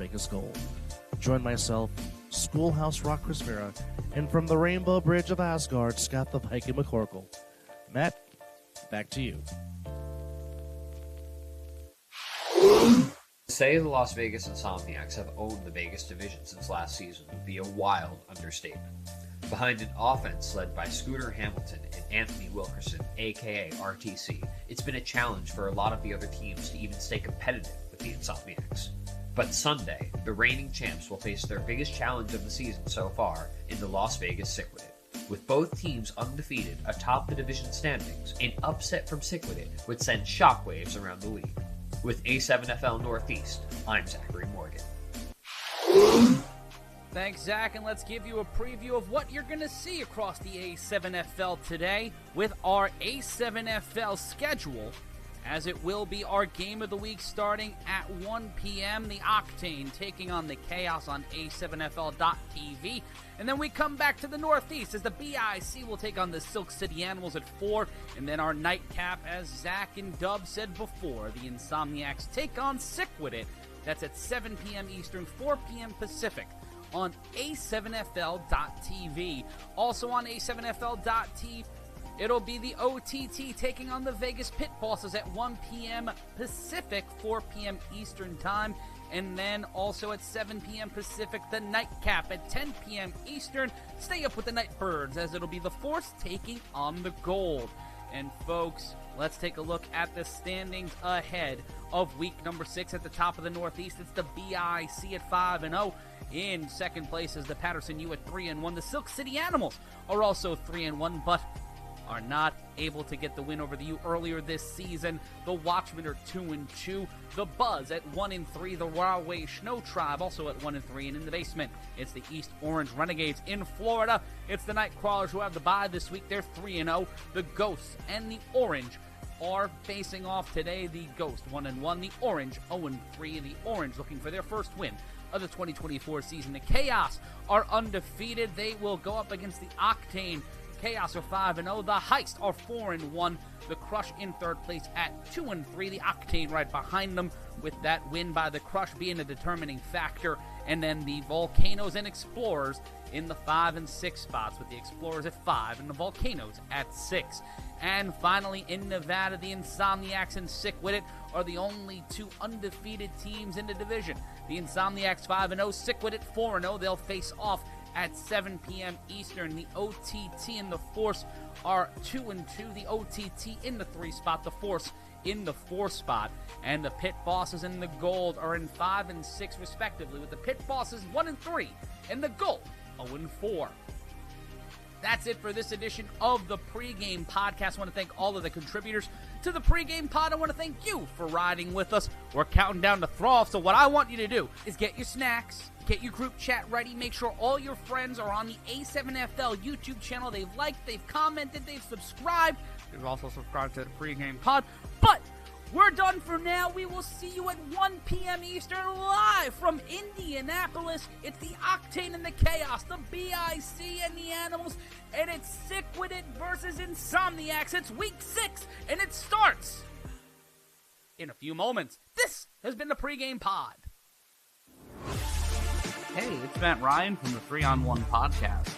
Vegas gold. Join myself, Schoolhouse Rock Chris Vera, and from the Rainbow Bridge of Asgard, Scott the Viking McCorkle. Matt, back to you. To say the Las Vegas Insomniacs have owned the Vegas division since last season would be a wild understatement. Behind an offense led by Scooter Hamilton and Anthony Wilkerson, aka RTC, it's been a challenge for a lot of the other teams to even stay competitive with the Insomniacs. But Sunday, the reigning champs will face their biggest challenge of the season so far in the Las Vegas Cyclade. With both teams undefeated atop the division standings, an upset from Cyclade would send shockwaves around the league. With A7FL Northeast, I'm Zachary Morgan. Thanks, Zach, and let's give you a preview of what you're going to see across the A7FL today with our A7FL schedule, as it will be our game of the week starting at 1 p.m. The Octane taking on the Chaos on A7FL.TV. And then we come back to the Northeast as the BIC will take on the Silk City Animals at 4. And then our nightcap, as Zach and Dub said before, the Insomniacs take on Cyclade. That's at 7 p.m. Eastern, 4 p.m. Pacific on A7FL.TV. Also on A7FL.TV, it'll be the OTT taking on the Vegas Pit Bosses at 1 p.m. Pacific, 4 p.m. Eastern Time. And then also at 7 p.m. Pacific, the Nightcap at 10 p.m. Eastern. Stay up with the Nightbirds, as it'll be the Force taking on the Gold. And folks, let's take a look at the standings ahead of week number 6 at the top of the Northeast. It's the BIC at 5-0. In second place is the Patterson U at 3-1. The Silk City Animals are also 3-1, but are not able to get the win over the U earlier this season. The Watchmen are 2-2. The Buzz at 1-3. The Railway Snow Tribe also at 1-3. And in the basement, it's the East Orange Renegades. In Florida, it's the Nightcrawlers who have the bye this week. They're 3-0. The Ghosts and the Orange are facing off today. The Ghost 1-1. The Orange 0-3. The Orange looking for their first win of the 2024 season. The Chaos are undefeated. They will go up against the Octane. Chaos are 5-0. The Heist are 4-1. The Crush in third place at 2-3. The Octane right behind them, with that win by the Crush being a determining factor. And then the Volcanoes and Explorers in the 5 and 6 spots, with the Explorers at 5 and the Volcanoes at 6. And finally, in Nevada, the Insomniacs and Cyclade are the only two undefeated teams in the division. The Insomniacs 5-0, Cyclade at 4-0. They'll face off at 7 p.m. Eastern. The OTT and the Force are 2-2. The OTT in the 3 spot, the Force in the 4 spot. And the Pit Bosses and the Gold are in 5 and 6 respectively, with the Pit Bosses 1-3 and the Gold 0-4. That's it for this edition of the pregame podcast. I want to thank all of the contributors to the pregame pod. I want to thank you for riding with us. We're counting down to throw off, so what I want you to do is get your snacks, get your group chat ready, make sure all your friends are on the A7FL YouTube channel. They've liked, they've commented, they've subscribed. They've also subscribed to the pregame pod. But we're done for now. We will see you at 1 p.m. Eastern live from Indianapolis. It's the Octane and the Chaos, the BIC and the Animals, and it's Cyclade versus Insomniacs. It's week 6, and it starts in a few moments. This has been the pregame pod. Hey, it's Matt Ryan from the 3-on-1 podcast.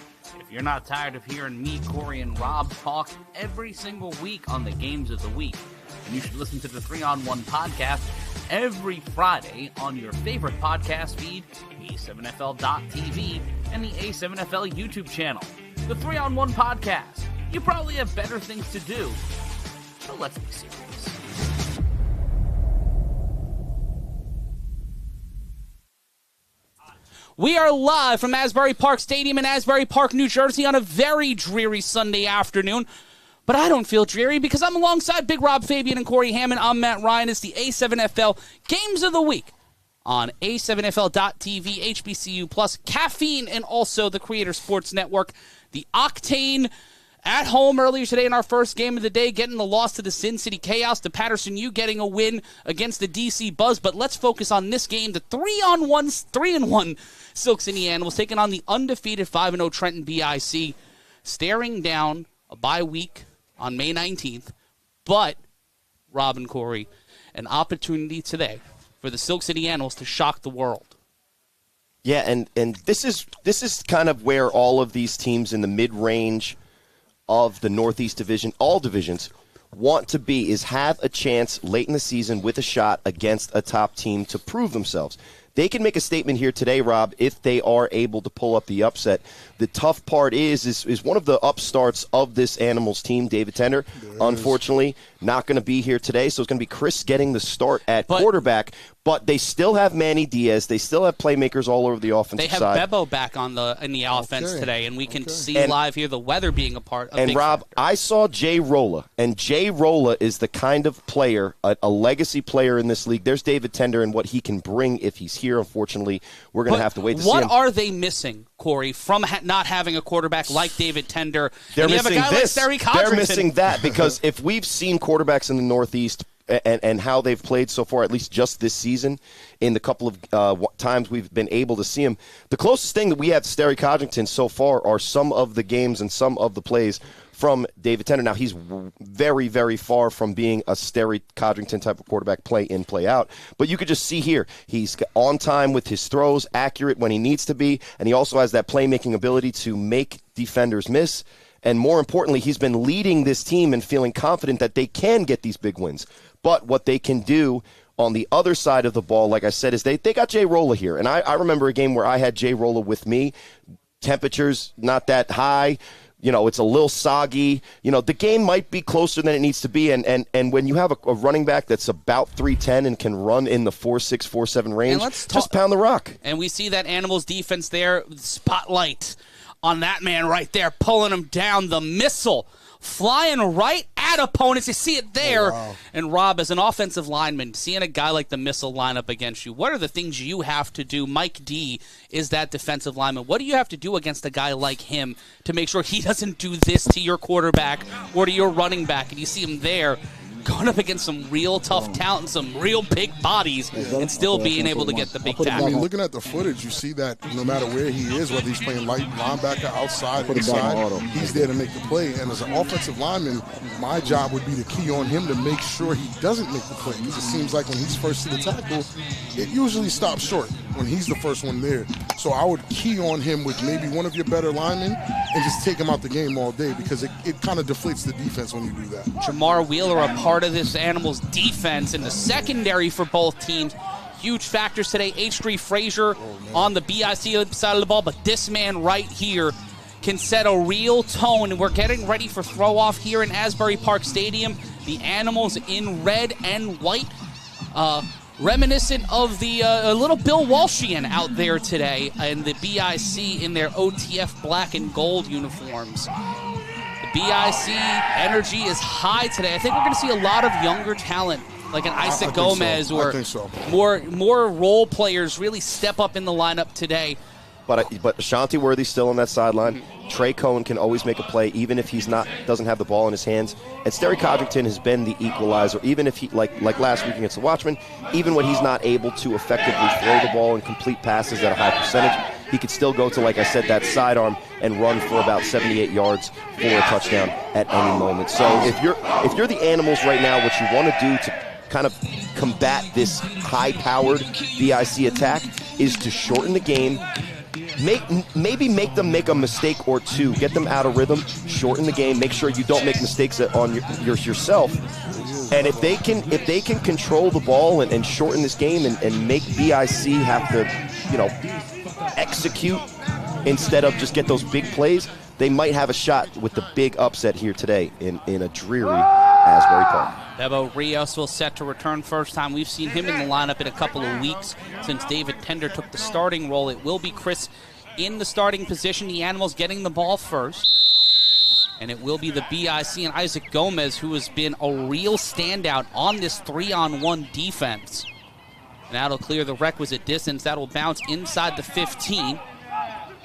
If you're not tired of hearing me, Corey, and Rob talk every single week on the games of the week, then you should listen to the 3-on-1 podcast every Friday on your favorite podcast feed, A7FL.TV, and the A7FL YouTube channel. The 3-on-1 podcast. You probably have better things to do, so let's be serious. We are live from Asbury Park Stadium in Asbury Park, New Jersey on a very dreary Sunday afternoon. But I don't feel dreary because I'm alongside Big Rob, Fabien, and Corey Hammond. I'm Matt Ryan. It's the A7FL Games of the Week on A7FL.TV, HBCU Plus, Caffeine, and also the Creator Sports Network. The Octane at home earlier today in our first game of the day, getting the loss to the Sin City Chaos, the Patterson U getting a win against the DC Buzz. But let's focus on this game, the 3-1 Silk City Animals taking on the undefeated 5-0 Trenton BIC, staring down a bye week on May 19th. But, Rob and Corey, an opportunity today for the Silk City Animals to shock the world. Yeah, and this is kind of where all of these teams in the mid-range of the Northeast Division, all divisions, want to be, is have a chance late in the season with a shot against a top team to prove themselves. They can make a statement here today, Rob, if they are able to pull up the upset. The tough part is one of the upstarts of this Animals team, David Tender, unfortunately, not going to be here today. So it's going to be Chris getting the start at quarterback. But they still have Manny Diaz. They still have playmakers all over the offensive side. They have Bebo back in the offense today, and we can see live here the weather being a part of it. And, Rob, I saw Jay Rolla, and Jay Rolla is the kind of player, a legacy player in this league. There's David Tender and what he can bring if he's here. Unfortunately, we're going to have to wait to see him. What are they missing, Corey, from not having a quarterback like David Tender? They're missing this. They're missing that because if we've seen quarterbacks in the Northeast and how they've played so far, at least just this season, in the couple of times we've been able to see him, the closest thing that we have to Sterry Codrington so far are some of the games and some of the plays from David Tender. Now, he's very, very far from being a Sterry Codrington type of quarterback, play in, play out. But you could just see here, he's on time with his throws, accurate when he needs to be, and he also has that playmaking ability to make defenders miss. And more importantly, he's been leading this team and feeling confident that they can get these big wins. But what they can do on the other side of the ball, like I said, is they got Jay Rolla here. And I remember a game where I had Jay Rolla with me. Temperatures not that high. You know, it's a little soggy. You know, the game might be closer than it needs to be. And when you have a running back that's about 310 and can run in the 4.6, 4.7 range, just pound the rock. And we see that Animals defense there, spotlight on that man right there, pulling him down. The missile flying right at opponents. You see it there. Oh, wow. And Rob, as an offensive lineman, seeing a guy like the missile line up against you, what are the things you have to do? Mike D is that defensive lineman. What do you have to do against a guy like him to make sure he doesn't do this to your quarterback or to your running back? And you see him there going up against some real tough talent and some real big bodies and still being able to get the big tackle. I mean, looking at the footage, you see that no matter where he is, whether he's playing light linebacker, outside, inside, he's there to make the play. And as an offensive lineman, my job would be to key on him to make sure he doesn't make the play. Because it seems like when he's first to the tackle, it usually stops short when he's the first one there. So I would key on him with maybe one of your better linemen and just take him out the game all day because it kind of deflates the defense when you do that. Jamar Wheeler, a part of this Animals defense in the secondary for both teams. Huge factors today. H3 Frazier on the BIC side of the ball, but this man right here can set a real tone. And we're getting ready for throw-off here in Asbury Park Stadium. The Animals in red and white, reminiscent of the little Bill Walshian out there today, and the BIC in their OTF black and gold uniforms. The BIC energy is high today. I think we're going to see a lot of younger talent, like an Isaac Gomez or more role players really step up in the lineup today. But Ashanti Worthy's still on that sideline. Mm-hmm. Trey Cohen can always make a play, even if he's doesn't have the ball in his hands. And Sterry Codrington has been the equalizer, even if he, like last week against the Watchmen, even when he's not able to effectively throw the ball and complete passes at a high percentage, he could still go to, like I said, that sidearm and run for about 78 yards for a touchdown at any moment. So if you're the Animals right now, what you want to do to kind of combat this high-powered BIC attack is to shorten the game. Maybe make them make a mistake or two. Get them out of rhythm. Shorten the game. Make sure you don't make mistakes on yourself. And if they can control the ball and shorten this game and make BIC have to, execute instead of just get those big plays, they might have a shot with the big upset here today in a dreary Asbury Park. Bebo Rios will set to return. First time we've seen him in the lineup in a couple of weeks since David Tender took the starting role. It will be Chris in the starting position. The Animals getting the ball first. And it will be the BIC and Isaac Gomez, who has been a real standout on this 3-on-1 defense. And that'll clear the requisite distance. That'll bounce inside the 15.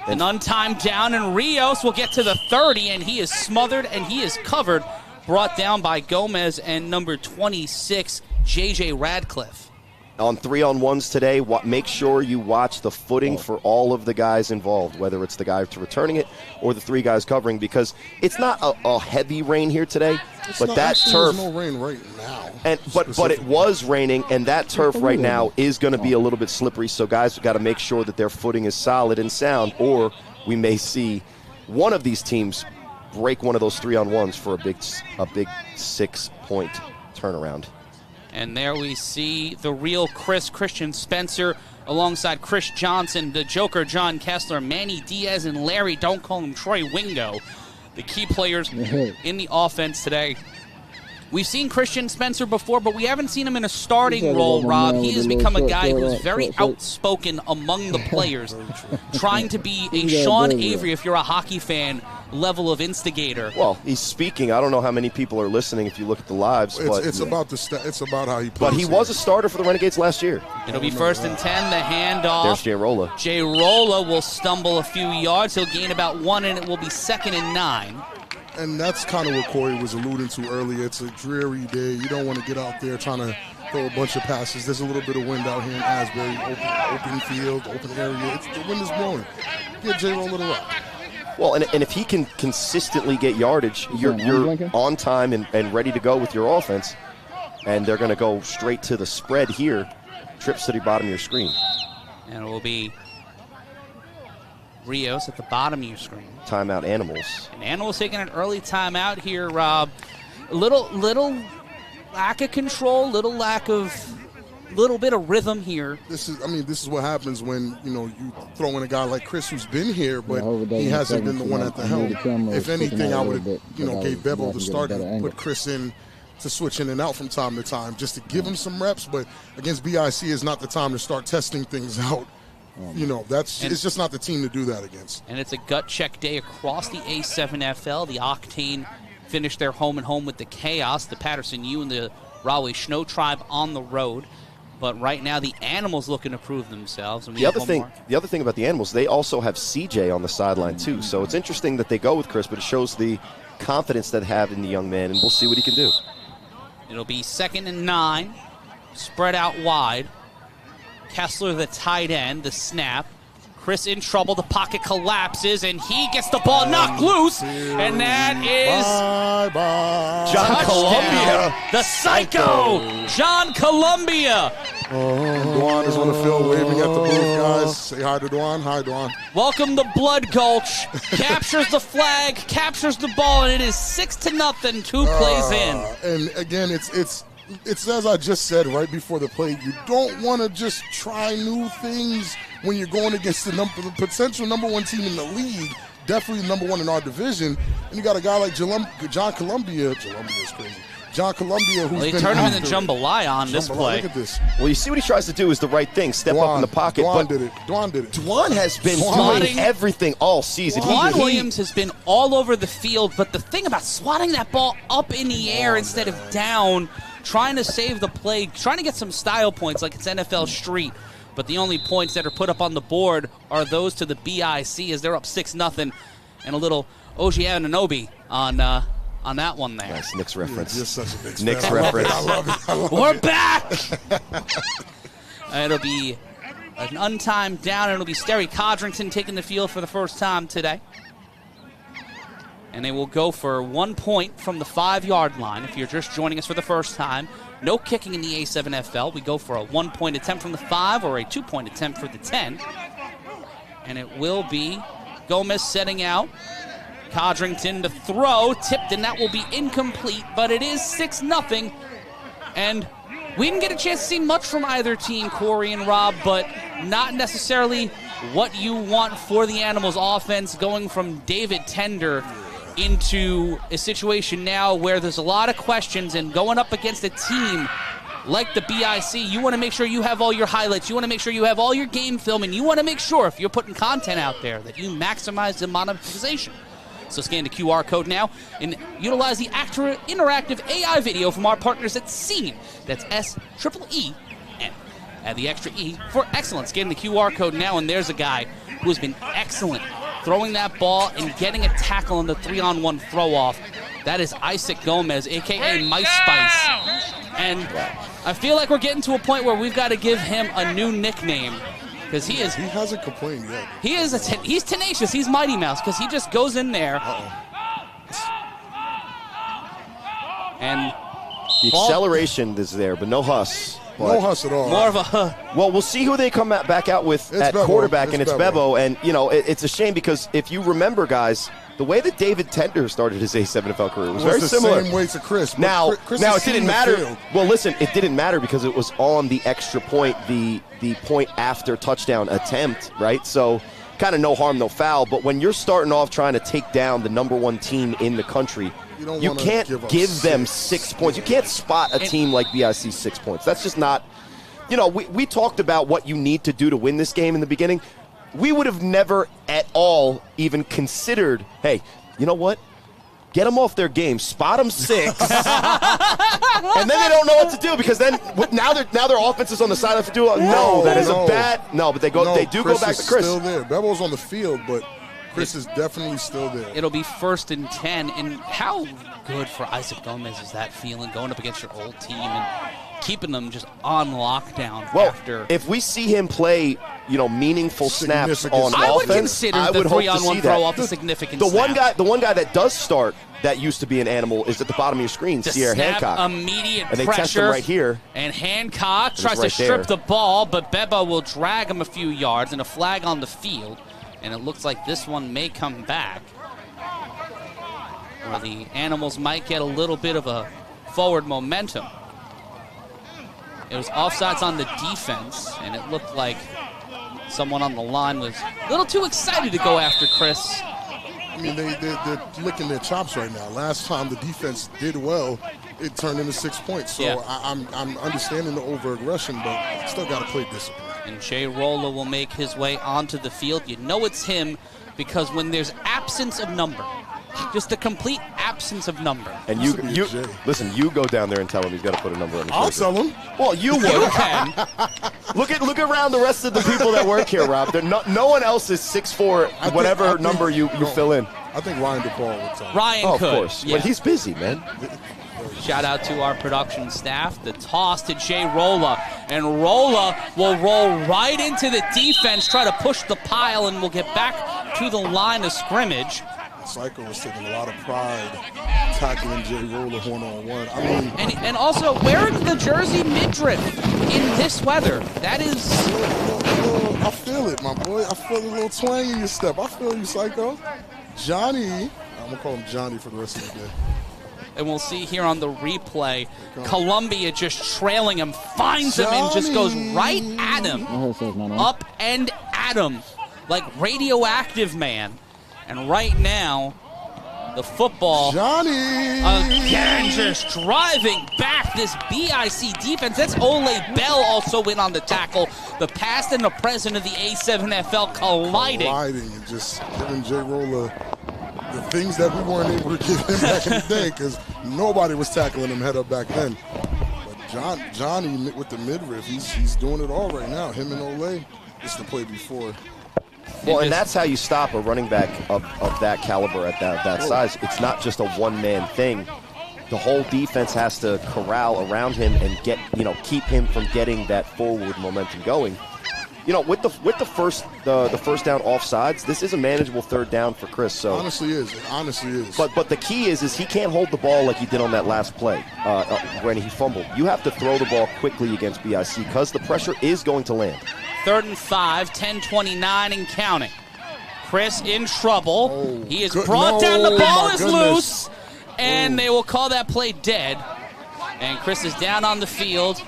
An untimed down, and Rios will get to the 30, and he is smothered and he is covered. Brought down by Gomez and number 26, J.J. Radcliffe. On 3-on-1s today, make sure you watch the footing for all of the guys involved, whether it's the guy returning it or the three guys covering, because it's not a heavy rain here today. But that turf, there's no rain right now. But it was raining, and that turf right now is going to be a little bit slippery. So guys have got to make sure that their footing is solid and sound, or we may see one of these teams break one of those 3-on-1s for a big 6-point turnaround. And there we see the real Christian Spencer alongside Chris Johnson, the Joker John Kessler, Manny Diaz, and Larry, don't call him Troy Wingo, the key players in the offense today. We've seen Christian Spencer before, but we haven't seen him in a starting role, Rob. He has become a guy who's very outspoken among the players, trying to be a Sean Avery, if you're a hockey fan, level of instigator. Well, he's speaking. I don't know how many people are listening if you look at the lives. It's about how he plays. But he was a starter for the Renegades last year. It'll be 1st and 10, the handoff. There's Jay Rolla. Jay Rolla will stumble a few yards. He'll gain about 1, and it will be 2nd and 9. And that's kind of what Corey was alluding to earlier. It's a dreary day. You don't want to get out there trying to throw a bunch of passes. There's a little bit of wind out here in Asbury, open field, open area. The wind is blowing. Get Jay Rolla the rock. Well, and if he can consistently get yardage, you're on time and ready to go with your offense. And they're going to go straight to the spread here. Trips to the bottom of your screen. And it will be Rios at the bottom of your screen. Timeout Animals. And Animals taking an early timeout here, Rob. Little lack of control, little bit of rhythm here. This is what happens when you throw in a guy like Chris who's been here, but he hasn't been the one at the helm. If anything, I would have gave Bevo the start and put Chris in to switch in and out from time to time just to give him some reps. But against BIC is not the time to start testing things out. It's just not the team to do that against. And it's a gut check day across the A7FL. The Octane finished their home and home with the Chaos, the Patterson U, and the Rahway Snow Tribe on the road. But right now, the Animals looking to prove themselves. And the other thing about the Animals, they also have CJ on the sideline too. So it's interesting that they go with Chris, but it shows the confidence that they have in the young man, and we'll see what he can do. It'll be 2nd and 9, spread out wide. Kessler, the tight end, the snap. Chris in trouble. The pocket collapses, and he gets the ball knocked loose. And that is John Columbia. The psycho, John Columbia. Dwan is on the field waving at the booth, guys. Say hi to Dwan. Hi, Dwan. Welcome to Blood Gulch. Captures the flag, captures the ball, and it is 6-0, 2 plays in. And again, it's as I just said right before the play, you don't want to just try new things when you're going against the potential number 1 team in the league, definitely number 1 in our division, and you got a guy like John Columbia. Columbia's crazy. John Columbia, who's been turned him into jambalaya on this play. Look at this. Well, you see what he tries to do is the right thing, step up in the pocket. Dwan did it. Dwan has been doing everything all season. Dwan Williams has been all over the field, but the thing about swatting that ball up in the air instead of down, trying to save the play, trying to get some style points like it's NFL Street. But the only points that are put up on the board are those to the BIC as they're up 6-0, and a little Oji Anunoby on that one there. Nice Knicks reference. You're such a Knicks Knicks reference. I love it. We're back! It'll be an untimed down, and it'll be Sterry Codrington taking the field for the first time today. And they will go for 1 point from the 5-yard line. If you're just joining us for the first time, no kicking in the A7FL. We go for a 1-point attempt from the 5 or a 2-point attempt for the 10. And it will be Gomez setting out. Codrington to throw, tipped, and that will be incomplete, but it is 6-0. And we didn't get a chance to see much from either team, Corey and Rob, but not necessarily what you want for the Animals offense, going from David Tender into a situation now where there's a lot of questions, and going up against a team like the BIC, you want to make sure you have all your highlights, you want to make sure you have all your game film, and you want to make sure if you're putting content out there that you maximize the monetization. So scan the QR code now and utilize the interactive AI video from our partners at SZN. That's SEEN. Add the extra E for excellence. Scan the QR code now, and there's a guy who has been excellent throwing that ball and getting a tackle on the 3-on-1 throw-off. That is Isaac Gomez, a.k.a. Mice Spice. And I feel like we're getting to a point where we've got to give him a new nickname. Because he hasn't complained yet. He's tenacious. He's Mighty Mouse because he just goes in there. And the acceleration is there, but no hus. No hus at all. More of a Well, we'll see who they come back out with at Bebo. quarterback, and it's Bebo. Bebo. And, it's a shame because if you remember, guys, the way that David Tender started his A7FL career was very similar. Same way to Chris. Now it didn't matter. Field. Well, listen, it didn't matter because it was on the extra point, the point after touchdown attempt, right? So kind of no harm, no foul. But when you're starting off trying to take down the #1 team in the country, you can't give them 6 points. You can't spot a team like BIC 6 points. That's just not. We talked about what you need to do to win this game in the beginning. We would have never at all even considered, hey, you know what? Get them off their game, spot them 6, and then they don't know what to do because then now their offense is on the side of the field. No, that is a bad. No, but they do go back to Chris. Still there. Bebo's on the field, but Chris is definitely still there. It'll be 1st and 10. And how good for Isaac Gomez is that feeling going up against your old team and keeping them just on lockdown after. If we see him play, meaningful snaps on I offense, would consider the 3-on-1 throw off a significant the snap. one guy that does start that used to be an animal is at the bottom of your screen, Sierra Hancock. Immediate and they pressure. test him right here. And Hancock tries right to strip there. the ball, but Bebo will drag him a few yards and a flag on the field. And it looks like this one may come back. Or the Animals might get a little bit of a forward momentum. It was offsides on the defense, and it looked like someone on the line was a little too excited to go after Chris. I mean, they're licking their chops right now. Last time the defense did well, it turned into 6 points. So I'm understanding the over-aggression, but still got to play discipline. And Jay Rolla will make his way onto the field. You know it's him because when there's absence of number, just a complete absence of number. And you listen, you go down there and tell him he's got to put a number on his I'll jersey. tell him. Well, you would. You can. Look around the rest of the people that work here, Rob. No one else is 6'4", whatever I think number you fill in. I think Ryan DePaul would tell him. Ryan Of could. course. Yeah. But he's busy, man. Shout out to our production staff. The toss to Jay Rolla. And Rolla will roll right into the defense, try to push the pile, and will get back to the line of scrimmage. Psycho was taking a lot of pride tackling Jay Rolla one-on-one. I mean, And also wearing the jersey midriff in this weather. That is... I feel it, my boy. I feel a little twang in your step. I feel you, Psycho. Johnny. I'm going to call him Johnny for the rest of the day. And we'll see here on the replay, Columbia just trailing him, finds him, and just goes right at him. Up and at him like radioactive man. And right now, the football Johnny again just driving back this BIC defense. That's Ole Bell also in on the tackle. The past and the present of the A7FL colliding and just giving Jay Rolla the things that we weren't able to give him back in the day because nobody was tackling him head up back then. But Johnny with the midriff, he's doing it all right now. Him and Ole, it's the play before. Well, and that's how you stop a running back of that caliber at that size. It's not just a one-man thing. The whole defense has to corral around him and keep him from getting that forward momentum going. With the first down offsides, this is a manageable 3rd down for Chris. So Honestly is. But the key is he can't hold the ball like he did on that last play when he fumbled. You have to throw the ball quickly against BIC because the pressure is going to land. 3rd and 5, 10:29 and counting. Chris in trouble. He is brought down. The ball is loose, and they will call that play dead. And Chris is down on the field.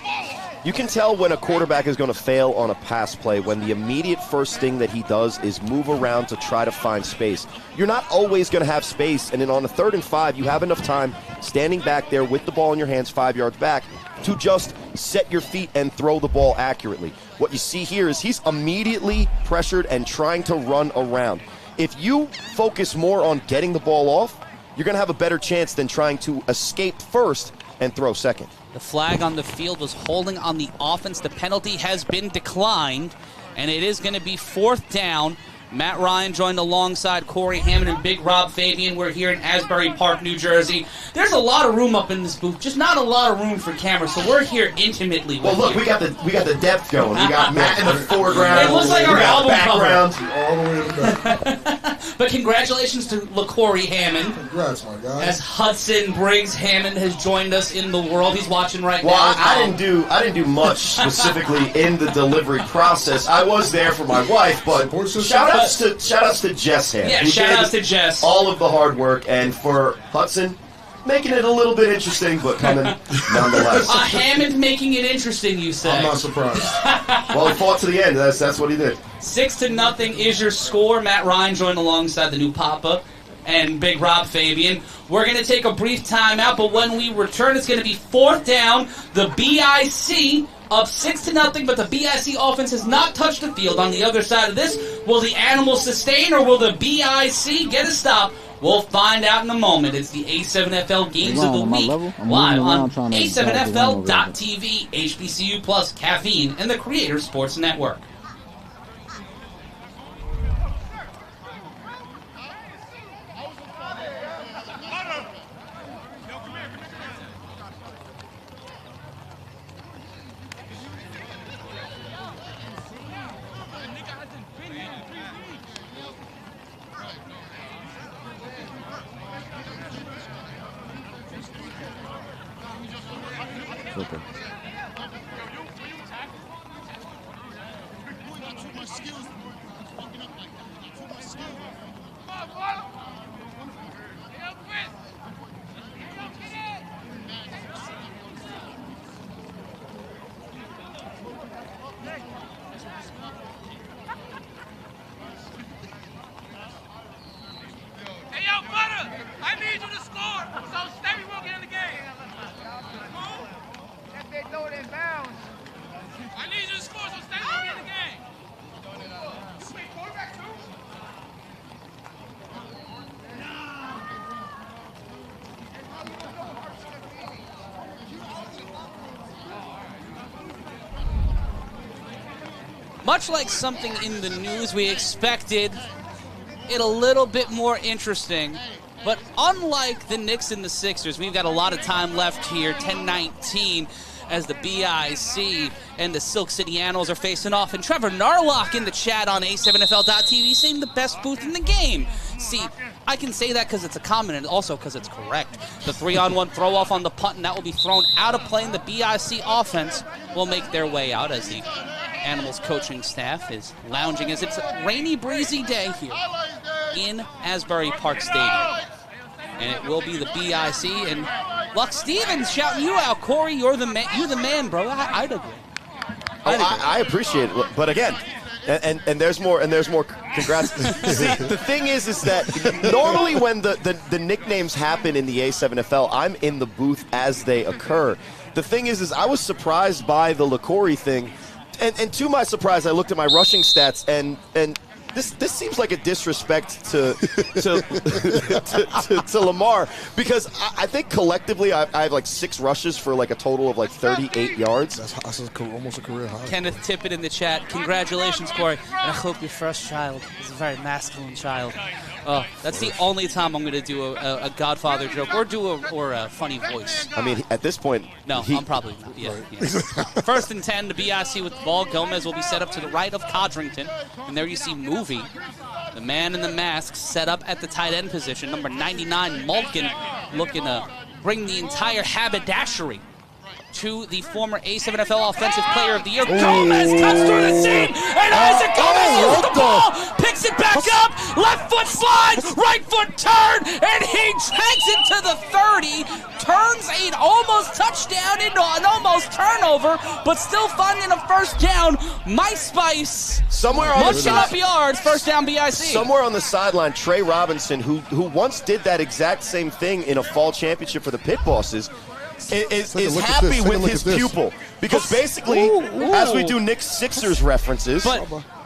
You can tell when a quarterback is going to fail on a pass play when the immediate first thing that he does is move around to try to find space. You're not always going to have space, and then on a 3rd and 5, you have enough time standing back there with the ball in your hands 5 yards back to just set your feet and throw the ball accurately. What you see here is he's immediately pressured and trying to run around. If you focus more on getting the ball off, you're going to have a better chance than trying to escape first and throw second. The flag on the field was holding on the offense. The penalty has been declined, and it is going to be 4th down Matt Ryan joined alongside Corey Hammond and Big Rob Fabien. We're here in Asbury Park, New Jersey. There's a lot of room up in this booth, just not a lot of room for cameras, so we're here intimately with Well, look, you. we got the depth going. We got Matt in the foreground. It looks like our album background. All the way to the back. But congratulations to LaCorey Hammond. Congrats, my guy. As Hudson Briggs Hammond has joined us in the world. He's watching right Well, now. I didn't do much specifically in the delivery process. I was there for my wife, but shout outs to Jess Hammond. Yeah, who shout did outs to Jess. all of the hard work, and for Hudson, making it a little bit interesting, but coming nonetheless. Hammond making it interesting, you say? I'm not surprised. Well, he fought to the end. That's what he did. 6-0 is your score. Matt Ryan joined alongside the new Papa and Big Rob Fabien. We're going to take a brief timeout, but when we return, it's going to be 4th down. The BIC up 6-0, but the BIC offense has not touched the field. On the other side of this, will the Animals sustain or will the BIC get a stop? We'll find out in a moment. It's the A7FL Games of the Week, live on A7FL.TV, HBCU Plus, Caffeine, and the Creator Sports Network. Okay. Hey, yo, Butter, I need you to score, so Stevie will get in the game. Move. If they throw it in bounds. I need you to score, so Stevie will get in the game. Wait, quarterback too? Much like something in the news, we expected it a little bit more interesting. But unlike the Knicks and the Sixers, we've got a lot of time left here, 10-19, as the BIC and the Silk City Animals are facing off. And Trevor Narlock in the chat on A7FL.TV saying the best booth in the game. See, I can say that because it's a comment and also because it's correct. The 3-on-1 throw-off on the punt, and that will be thrown out of play, and the BIC offense will make their way out as the Animals coaching staff is lounging as it's a rainy, breezy day here in Asbury Park Stadium. And it will be the BIC, and Luck Stevens shouting you out. Corey, you're the man, bro. I'd agree. I appreciate it, but again, and there's more, congrats. See, the thing is that normally when the nicknames happen in the A7FL, I'm in the booth as they occur. The thing is I was surprised by the LaCorey thing, and to my surprise, I looked at my rushing stats, and this seems like a disrespect to Lamar, because I think collectively I have like 6 rushes for like a total of like 38 yards. That's almost a career high. Kenneth Tippett in the chat. Congratulations, Corey. And I hope your first child is a very masculine child. Oh, that's the only time I'm going to do a Godfather joke or a funny voice. I mean, at this point, no, I'm probably not. Yeah. 1st and 10, the BIC with the ball. Gomez will be set up to the right of Codrington, and there you see Movie, the man in the mask, set up at the tight end position. Number 99, Malkin, looking to bring the entire haberdashery to the former A7FL Offensive Player of the Year. Gomez cuts through the seam, and Isaac Gomez uses the ball, picks it back up, left foot slides, right foot turn, and he drags it to the 30, turns an almost touchdown into an almost turnover, but still finding a first down. My Spice, somewhere on munching up yards, first down BIC. Somewhere on the sideline, Trey Robinson, who once did that exact same thing in a fall championship for the Pit Bosses, is happy with his pupil, because basically, as we do Nick Sixers references,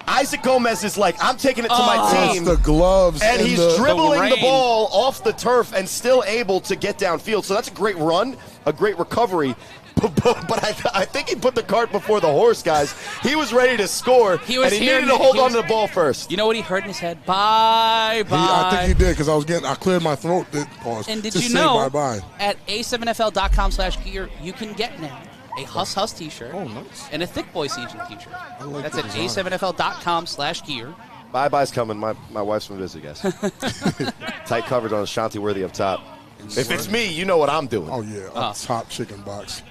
Isaac Gomez is like, I'm taking it to my team. The gloves, and he's dribbling the ball off the turf and still able to get downfield. So that's a great run, a great recovery. But I think he put the cart before the horse, guys. He was ready to score, and he needed to hold on to the ball first. You know what he heard in his head? Bye. I think he did, because I cleared my throat. Pause. And did to you know bye-bye. at A7FL.com/gear, you can get now a Huss Huss t-shirt and a Thick Boy Season t-shirt. Like That's at A7FL.com/gear. Bye-bye's coming. My wife's from visit, guys. Tight coverage on Ashanti Worthy up top. If it's me, you know what I'm doing. Oh, yeah, up top chicken box.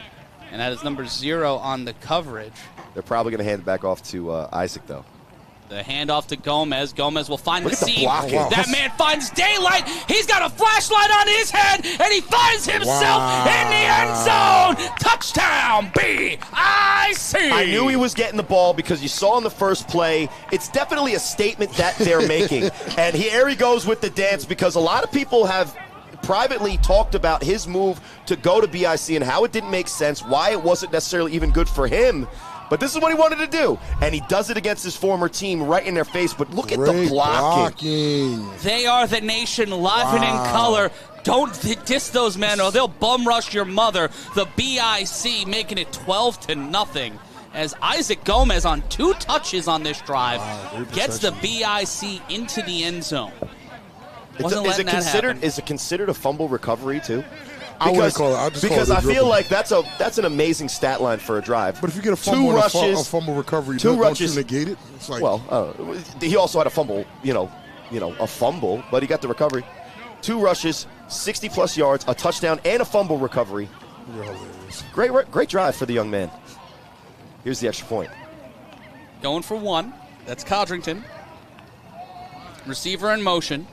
And that is number 0 on the coverage. They're probably going to hand it back off to Isaac, though. The handoff to Gomez. Gomez will find Look the at the seam. blocking. Wow. That man finds daylight. He's got a flashlight on his head, and he finds himself in the end zone. Touchdown, BIC. I knew he was getting the ball because you saw in the first play. It's definitely a statement that they're making. And here he goes with the dance, because a lot of people have privately talked about his move to go to BIC and how it didn't make sense, why it wasn't necessarily even good for him. But this is what he wanted to do, and he does it against his former team right in their face. But look at the blocking. They are the nation, live and in color. Don't diss those men, or they'll bum rush your mother. The BIC making it 12-0 as Isaac Gomez on 2 touches on this drive gets the BIC into the end zone. Is it considered a fumble recovery too? I wouldn't call it. Because I feel like that's an amazing stat line for a drive. But if you get a fumble, 2 rushes, a fumble recovery, don't you negate it? It's like, he also had a fumble. A fumble, but he got the recovery. 2 rushes, 60+ yards, a touchdown, and a fumble recovery. You're hilarious. Great drive for the young man. Here's the extra point. Going for 1. That's Codrington. Receiver in motion.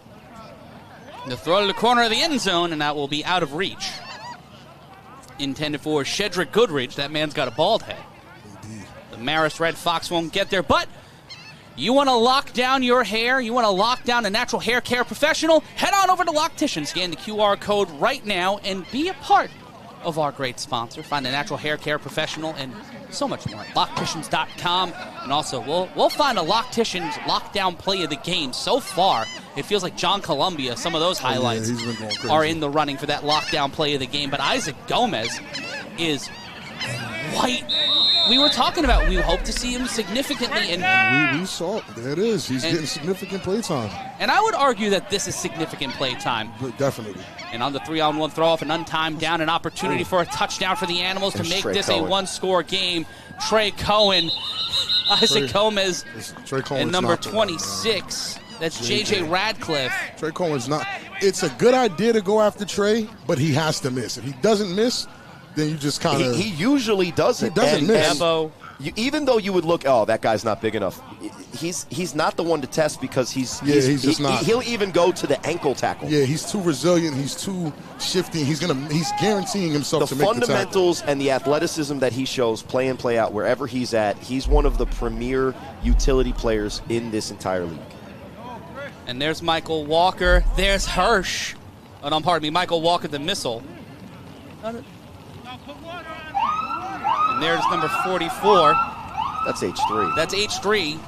The throw to the corner of the end zone, and that will be out of reach. Intended for Shedrick Goodridge. That man's got a bald head. Indeed. The Marist Red Fox won't get there, but you want to lock down your hair? You want to lock down a natural hair care professional? Head on over to Loctician. Scan the QR code right now and be a part of our great sponsor. Find a natural hair care professional and so much more at Locticians.com. And also, we'll find a Locticians lockdown play of the game. So far, it feels like John Columbia, some of those highlights are in the running for that lockdown play of the game. But Isaac Gomez is white. We were talking about, we hope to see him significantly. And we saw it. There it is. He's getting significant play time. And I would argue that this is significant play time. Definitely. And on the 3-on-1 throw-off, an untimed down, an opportunity for a touchdown for the Animals to make this a 1-score game. Trey Cohen, Isaac Gomez, and number 26. That's J.J. Radcliffe. Trey Cohen's not. It's a good idea to go after Trey, but he has to miss. If he doesn't miss, then you just kind of. He usually doesn't. He doesn't miss. Even though you would look, that guy's not big enough. He's not the one to test because he's just not. He'll even go to the ankle tackle. Yeah, he's too resilient. He's too shifty. He's guaranteeing himself to make the tackle. The fundamentals and the athleticism that he shows, play in, play out, wherever he's at, he's one of the premier utility players in this entire league. And there's Michael Walker. There's Hirsch. Michael Walker, the missile. And there's number 44. That's H3. That's H3.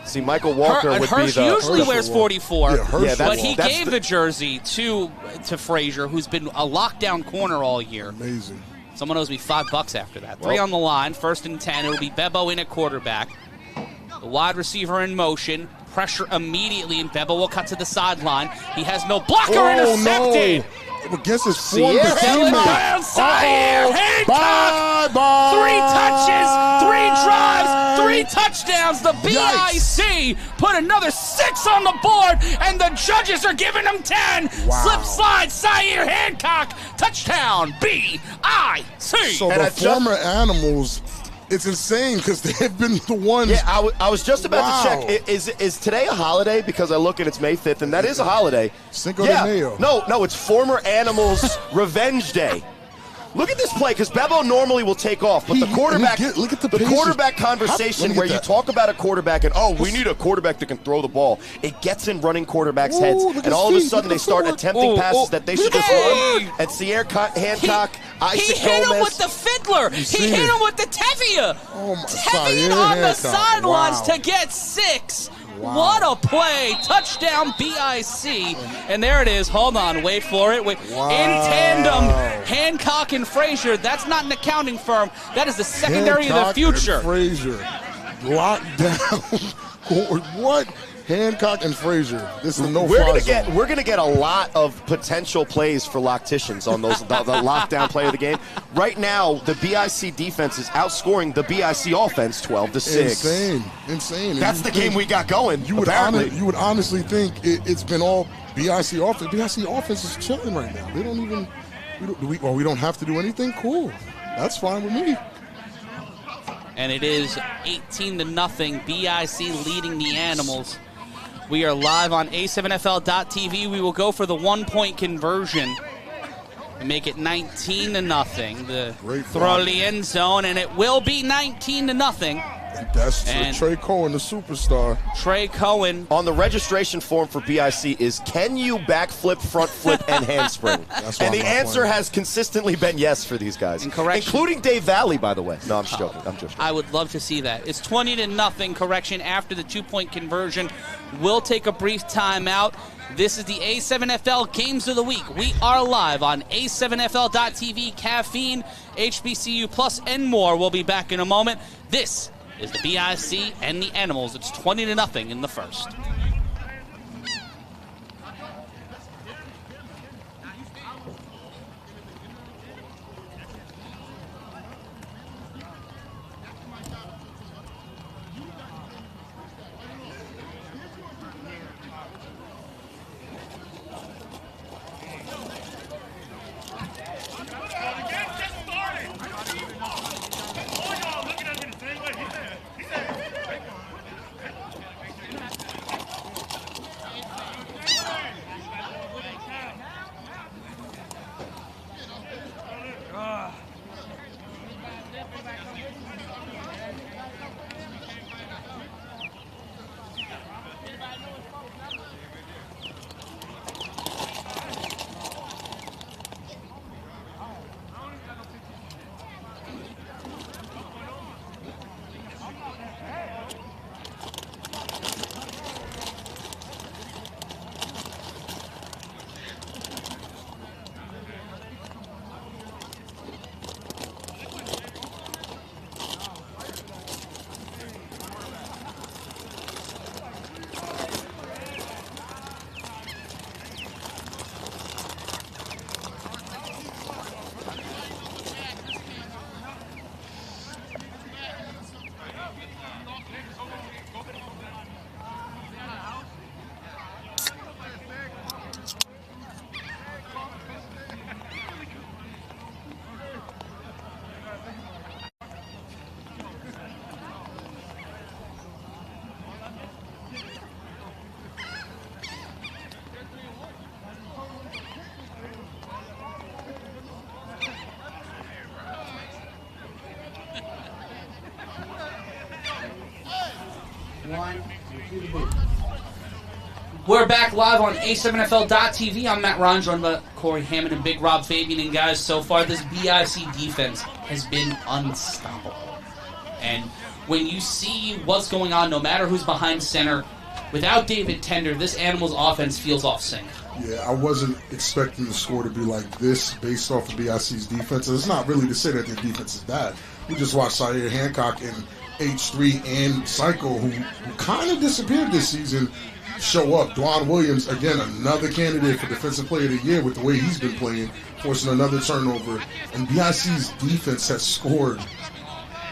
See, Michael Walker would Hirsch be the... usually wears 44, but he that's gave the jersey to Frazier, who's been a lockdown corner all year. Amazing. Someone owes me $5 after that. 3 on the line, 1st and 10. It'll be Bebo in at quarterback. The wide receiver in motion. Pressure immediately, and Bebo will cut to the sideline. He has no blocker, intercepted. No. Against his former teammate. Bye-bye. 3 touches, 3 drives, 3 touchdowns. The BIC put another 6 on the board, and the judges are giving him 10. Wow. Slip slide, Zaire Hancock. Touchdown, BIC. So the former Animals... It's insane because they've been the ones. Yeah, I was just about to check. Is today a holiday? Because I look and it's May 5th, and that is a holiday. Cinco de Mayo. No, it's former Animals Revenge Day. Look at this play, because Bebo normally will take off, but the quarterback, look at the quarterback conversation where you talk about a quarterback and, we need a quarterback that can throw the ball. It gets in running quarterbacks' heads, and all of a sudden they start attempting passes that they should just run. And Zaire Hancock, Isaac Gomez. He hit him with the fiddler. He hit him with the tevia. Oh my! Tevia on the sidelines to get 6. What a play. Touchdown BIC. And there it is. Hold on. Wait for it. Wait. Wow. In tandem, Hancock and Frazier. That's not an accounting firm. That is the secondary of the future. And Frazier. Locked down. What? Hancock and Frazier. This is no We're fly zone. We're gonna get a lot of potential plays for locticians on those the lockdown play of the game. Right now, the BIC defense is outscoring the BIC offense 12-6. Insane. That's the game we got going. You would honestly think it's been all BIC offense. BIC offense is chilling right now. They don't even. We don't have to do anything. Cool. That's fine with me. And it is 18-0. BIC leading the Animals. We are live on A7FL.TV. We will go for the 1-point conversion and make it 19-0. The throw to the end zone, and it will be 19-0. And that's Trey Cohen, the superstar. Trey Cohen. On the registration form for BIC is, can you backflip, front flip, and handspring? And the answer has consistently been yes for these guys. Including Dave Valley, by the way. No, I'm just joking. I'm just joking. I would love to see that. It's 20-0. Correction after the 2-point conversion. We'll take a brief timeout. This is the A7FL Games of the Week. We are live on A7FL.TV, Caffeine, HBCU Plus, and more. We'll be back in a moment. This is the BIC and the Animals. It's 20-0 in the first. We're back live on A7FL.TV. I'm Matt Ron, joined by Corey Hammond and Big Rob Fabien. And guys, so far this BIC defense has been unstoppable. And when you see what's going on, no matter who's behind center, without David Tender, this Animals offense feels off sync. Yeah, I wasn't expecting the score to be like this based off of BIC's defense. It's not really to say that their defense is bad. We just watched Zaire Hancock and H3 and Psycho, who kind of disappeared this season, show up. Dwan Williams, again, another candidate for Defensive Player of the Year with the way he's been playing, forcing another turnover. And BIC's defense has scored,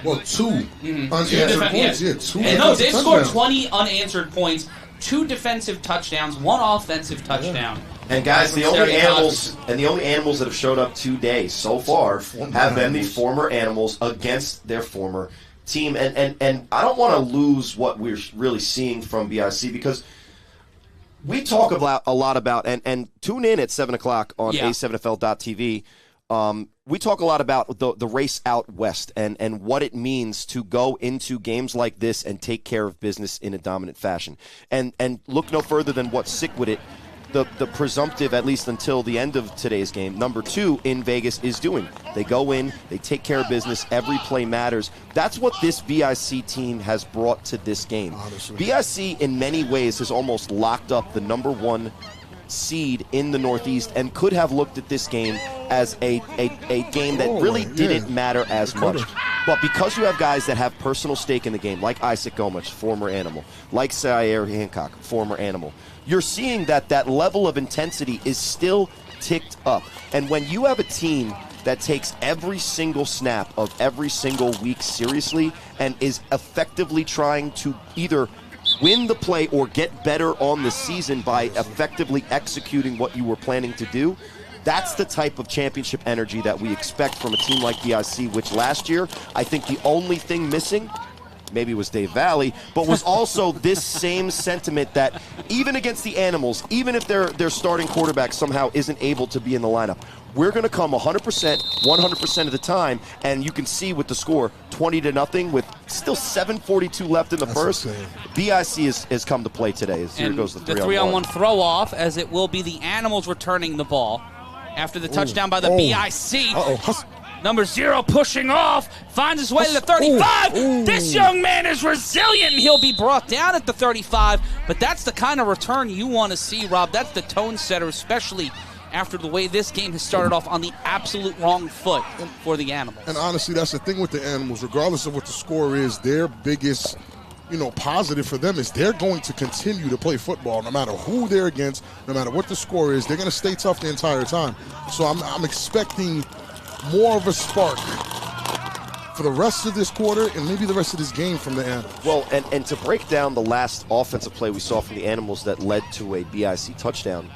well, two unanswered points. Yeah, two. And no, they've scored 20 unanswered points, 2 defensive touchdowns, 1 offensive touchdown. And guys, the only animals that have showed up today so far have been the former Animals against their former team. And I don't want to lose what we're really seeing from BIC, because we talk a lot about, and tune in at 7 o'clock on A7FL.TV. We talk a lot about the race out west and what it means to go into games like this and take care of business in a dominant fashion. And look no further than what Sick With It the presumptive, at least until the end of today's game, number 2 in Vegas is doing. They go in, they take care of business, every play matters. That's what this BIC team has brought to this game. Honestly. BIC, in many ways, has almost locked up the number 1 seed in the Northeast and could have looked at this game as a game that really didn't matter as much. But because you have guys that have personal stake in the game, like Isaac Gomich, former Animal, like Zaire Hancock, former Animal, you're seeing that level of intensity is still ticked up. And when you have a team that takes every single snap of every single week seriously and is effectively trying to either win the play or get better on the season by effectively executing what you were planning to do, that's the type of championship energy that we expect from a team like BIC, which last year, I think the only thing missing, maybe it was Dave Valley, but was also this same sentiment that even against the Animals, even if their starting quarterback somehow isn't able to be in the lineup, we're going to come 100%, 100% of the time, and you can see with the score, 20-0, with still 7:42 left in the first. Insane. BIC has come to play today. As here goes the 3-on-1 throw-off, as it will be the Animals returning the ball after the touchdown by the BIC. Number 0 pushing off, finds his way to the 35. This young man is resilient, and he'll be brought down at the 35. But that's the kind of return you want to see, Rob. That's the tone setter, especially after the way this game has started off on the absolute wrong foot for the Animals. And honestly, that's the thing with the Animals. Regardless of what the score is, their biggest positive for them is they're going to continue to play football no matter who they're against, no matter what the score is. They're going to stay tough the entire time. So I'm expecting more of a spark for the rest of this quarter and maybe the rest of this game from the Animals. Well, and to break down the last offensive play we saw from the Animals that led to a BIC touchdown,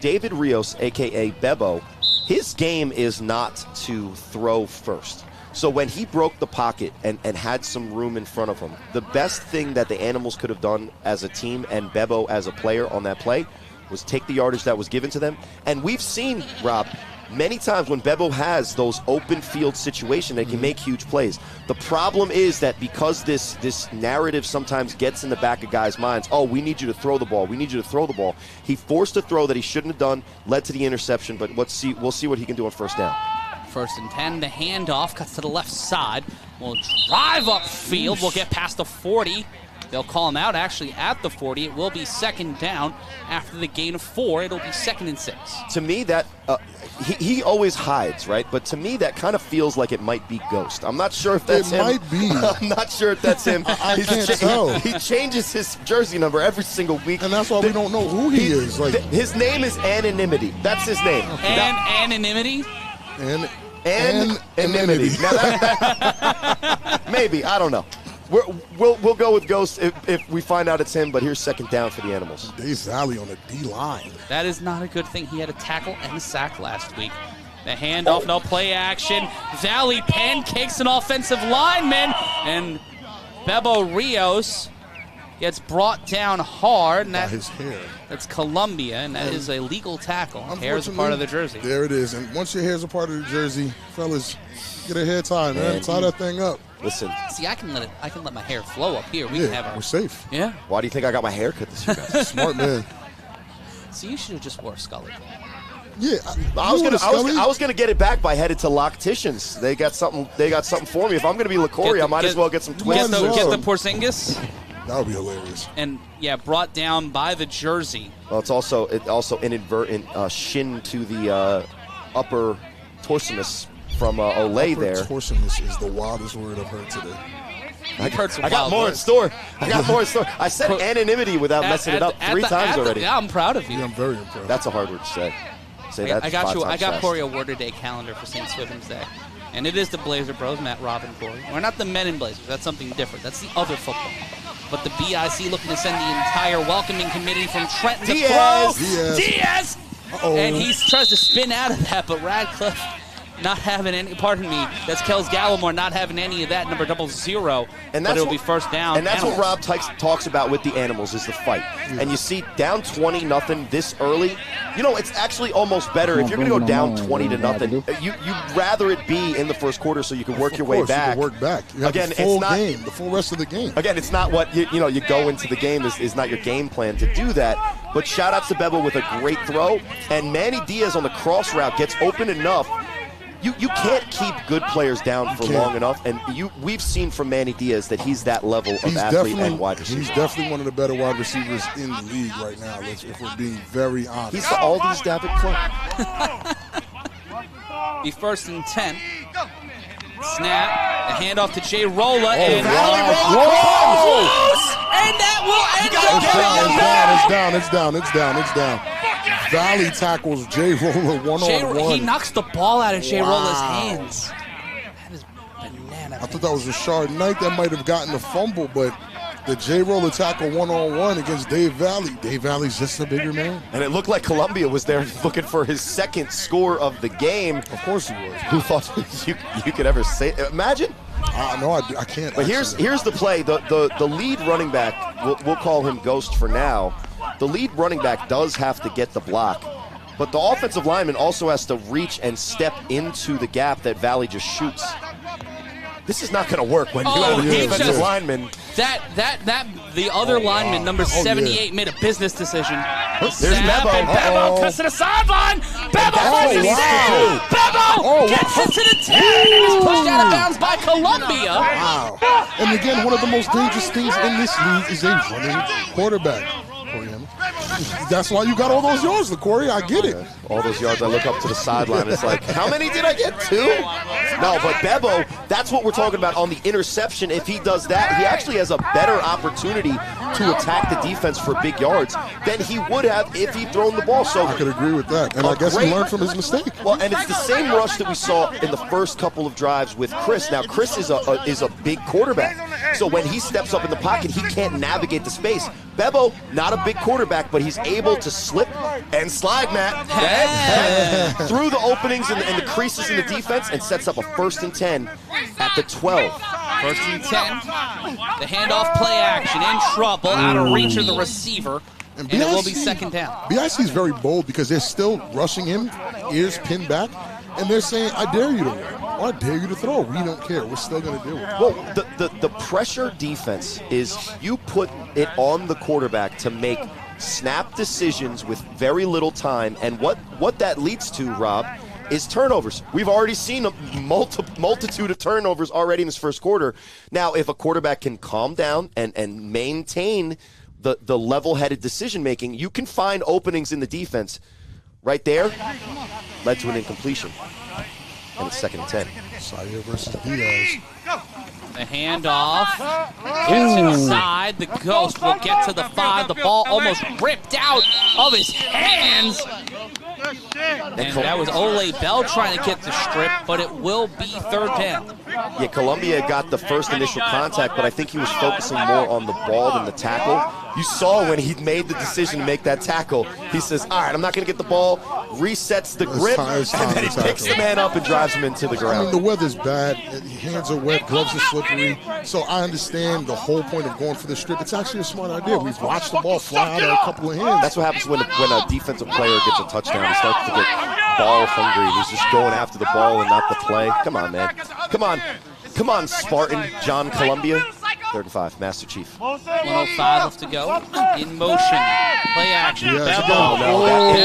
David Rios, a.k.a. Bebo, his game is not to throw first. So when he broke the pocket and had some room in front of him, the best thing that the Animals could have done as a team and Bebo as a player on that play was take the yardage that was given to them. And we've seen, Rob, many times when Bebo has those open field situations, they can make huge plays. The problem is that because this narrative sometimes gets in the back of guys' minds, oh, we need you to throw the ball, we need you to throw the ball. He forced a throw that he shouldn't have done, led to the interception, but we'll see what he can do on first down. 1st and 10, the handoff cuts to the left side. We'll drive upfield. We'll get past the 40. They'll call him out actually at the 40. It will be 2nd down after the gain of 4. It'll be 2nd and 6. To me, that he always hides, right? But to me, that kind of feels like it might be Ghost. I'm not sure if that's him. It might be. I'm not sure if that's him. I can't tell. He changes his jersey number every single week. And that's why we don't know who he is. His name is Anonymity. That's his name. Anonymity? Anonymity. Now that maybe, I don't know. We'll go with Ghost if we find out it's him, but here's 2nd down for the Animals. Dave Valley on the D-line. That is not a good thing. He had a tackle and a sack last week. The handoff, no play action. Valley pancakes an offensive lineman, and Bebo Rios gets brought down hard. And his hair. That's Columbia, and that is a legal tackle. Hair is a part of the jersey. There it is. And once your hair is a part of the jersey, fellas, get a hair tie, man. Tie that thing up. Listen. See, I can let my hair flow up here. We're safe. Yeah. Why do you think I got my hair cut this year, guys? Smart man. See, you should have just wore Scully. Yeah, I was gonna get it back by headed to Locticians. They got something for me. If I'm gonna be LaCory, I might as well get some twins. Get the Porzingis. That would be hilarious. And brought down by the jersey. Well, it's also inadvertent shin to the upper torsimus from Olay there. Torsimus is the wildest word I've heard today. I got more in store. I said anonymity without messing it up 3 times already. Yeah, I'm proud of you. Yeah, I'm very impressed. That's a hard word to say. I got Corey a word a day calendar for St. Swithin's Day. And it is the Blazer Bros, Matt, Rob, and Corey. We're not the men in Blazers. That's something different. That's the other football. But the BIC looking to send the entire welcoming committee from Trenton to throw. Diaz! And he tries to spin out of that, but Radcliffe not having any, that's Kels Gallimore not having any of that, number 00, and it'll be 1st down. And that's what Rob talks about with the Animals is the fight. And you see, down 20-0 this early, it's actually almost better if you're going to go down 20-0. You'd rather it be in the first quarter so you can work your way back. You can work back. You have the full game, the full rest of the game. Again, it's not what you go into the game is not your game plan to do that. but shout out to Bebo with a great throw. And Manny Diaz on the cross route gets open enough. You can't keep good players down for long enough, and we've seen from Manny Diaz that he's that level of athlete and wide receiver. He's definitely one of the better wide receivers in the league right now, if we're being very honest. He's the Aldi's David Clark. Be first and 10. Snap, the handoff to Jay Rolla, and wow. And that will end It's down. Valley tackles Jay Rolla one-on-one. He knocks the ball out of Jay Rolla's hands. That is banana. I thought that was Rashard Knight that might have gotten the fumble, but the Jay Rolla tackle one-on-one against Dave Valley. Dave Valley's just a bigger man. And it looked like Columbia was there looking for his second score of the game. Of course he was. Who thought you could ever say it? Imagine? No, I can't. But here's the play. The lead running back, we'll call him Ghost for now. The lead running back does have to get the block, but the offensive lineman also has to reach and step into the gap that Valley just shoots. This is not going to work when you have a defensive lineman. The other lineman, number 78, made a business decision. There's Bebo. And Bebo cuts to the sideline. Bebo finds his man. Bebo gets it to the 10, and he's pushed out of bounds by Columbia. Wow. And again, one of the most dangerous things in this league is a running quarterback. That's why you got all those yards, LaCorey. I get it. All those yards, I look up to the sideline. It's like, how many did I get? 2? No, but Bebo, that's what we're talking about on the interception. If he does that, he actually has a better opportunity to attack the defense for big yards than he would have if he'd thrown the ball. So I could agree with that. And I guess he learned from his mistake. Well, and it's the same rush that we saw in the first couple of drives with Chris. Now, Chris is a big quarterback. So when he steps up in the pocket, he can't navigate the space. Bebo, not a big quarterback, but he's able to slip and slide, Matt, through the openings and the creases in the defense and sets up a 1st and 10 at the 12. 1st and 10. The handoff play action in trouble, out of reach of the receiver, and it will be 2nd down. BIC is very bold because they're still rushing him, ears pinned back, and they're saying, I dare you to run. Or I dare you to throw. We don't care. We're still going to do it. Well, the pressure defense is you put it on the quarterback to make snap decisions with very little time, and what that leads to, Rob, is turnovers. We've already seen a multitude of turnovers already in this first quarter. Now, if a quarterback can calm down and maintain the level-headed decision-making, you can find openings in the defense. Right there, led to an incompletion. And it's 2nd and 10. Sayer versus Diaz. The handoff gets inside. The Ghost will get to the 5. The ball almost ripped out of his hands. And that was Ole Bell trying to get the strip, but it will be 3rd down. Yeah, Columbia got the first initial contact, but I think he was focusing more on the ball than the tackle. You saw when he made the decision to make that tackle, he says, all right, I'm not going to get the ball, resets the grip, and then he picks the man up and drives him into the ground. I mean, the weather's bad. Hands are wet, gloves are slippery. So I understand the whole point of going for the strip. It's actually a smart idea. We've watched the ball fly out of a couple of hands. That's what happens when a defensive player gets a touchdown. He starts to get ball hungry. He's just going after the ball and not the play. Come on, man. Come on, Spartan, John Columbia. 3rd and 5, Master Chief. 1:05 left to go. In motion. Play action. Yes, Bebo.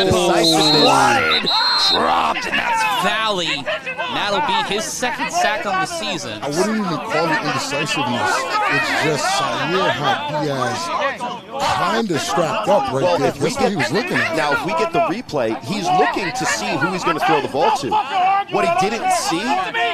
Decisiveness. Dropped, and that's Valley. And that'll be his 2nd sack on the season. I wouldn't even call it indecisiveness. It's just Sayer had Diaz kind of strapped up right there. That's what he was looking at. Now, if we get the replay, he's looking to see who he's going to throw the ball to. What he didn't see,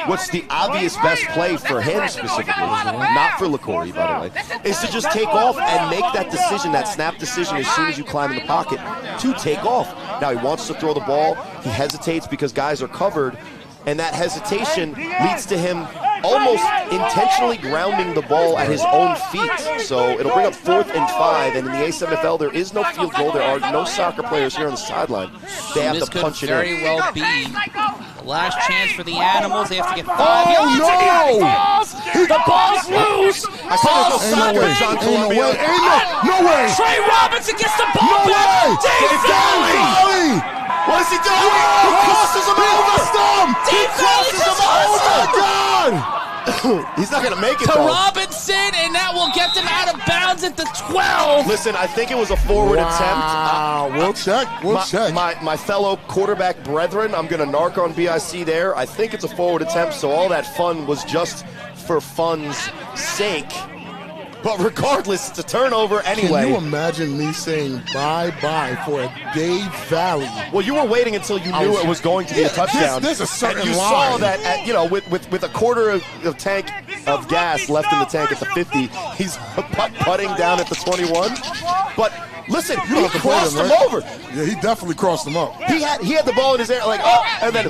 what's the obvious best play for him specifically, not for LaCorey, by the way, is to just take off and make that decision, that snap decision, as soon as you climb in the pocket, to take off. Now, he wants to throw the ball. He hesitates because guys are covered, and that hesitation leads to him almost intentionally grounding the ball at his own feet. So it'll bring up 4th and 5, and in the A7FL, there is no field goal. There are no soccer players here on the sideline. They have to punch it in. This could very well be the last chance for the Animals. They have to get 5 yards. No! The ball's loose! I said there's no soccer, John Columbia. No way! Trey Robinson gets the ball back! Dave Valley! What is he doing? He crosses him over! He crosses him over! Oh, my God! He's not going to make it, to though. Robinson, and that will get them out of bounds at the 12. Listen, I think it was a forward attempt. We'll check. We'll check. My fellow quarterback brethren, I'm going to narc on BIC there. I think it's a forward attempt, so all that fun was just for fun's sake. But regardless, it's a turnover anyway. Can you imagine me saying bye-bye for a Dave Valley? Well, you were waiting until you knew it was going to be a touchdown. There's a certain and you line. saw that, with a quarter of tank of gas left in the tank at the 50, he's putting down at the 21. But listen, he crossed him over. Yeah, he definitely crossed him up. He had the ball in his air, and then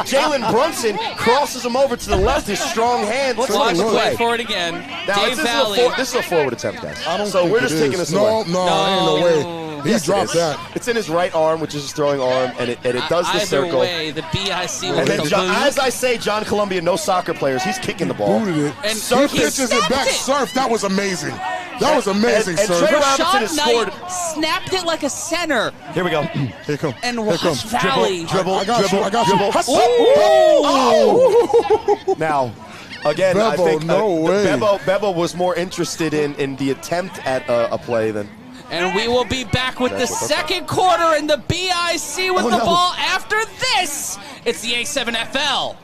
Jalen Brunson crosses him over to the left. His strong hand. Watch, wait for it again. Now, Dave Valley. This is a forward attempt, guys. I don't so think we're just taking this away. No, ain't no way. He dropped that. It's in his right arm, which is his throwing arm, and it does the Either circle. way, the BIC will And then, get the as I say, John Columbia, no soccer players. He's kicking the ball. Booted it. And He pitches it back. Surf. That was amazing. That was amazing, and Surf. Trey Robinson Sean has Knight scored. snapped it like a center. Here we go. Here come. And watch Valley. Dribble. I got you. Oh! Now, again, I Bebo, think no way. Bebo was more interested in the attempt at a play than. And we will be back with the second quarter and the BIC with the ball after this. It's the A7FL.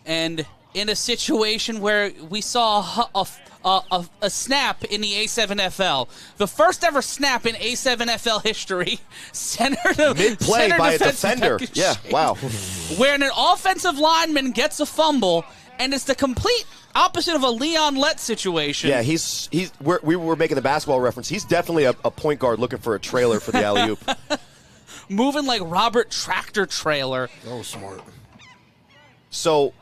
And in a situation where we saw a snap in the A7FL, the first ever snap in A7FL history, Mid-play by a defender. Yeah, wow. Where an offensive lineman gets a fumble, and it's the complete opposite of a Leon Lett situation. Yeah, we were making the basketball reference. He's definitely a point guard looking for a trailer for the alley-oop. Moving like Robert Tractor Trailer. That was smart. So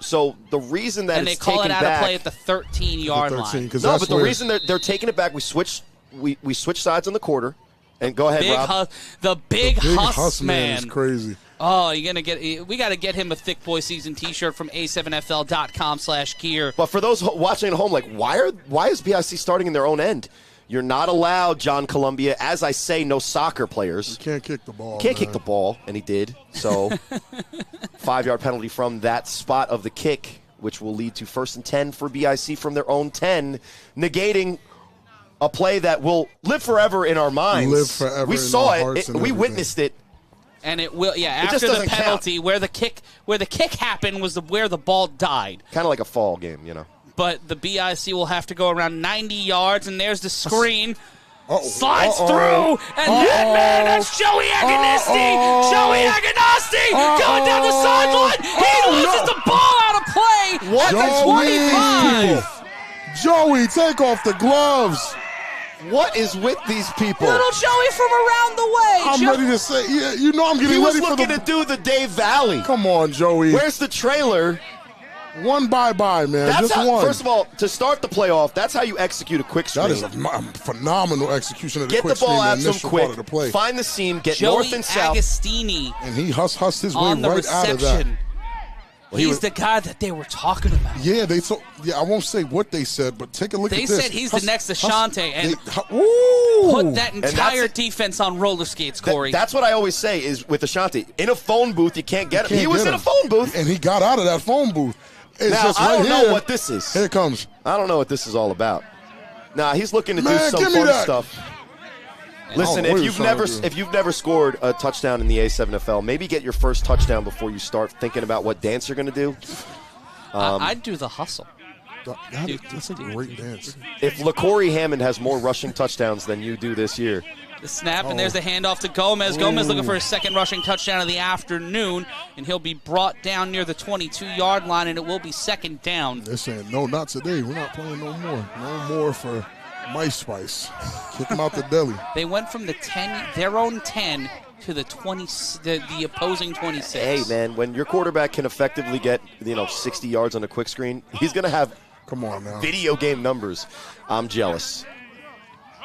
the reason that and it's they call it taken out back, of play at the 13-yard line. No, but the reason they're taking it back, we switch sides on the quarter, and go ahead, Rob. The big Huss man is crazy. Oh, we got to get him a Thick Boy Season T-shirt from A7FL.com/gear. But for those watching at home, like why is BIC starting in their own end? You're not allowed, John Columbia. As I say, no soccer players. You can't kick the ball. Can't kick the ball, and he did. So 5-yard penalty from that spot of the kick, which will lead to 1st and 10 for BIC from their own 10, negating a play that will live forever in our minds. Live forever. We saw it. We witnessed it. And it will, after the penalty, where the kick happened was where the ball died. Kind of like a fall game, you know. But the BIC will have to go around 90 yards, and there's the screen. Slides through, and that man, that's Joey Agonisty. Joey Agonisty going down the sideline. He loses the ball out of play at the 25. Joey, take off the gloves. What is with these people? Little Joey from around the way. I'm ready to say, I'm getting ready for the... He was looking to do the Dave Valley. Come on, Joey. Where's the trailer? One bye-bye, man. That's just one. First of all, to start the playoff, that's how you execute a quick screen. That is a phenomenal execution of the quick Get the ball screen, out the some initial quick, part of the play. find the seam, get Joey north and south. Agostini and he hussed his way on the right reception. out of that. Well, he's the guy that they were talking about. Yeah, I won't say what they said, but take a look at this. They said he's the next Ashante, and put that entire defense on roller skates, Corey. That's what I always say is with Ashante. In a phone booth, you can't get him. He was in a phone booth. And he got out of that phone booth. It's now, just I right don't know here. what this is. Here it comes. I don't know what this is all about. Nah, he's looking to do Man, some give me fun that. stuff. Listen, if you've never scored a touchdown in the A7FL, maybe get your first touchdown before you start thinking about what dance you're going to do. I'd do the hustle. That's a great dance. If LaCorey Hammond has more rushing touchdowns than you do this year. The snap, and there's the handoff to Gomez. Gomez looking for his second rushing touchdown of the afternoon, and he'll be brought down near the 22-yard line, and it will be second down. They're saying, no, not today. We're not playing no more. No more for Mice Spice. Kick him out the deli. They went from the 10, their own 10, to the 20, the opposing 26. Hey, man, when your quarterback can effectively get 60 yards on a quick screen, he's going to have video game numbers. I'm jealous.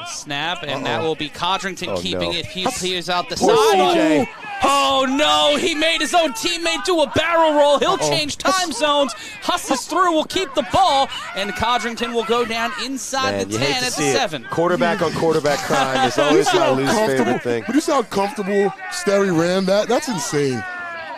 Snap, and that will be Codrington keeping it. He clears out the Poor side. CJ. Oh, no, he made his own teammate do a barrel roll. He'll change time zones. Hustles through, will keep the ball, and Codrington will go down inside the 10 at the 7. Quarterback on quarterback crime is always my least favorite thing. But you see how comfortable Sterry ran that? That's insane.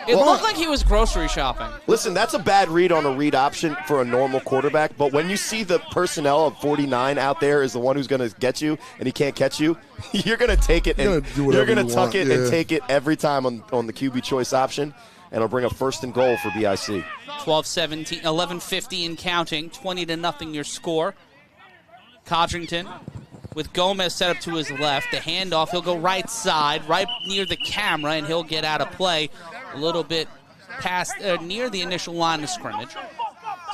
It looked like he was grocery shopping. Listen, that's a bad read on a read option for a normal quarterback, but when you see the personnel of 49 out there is the one who's going to get you and he can't catch you, you're going to take it and you're going to tuck it and take it every time on the QB choice option, and it'll bring a first and goal for BIC. 12-17, 11:50 and counting, 20-0 your score. Codrington with Gomez set up to his left. The handoff, he'll go right side, right near the camera, and he'll get out of play a little bit past near the initial line of scrimmage.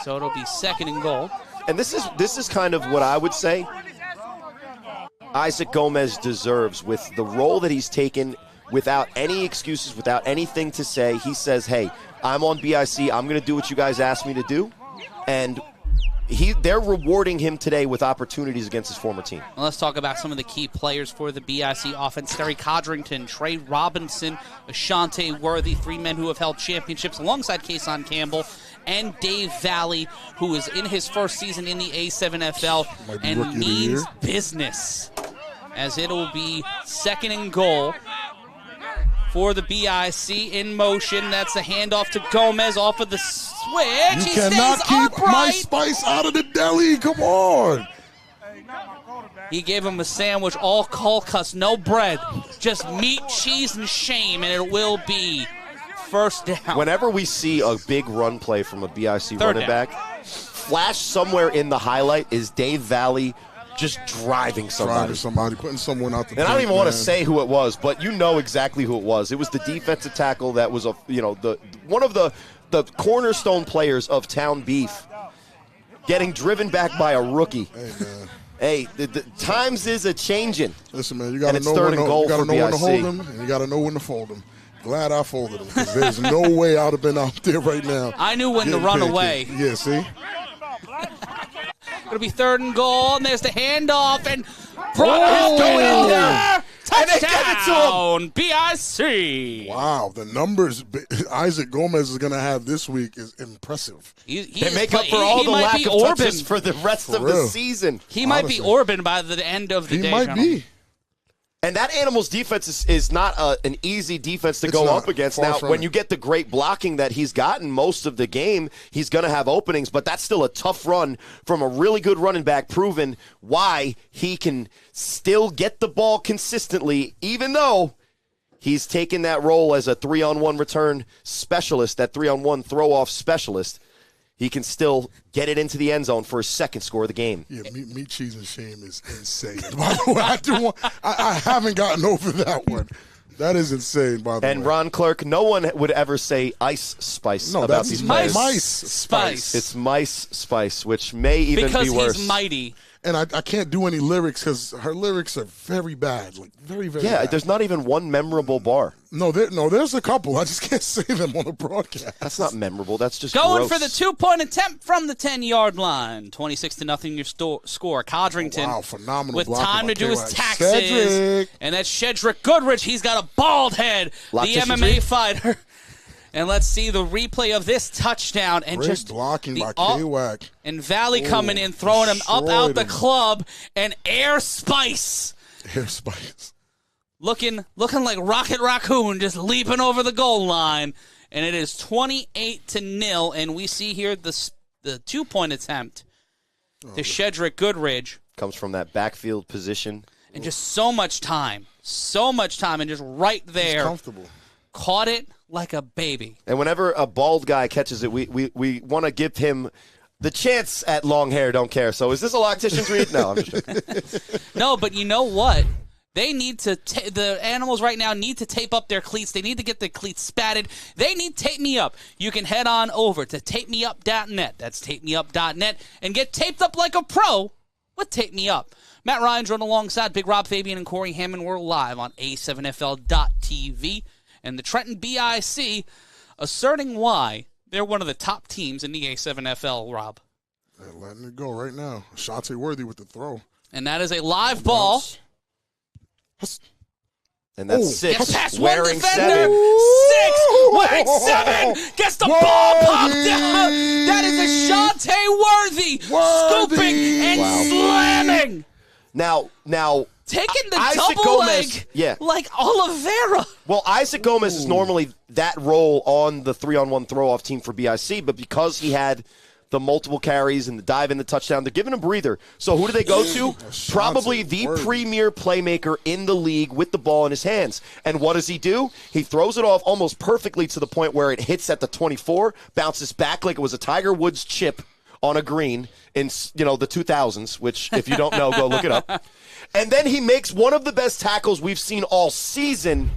So it'll be second and goal. And this is kind of what I would say Isaac Gomez deserves with the role that he's taken without any excuses, without anything to say. He says, hey, I'm on BIC. I'm going to do what you guys asked me to do. And they're rewarding him today with opportunities against his former team. Well, let's talk about some of the key players for the BIC offense. Terry Codrington, Trey Robinson, Ashante Worthy, 3 men who have held championships alongside Kason Campbell, and Dave Valley, who is in his first season in the A7FL and means business, as it'll be second and goal for the BIC in motion. That's a handoff to Gomez off of the switch. You cannot keep my Spice out of the deli. Come on. He gave him a sandwich, all cuss, no bread, just meat, cheese, and shame, and it will be first down. Whenever we see a big run play from a BIC running back, flash somewhere in the highlight is Dave Valley just driving somebody. Putting someone out the And I don't even want to say who it was, but you know exactly who it was. It was the defensive tackle that was one of the cornerstone players of Town Beef, getting driven back by a rookie. Hey, man. Hey, the times is a changing. Listen, man, you got to know when to hold them, and you got to know when to fold them. Glad I folded them, because there's no way I would have been out there right now. I knew when to run away. Yeah, see? It'll be third and goal, and there's the handoff, and Brock is going in there. Touchdown, BIC. Wow, the numbers Isaac Gomez is going to have this week is impressive. They make up for all the lack of touches for the rest of the season. He might be Orban by the end of the day. He might be. And that Animals defense is not an easy defense to go up against. Now, when you get the great blocking that he's gotten most of the game, he's going to have openings, but that's still a tough run from a really good running back, proving why he can still get the ball consistently, even though he's taken that role as a 3-on-1 return specialist, that 3-on-1 throw-off specialist. He can still get it into the end zone for his second score of the game. Yeah, meat, cheese, and shame is insane. By the way, I haven't gotten over that one. That is insane, by the way. And Ron Clark, no one would ever say ice spice about these players. Mice spice. It's mice spice, which may even be worse. Because he's mighty. And I can't do any lyrics because her lyrics are very bad, like very, very bad. Yeah, there's not even one memorable bar. No, there's a couple. I just can't say them on the broadcast. That's not memorable. That's just going gross. for the 2-point attempt from the 10-yard line. 26-0 your score. Codrington. Wow, phenomenal with time to do his taxes. Cedric. And that's Shedrick Goodrich. He's got a bald head. The MMA fighter. And let's see the replay of this touchdown. And great just blocking by K-Wack. And Valley coming in, throwing him up out the club. And Air Spice. Looking like Rocket Raccoon, just leaping over the goal line. And it is 28-0. And we see here the 2-point attempt to Shedrick Goodridge. Comes from that backfield position. And just so much time, and just right there. He's comfortable. Caught it like a baby. And whenever a bald guy catches it, we want to give him the chance at long hair, don't care. So is this a loctician's read? No, I'm just joking. No, but you know what? They need to, the animals right now need to tape up their cleats. They need to get the cleats spatted. They need Tape Me Up. You can head on over to tapemeup.net. That's tapemeup.net. And get taped up like a pro with Tape Me Up. Matt Ryan's run alongside Big Rob, Fabien, and Corey Hammond. We're live on A7FL.TV. And the Trenton BIC asserting why they're one of the top teams in the A7FL, Rob. They're letting it go right now. Ashante Worthy with the throw. And that is a live ball. And that's six. Gets past wearing one defender. 7. 6. Wearing 7. Gets the ball popped out. That is Ashante Worthy. Scooping and slamming. Now, taking the Isaac double Gomez, leg like Oliveira. Well, Isaac Gomez is normally that role on the 3-on-1 throw-off team for BIC, but because he had the multiple carries and the dive in the touchdown, they're giving him a breather. So who do they go to? Probably the premier playmaker in the league with the ball in his hands. And what does he do? He throws it off almost perfectly to the point where it hits at the 24, bounces back like it was a Tiger Woods chip on a green in, the 2000s, which if you don't know, go look it up. And then he makes one of the best tackles we've seen all season.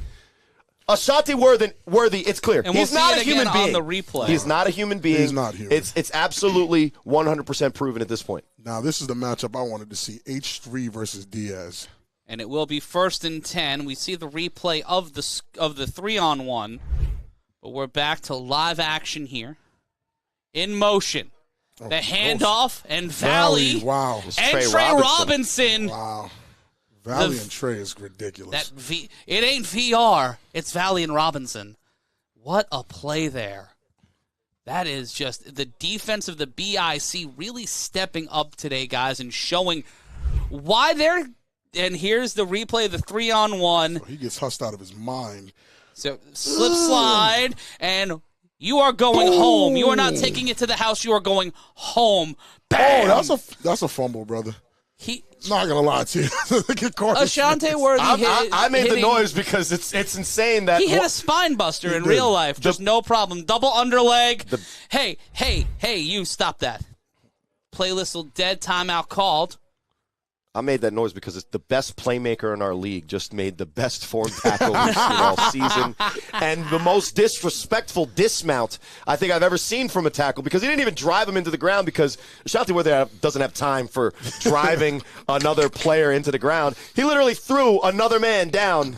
Ashante Worthy, it's clear. And he's not a human being. On the replay. He's not a human being. He's not human. It's absolutely 100% proven at this point. Now, this is the matchup I wanted to see, H3 versus Diaz. And it will be 1st and 10. We see the replay of the 3-on-1. But we're back to live action here. In motion. The handoff and Valley. Wow. And Trey Robinson. Wow. Valley and Trey is ridiculous. It ain't VR. It's Valley and Robinson. What a play there. That is just the defense of the BIC really stepping up today, guys, and showing why they're – and here's the replay of the 3-on-1. So he gets hussed out of his mind. So slip slide, and – you are going home. You are not taking it to the house. You are going home. Bam! Oh, that's a fumble, brother. Not gonna lie to you. Ashante Worthy I made the noise because it's insane that he hit a spine buster in real life. Just no problem. Double underleg. Hey, you stop that. Playlist will dead. Timeout called. I made that noise because it's the best playmaker in our league just made the best form tackle we've seen all season and the most disrespectful dismount I think I've ever seen from a tackle because he didn't even drive him into the ground because Ashante Worthy doesn't have time for driving another player into the ground. He literally threw another man down.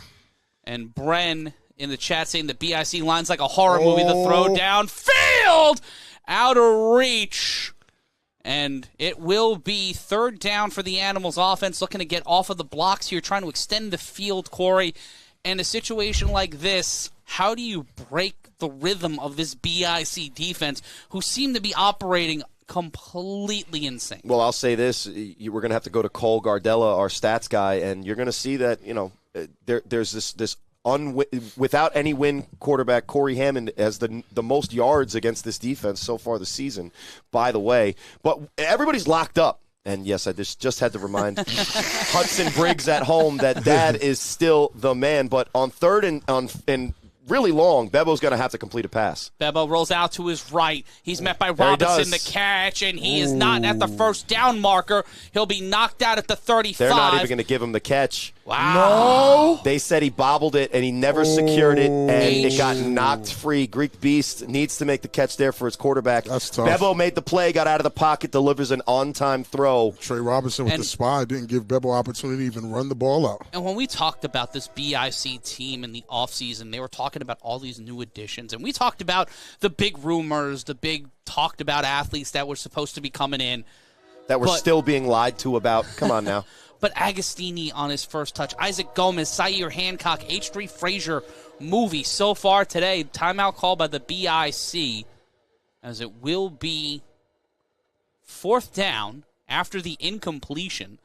And Bren in the chat saying the BIC line's like a horror movie. The throw downfield, out of reach. And it will be 3rd down for the Animals offense, looking to get off of the blocks here, trying to extend the field, Corey. And a situation like this, how do you break the rhythm of this BIC defense, who seem to be operating completely insane? Well, I'll say this. We're going to have to go to Cole Gardella, our stats guy, and you're going to see that, there's this without any win quarterback, Corey Hammond has the most yards against this defense so far this season, by the way. But everybody's locked up. And, yes, I just had to remind Hudson Briggs at home that Dad is still the man. But on 3rd and really long, Bebo's going to have to complete a pass. Bebo rolls out to his right. He's met by Robinson, the catch, and he is not at the 1st down marker. He'll be knocked out at the 35. They're not even going to give him the catch. Wow. No. They said he bobbled it, and he never secured it, and it got knocked free. Greek Beast needs to make the catch there for his quarterback. That's tough. Bebo made the play, got out of the pocket, delivers an on-time throw. Trey Robinson with the spy didn't give Bebo opportunity to even run the ball out. And when we talked about this BIC team in the offseason, they were talking about all these new additions. And we talked about the big rumors, the big talked-about athletes that were supposed to be coming in. That we're still being lied to about. Come on now. But Agostini on his first touch, Isaac Gomez, Sayer Hancock, H3 Frazier movie so far today. Timeout call by the BIC, as it will be 4th down after the incompletion.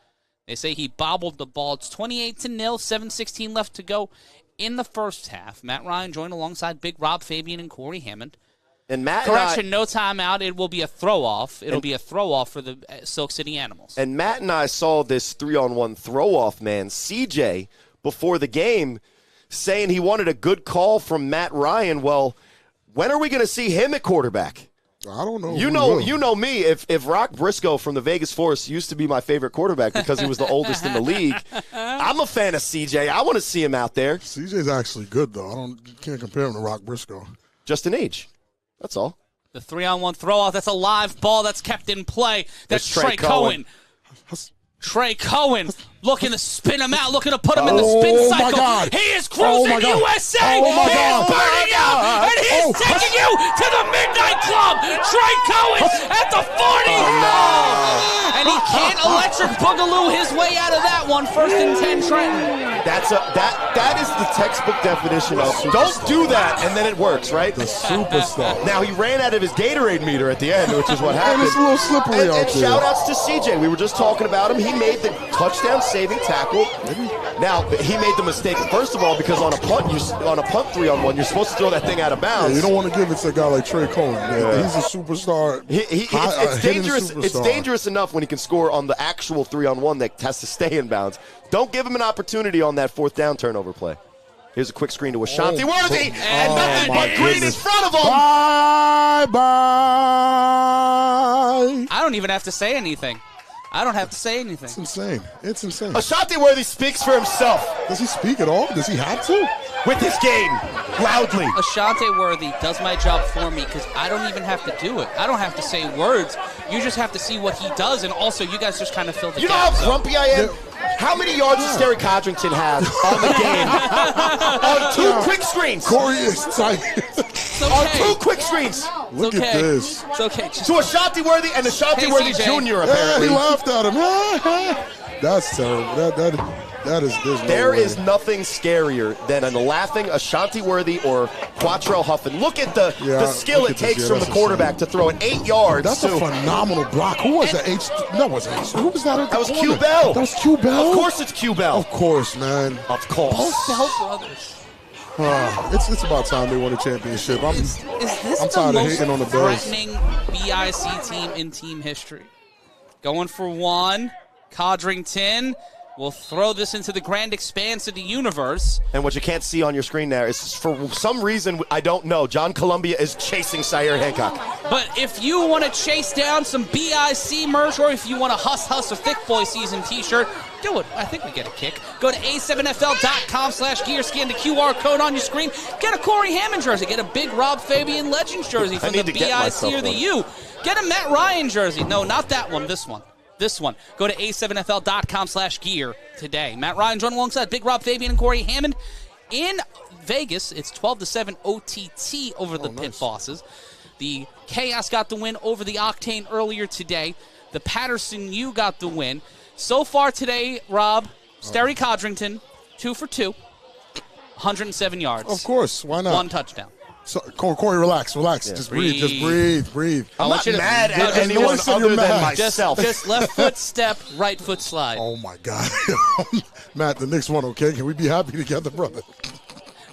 They say he bobbled the ball. It's 28-0, 7:16 left to go in the first half. Matt Ryan joined alongside Big Rob, Fabien, and Corey Hammond. And Matt Correction, no timeout. It will be a throw-off. It'll be a throw-off for the Silk City Animals. And Matt and I saw this 3-on-1 throw-off, man. CJ, before the game, saying he wanted a good call from Matt Ryan. Well, when are we going to see him at quarterback? I don't know. You know me. If Rock Briscoe from the Vegas Force used to be my favorite quarterback because he was the oldest in the league, I'm a fan of CJ. I want to see him out there. CJ's actually good, though. You can't compare him to Rock Briscoe. Just an age. That's all. The 3-on-1 throw-off, that's a live ball that's kept in play. That's Trey Cohen. Trey Cohen looking to spin him out, looking to put him in the spin cycle. My God. He is cruising USA. Oh my he God. is burning out, and he is taking you to the Midnight Club. Trey Cohen at the 40. And he can't electric boogaloo his way out of that one. 1st and 10, Trenton. That is the textbook definition of don't do that, and then it works, right? The superstar. Now, he ran out of his Gatorade meter at the end, which is what happened. And it's a little slippery out and there. shout-outs to CJ. We were just talking about him. He made the touchdown-saving tackle. Now, he made the mistake, first of all, because on a punt 3-on-1, you're supposed to throw that thing out of bounds. Yeah, you don't want to give it to a guy like Trey Cohen. Yeah. He's a superstar. It's dangerous. Superstar. It's dangerous enough when he can score on the actual 3-on-1 that has to stay in bounds. Don't give him an opportunity on that 4th down turnover play. Here's a quick screen to Ashanti Worthy, and nothing but green in front of him. Bye-bye. I don't even have to say anything. It's insane. It's insane. Ashanti Worthy speaks for himself. Does he speak at all? Does he have to? With his game, loudly. Ashante Worthy does my job for me because I don't even have to do it. I don't have to say words. You just have to see what he does, and also you guys just kind of fill the You know gaps. how grumpy I am? How many yards does Terry Codrington have on the game? On 2 quick screens. Corey is tight. It's okay. On 2 quick screens. Look okay. at this. It's okay. Just To Ashanti Worthy and Ashanti Hey, Worthy CJ. Jr. Yeah, apparently. he laughed at him. That's terrible. There is nothing scarier than a laughing Ashanti Worthy or Quattrell Huffin. Look at the skill look it at this. takes Yeah, from the that's quarterback to throw it 8 yards. That's a phenomenal block. Who was that? Who was that? At the That was corner? Q Bell. That was Q Bell? Of course it's Q Bell. Of course, man. Of course. both Bell brothers. It's about time they won a championship. Is this I'm the tired of most hating on the Bears. threatening BIC team in team history? Going for one. Codrington will throw this into the grand expanse of the universe. And what you can't see on your screen there is, for some reason, I don't know, John Columbia is chasing Sire Hancock. But if you want to chase down some BIC merch, or if you want a Huss a Thick Boy season t-shirt, do it. I think we get a kick. Go to A7FL.com/gear, scan the QR code on your screen. Get a Corey Hammond jersey. Get a big Rob Fabien Legends jersey from the BIC or the U. Get a Matt Ryan jersey. No, not that one. This one. Go to A7FL.com/gear today. Matt Ryan joined alongside Big Rob Fabien and Corey Hammond in Vegas. It's 12-7 OTT over the Pit Bosses. The Chaos got the win over the Octane earlier today. The Patterson U got the win. So far today, Rob, Sterry Codrington, 2 for 2, 107 yards. Of course, why not? 1 touchdown. So, Corey, relax. Yeah. Just breathe. I'm not mad at anyone other than myself. Just left foot step, right foot slide. Oh, my God. Matt, the next one, okay? Can we be happy together, brother?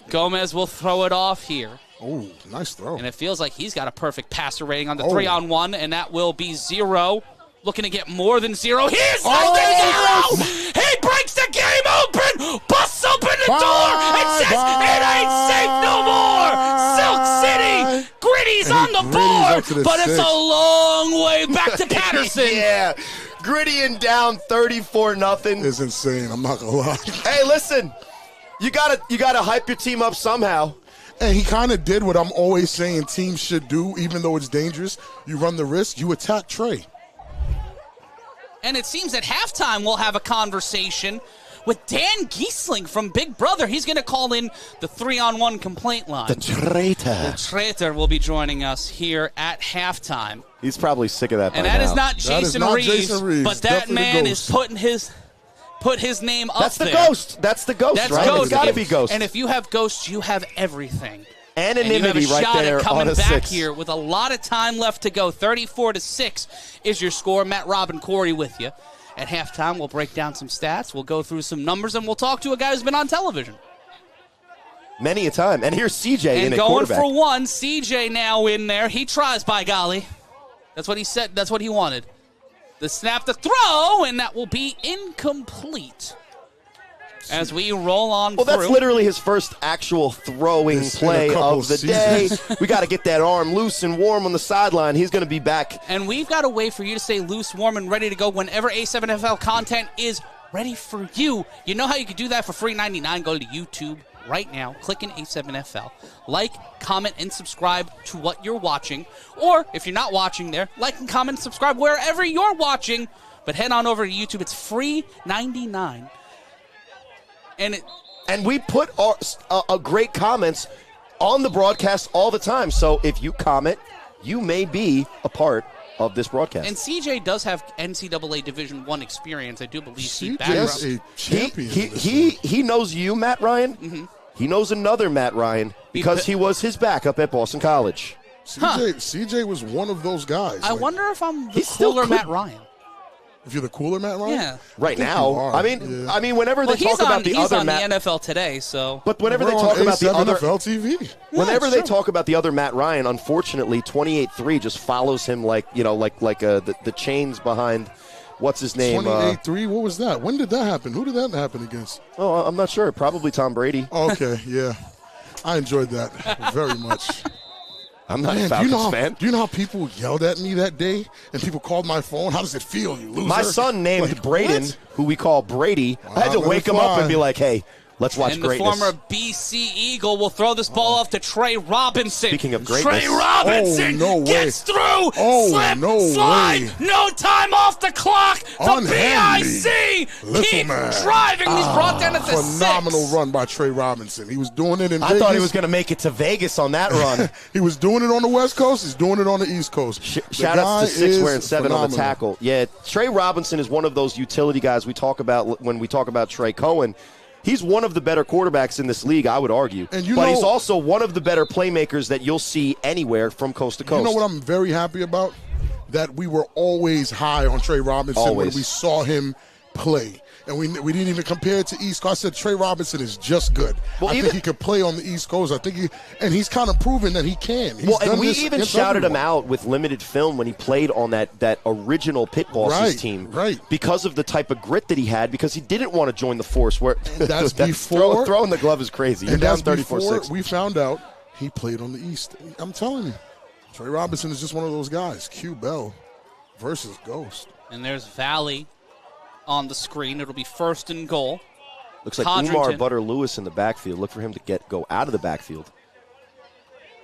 Gomez will throw it off here. Oh, nice throw. And it feels like he's got a perfect passer rating on the 3-on-1, and that will be 0. Looking to get more than 0. Here's 0! He breaks the game open, busts open the door, and says, it ain't safe no more! Silk City! Gritty's on the board, but it's a long way back to Patterson. Yeah. Gritty and down 34-0. It's insane. I'm not going to lie. Hey, listen. You gotta hype your team up somehow. And he kind of did what I'm always saying teams should do, even though it's dangerous. You run the risk, you attack Trey. And it seems at halftime we'll have a conversation with Dan Giesling from Big Brother. He's going to call in the 3-on-1 complaint line. The traitor. The traitor will be joining us here at halftime. He's probably sick of that by And that now. is not Jason Reeves, but that Definitely man is put his name up That's the there. Ghost. That's the Ghost, That's right? Ghost. It's got to be Ghost. And if you have Ghosts, you have everything. Anonymity and you have a right shot there at coming on a back 6. here with a lot of time left to go. 34-6 is your score. Matt, Rob, and Corey with you. At halftime, we'll break down some stats, we'll go through some numbers, and we'll talk to a guy who's been on television. Many a time. And here's CJ in And a going quarterback. for one, CJ now in there. He tries, by golly. That's what he said. That's what he wanted. The snap, the throw, and that will be incomplete. As we roll on Well, through. that's literally his first actual throwing This in a play couple of the day. seasons. We got to get that arm loose and warm on the sideline. He's going to be back. And we've got a way for you to stay loose, warm, and ready to go whenever A7FL content is ready for you. You know how you can do that for free $99? Go to YouTube right now, click in A7FL, like, comment, and subscribe to what you're watching. Or if you're not watching there, like and comment and subscribe wherever you're watching. But head on over to YouTube. It's free $99. And we put our great comments on the broadcast all the time. So if you comment, you may be a part of this broadcast. And CJ does have NCAA Division I experience. I do believe he CJ is a champion. He knows you, Matt Ryan. Mm-hmm. He knows another Matt Ryan because he was his backup at Boston College. CJ was one of those guys. I wonder if I'm the He still cooler could- Matt Ryan. If you're the cooler Matt Ryan? Yeah. Right think now, you are, I mean, yeah. whenever they talk about the he's other on Matt, the NFL Today, so. but whenever they We're talk on about the other, A7FL TV. whenever Yeah, they sure. talk about the other Matt Ryan, unfortunately, 28-3 just follows him like the chains behind. What's his name? 28-3, what was that? When did that happen? Who did that happen against? Oh, I'm not sure. Probably Tom Brady. Okay, yeah. I enjoyed that very much. I'm not a Man, Falcons fan. Do you know how people yelled at me that day? And people called my phone? How does it feel, you loser? My son named Like, Braden, what? who we call Brady. I had to let wake it him up fly. and be like, hey, let's watch And the greatness. former BC Eagle will throw this ball off to Trey Robinson. Speaking of greatness. Trey Robinson Oh, no way. gets through. Oh, slip, no slide. way. No time off the clock. The Unhandy. BIC Little keep man. driving. He's brought down at the Phenomenal 6. run by Trey Robinson. He was doing it in I Vegas. thought he was going to make it to Vegas on that run. He was doing it on the West Coast. He's doing it on the East Coast. Shout outs to 6 wearing 7 on the phenomenal. tackle. Yeah, Trey Robinson is one of those utility guys we talk about when we talk about Trey Cohen. He's one of the better quarterbacks in this league, I would argue. And but he's know- also one of the better playmakers that you'll see anywhere from coast to coast. You know what I'm very happy about? That we were always high on Trey Robinson Always. when we saw him play. And we didn't even compare it to East Coast. I said Trey Robinson is just good. Well, I even- think he could play on the East Coast. I think he's kind of proven that he can. He's Well, and done we this even against shouted him everyone. out with limited film when he played on that original Pit Bosses Right, team. right. Because of the type of grit that he had, because he didn't want to join the force. Where That's before- throwing the glove is crazy. You're And down that's before 34-6. we found out he played on the East. I'm telling you, Trey Robinson is just one of those guys. Q Bell versus Ghost. And there's Valley on the screen. It'll be 1st and goal. Looks like Umar Codrington. Butter Lewis in the backfield. Look for him to go out of the backfield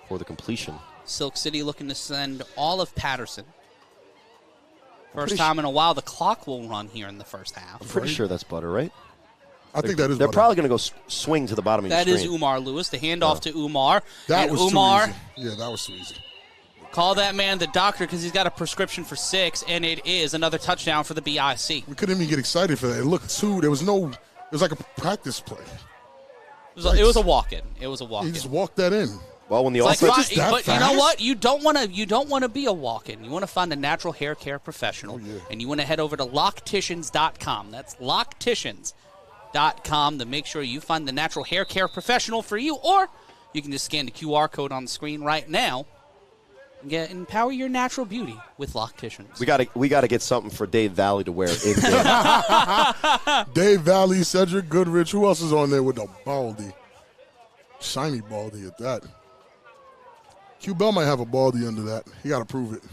for the completion. Silk City looking to send all of Patterson. First pretty time in a while the clock will run here in the first half. I'm pretty sure that's Butter, right? I think that is. They're Butter. probably going to go swing to the bottom of That your is screen. Umar Lewis. The handoff to Umar. That and was Umar, too easy. Yeah, that was too easy. call that man the doctor because he's got a prescription for 6, and it is another touchdown for the BIC. We couldn't even get excited for that. It looked too. There was no. It was like a practice play. It was a walk-in. It was a He walk-in. just walked that in. Well, when the It's offense like, just that but you know fast? what? You don't want to be a walk-in. You want to find a natural hair care professional, and you want to head over to locticians.com. That's locticians.com to make sure you find the natural hair care professional for you, or you can just scan the QR code on the screen right now and empower your natural beauty with Locticians. We got to get something for Dave Valley to wear in game. Dave Valley, Cedric Goodrich. Who else is on there with the baldy? Shiny baldy at that. Q Bell might have a baldy under that. He got to prove it.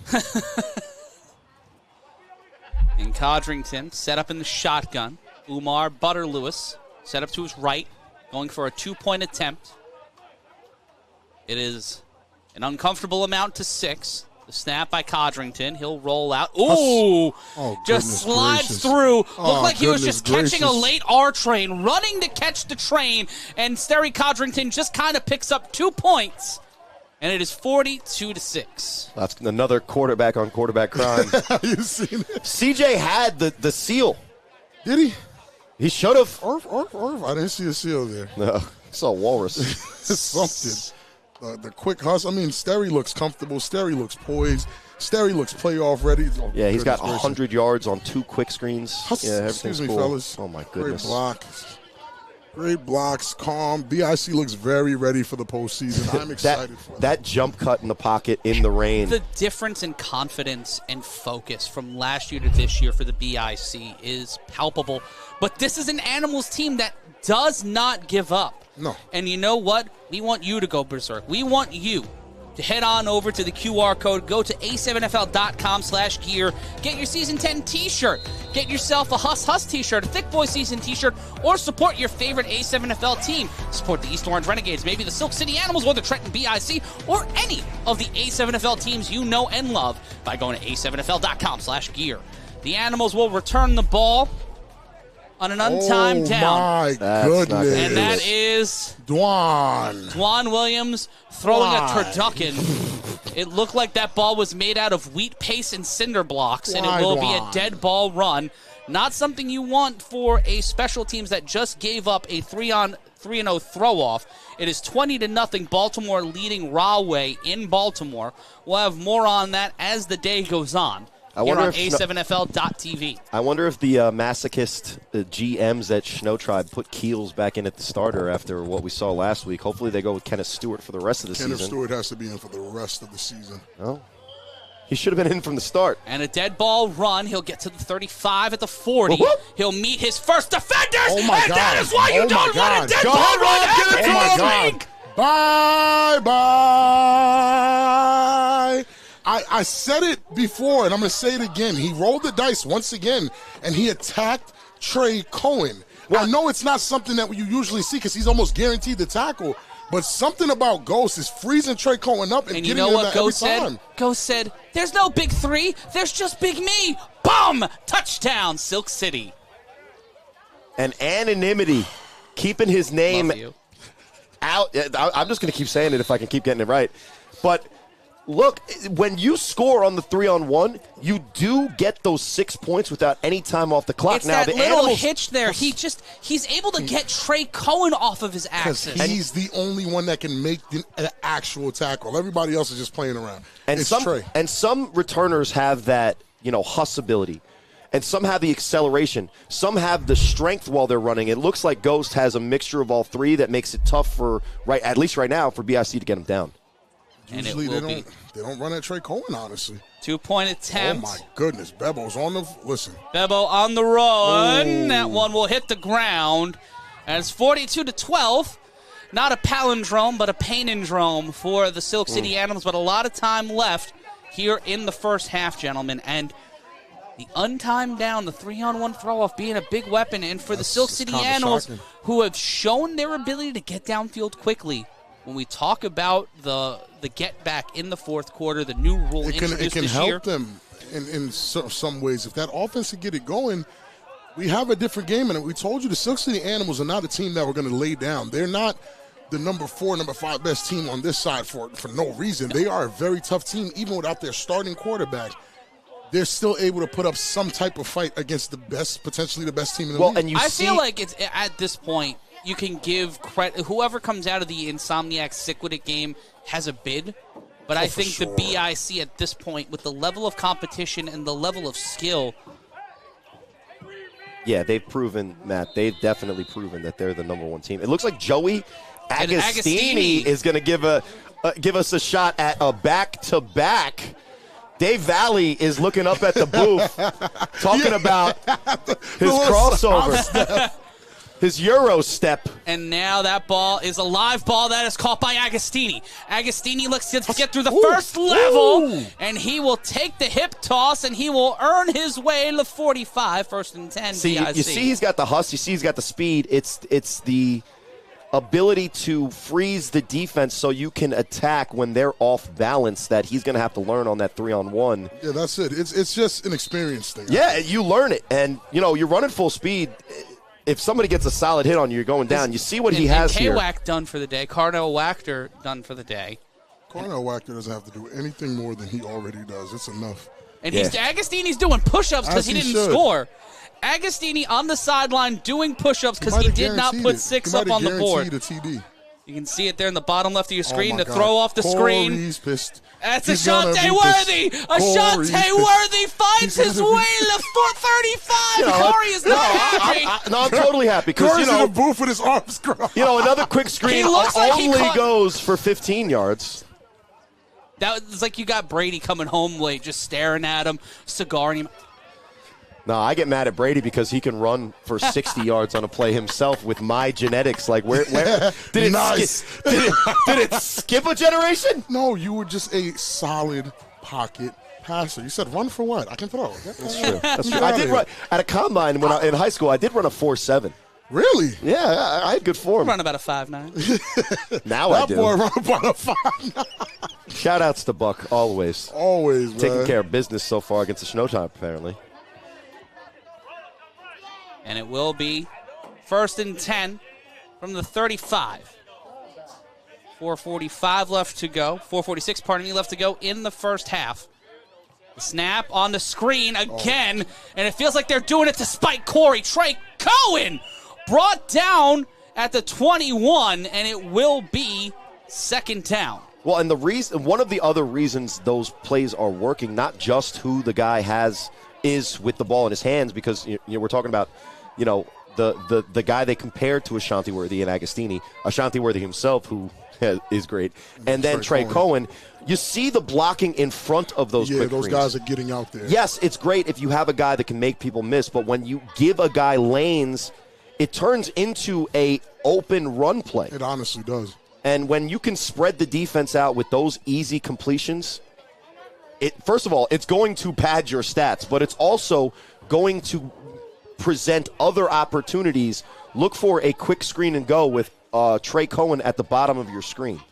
And Codrington set up in the shotgun. Umar Butter Lewis set up to his right, going for a 2-point attempt. It is an uncomfortable amount to 6. The snap by Codrington. He'll roll out. Ooh! Oh, Just goodness slides gracious. through. Looked Oh, like he was goodness just catching a gracious. late R train, running to catch the train, and Sterry Codrington just kind of picks up 2 points. And it is 42-6. That's another quarterback on quarterback crime. You seen it? CJ had the seal. Did he? He should have. Orf. I didn't see a seal there. No, I saw Walrus. Something. The quick hustle. I mean, Sterry looks comfortable. Sterry looks poised. Sterry looks playoff ready. Oh, Yeah, he's got goodness gracious. 100 yards on 2 quick screens. Yeah, Excuse everything's me, cool. fellas. Oh, my Great goodness. block. Great blocks, calm. BIC looks very ready for the postseason. I'm excited for that. That jump cut in the pocket in the rain. The difference in confidence and focus from last year to this year for the BIC is palpable. But this is an Animals team that does not give up. No. And you know what? We want you to go berserk. We want you to head on over to the QR code, go to a7fl.com/gear, get your Season 10 t-shirt, get yourself a Huss t-shirt, a Thick Boy Season t-shirt, or support your favorite A7FL team. Support the East Orange Renegades, maybe the Silk City Animals, or the Trenton BIC, or any of the A7FL teams you know and love by going to a7fl.com/gear. The Animals will return the ball on an untimed down. My goodness. And that is Dwan Williams throwing a turducken. It looked like that ball was made out of wheat paste and cinder blocks, and it will be a dead ball run. Not something you want for a special teams that just gave up a 3-0 throw-off. It is 20-0, Baltimore leading Rahway in Baltimore. We'll have more on that as the day goes on. Here on A7FL.TV. I wonder if the masochist GMs at Snow Tribe put Keels back in at the starter after what we saw last week. Hopefully they go with Kenneth Stewart for the rest of the season. Kenneth Stewart has to be in for the rest of the season. Oh, he should have been in from the start. And a dead ball run. He'll get to the 35 at the 40. Whoop. He'll meet his first defenders. Oh my and God. that is why you don't want a dead ball run at the Bye-bye. I said it before, and I'm going to say it again. He rolled the dice once again, and he attacked Trey Cohen. Well, I know it's not something that you usually see because he's almost guaranteed the tackle, but something about Ghost is freezing Trey Cohen up and you getting know him what that every Ghost said? time. Ghost said, there's no big three. There's just big me. Boom! Touchdown, Silk City. And anonymity, keeping his name Love you. out. I'm just going to keep saying it if I can keep getting it right. But look, when you score on the 3-on-1, you do get those 6 points without any time off the clock. It's now that the little Animals, hitch there. He's able to get Trey Cohen off of his axis. He's the only one that can make an actual tackle. Everybody else is just playing around. And it's some Trey. And some returners have that, Huss ability. And some have the acceleration. Some have the strength while they're running. It looks like Ghost has a mixture of all three that makes it tough for, at least right now, for BIC to get him down. And Usually it they don't run at Trey Cohen, honestly. 2-point attempt. Oh, my goodness. Bebo's on the – listen. Bebo on the run. Oh. That one will hit the ground. And it's 42-12. Not a palindrome, but a painindrome for the Silk City Animals. But a lot of time left here in the first half, gentlemen. And the untimed down, the 3-on-1 throw-off being a big weapon. And for the Silk City Animals, shocking. who have shown their ability to get downfield quickly, when we talk about the get back in the fourth quarter, the new rule introduced it can this help year. them in some ways. If that offense can get it going, we have a different game. And we told you the Silk City Animals are not a team that we're going to lay down. They're not the number 4, number 5 best team on this side for no reason. They are a very tough team, even without their starting quarterback. They're still able to put up some type of fight against potentially the best team in the league. And I feel like it's at this point, you can give credit. Whoever comes out of the Insomniac Siquidit game has a bid. But I think the BIC at this point, with the level of competition and the level of skill. Yeah, they've proven, Matt, they've definitely proven that they're the number 1 team. It looks like Joey Agostini is going to give us a shot at a back-to-back. Dave Valley is looking up at the booth, talking about his crossover. His Euro step. And now that ball is a live ball that is caught by Agostini. Agostini looks to get through the first level, and he will take the hip toss, and he will earn his way to 45, 1st and 10. See, you see he's got the hustle. You see he's got the speed. It's the ability to freeze the defense so you can attack when they're off balance that he's going to have to learn on that 3-on-1. Yeah, that's it. It's just an experience thing. Yeah, you learn it. And, you're running full speed. If somebody gets a solid hit on you, you're going down. You see what he has here. K-Wack done for the day. Carnell Wachter done for the day. Carnell Wachter doesn't have to do anything more than he already does. It's enough. And Agostini's doing push-ups because he didn't score. Agostini on the sideline doing push-ups because he did not put 6 up on the board. He You can see it there in the bottom left of your screen my to God. throw off the screen. Corey's pissed. That's He's gonna Ashante be Worthy. pissed. Ashante Corey's pissed. Worthy finds He's his gonna way be- to 435. Corey is not happy. No, I'm totally happy because, Corey's in the booth with his arms crossed. another quick screen He looks like he only caught- goes for 15 yards. That was like you got Brady coming home late, just staring at him, cigar in him. No, I get mad at Brady because he can run for 60 yards on a play himself with my genetics. Like, where did it, Nice. did it skip a generation? No, you were just a solid pocket passer. You said run for what? I can throw. That's true. That's true. I did run at a combine in high school. I did run a 4.7. Really? Yeah, I had good form. Run about a 5'9". Now I That do. boy run about a 5. Shout outs to Buck always. Always, man. Taking care of business so far against the Snowtime, apparently. And it will be 1st and 10 from the 35. 4:45 left to go. 4:46, pardon me, left to go in the first half. The snap on the screen again, and it feels like they're doing it to spike Corey. Trey Cohen brought down at the 21, and it will be 2nd down. Well, and one of the other reasons those plays are working, not just who the guy is with the ball in his hands, because we're talking about, the guy they compared to Ashanti Worthy and Agostini, Ashanti Worthy himself, who is great, and then Trey Cohen. You see the blocking in front of those quick those screens. guys are getting out there. Yes, it's great if you have a guy that can make people miss, but when you give a guy lanes, it turns into a open run play. It honestly does. And when you can spread the defense out with those easy completions, first of all, it's going to pad your stats, but it's also going to present other opportunities. Look for a quick screen and go with Trey Cohen at the bottom of your screen.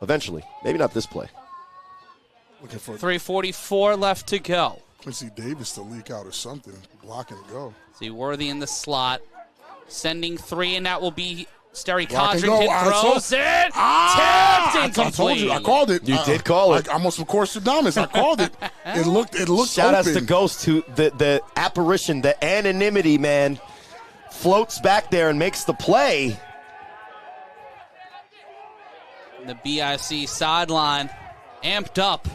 Eventually. Maybe not this play. Looking for 3:44 left to go. Quincy Davis to leak out or something. Block and go. See Worthy in the slot, sending 3, and that will be Sterry Block and Codrington go. throws it. Tipped I incomplete. told you. I called it. You did call it. I almost from Course-to-Damas. I called it. It looked Shout outs to open. Ghost, who the apparition, the anonymity, man, floats back there and makes the play. The BIC sideline amped up.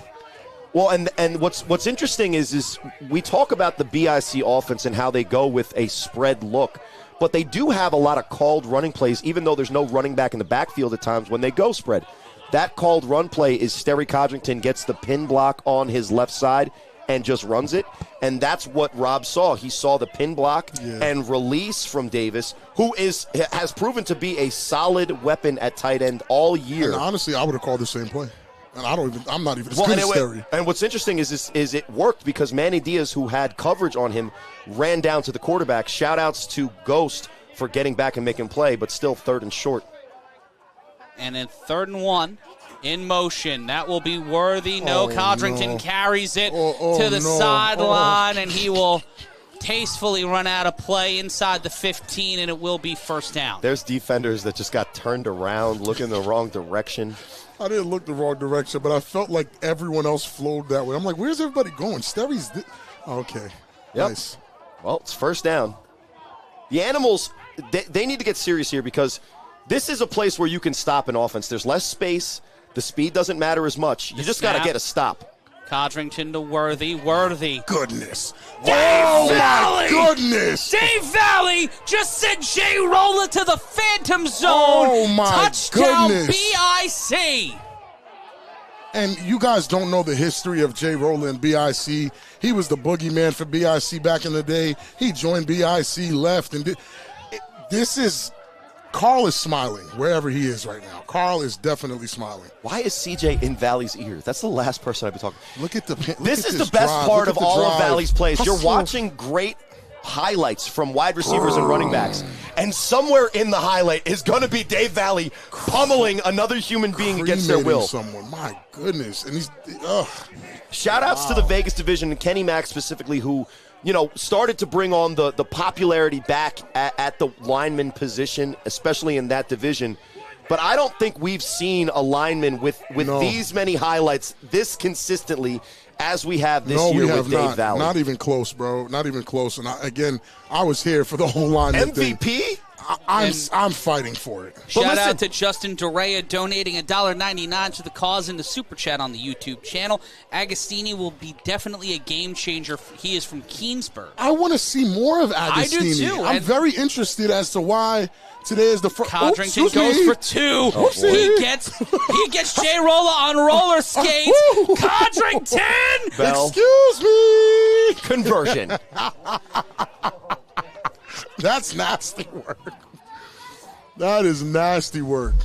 Well, and what's interesting is we talk about the BIC offense and how they go with a spread look, but they do have a lot of called running plays, even though there's no running back in the backfield at times when they go spread. That called run play is Sterry Codrington gets the pin block on his left side and just runs it, and that's what Rob saw. He saw the pin block and release from Davis, who has proven to be a solid weapon at tight end all year. And honestly, I would have called the same play. And I'm not even as good as Sterry. And what's interesting is it worked because Manny Diaz, who had coverage on him, ran down to the quarterback. Shout-outs to Ghost for getting back and making play, but still 3rd and short. And in 3rd and 1, in motion. That will be Worthy. Codrington carries it to the sideline, and he will tastefully run out of play inside the 15, and it will be 1st down. There's defenders that just got turned around, looking the wrong direction. I didn't look the wrong direction, but I felt like everyone else flowed that way. I'm like, where's everybody going? Sterry's okay. Yep. Nice. Well, it's 1st down. The Animals, they need to get serious here because this is a place where you can stop an offense. There's less space. The speed doesn't matter as much. You just got to get a stop. Codrington to Worthy. Worthy. Goodness. Dave Valley! My goodness. Dave Valley just sent Jay Rolla to the Phantom Zone. Oh, my Touchdown goodness. BIC. And you guys don't know the history of Jay Rowland, BIC. He was the boogeyman for BIC back in the day. He joined BIC, left, and this is Carl is smiling wherever he is right now. Carl is definitely smiling. Why is CJ in Valley's ear? That's the last person I've been talking to. Look at the. This is the best part of all of Valley's plays. You're watching great highlights from wide receivers and running backs, and somewhere in the highlight is going to be Dave Valley pummeling another human being against their will. Someone, my goodness, and he's. Shout outs to the Vegas division and Kenny Mack specifically, who started to bring on the popularity back at the lineman position, especially in that division. But I don't think we've seen a lineman with these many highlights this consistently as we have this No, year we have with Dave not. Valley. Not even close, bro. Not even close. And I was here for the whole line. MVP? I'm fighting for it. Shout out to Justin Dorea donating $1.99 to the cause in the Super Chat on the YouTube channel. Agostini will be definitely a game changer. He is from Keensburg. I want to see more of Agostini. I do too. I'm very interested as to why today is the first. Codrington goes for 2. He gets Jay Rolla on roller skates. Codrington! Bell. Excuse me! Conversion. That's nasty work. That is nasty work.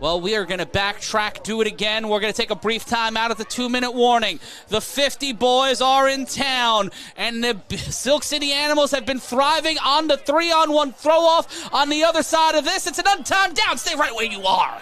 Well, we are going to backtrack, do it again. We're going to take a brief time out at the 2-minute warning. The 50 boys are in town, and the Silk City Animals have been thriving on the 3-on-1 throw-off on the other side of this. It's an untimed down. Stay right where you are.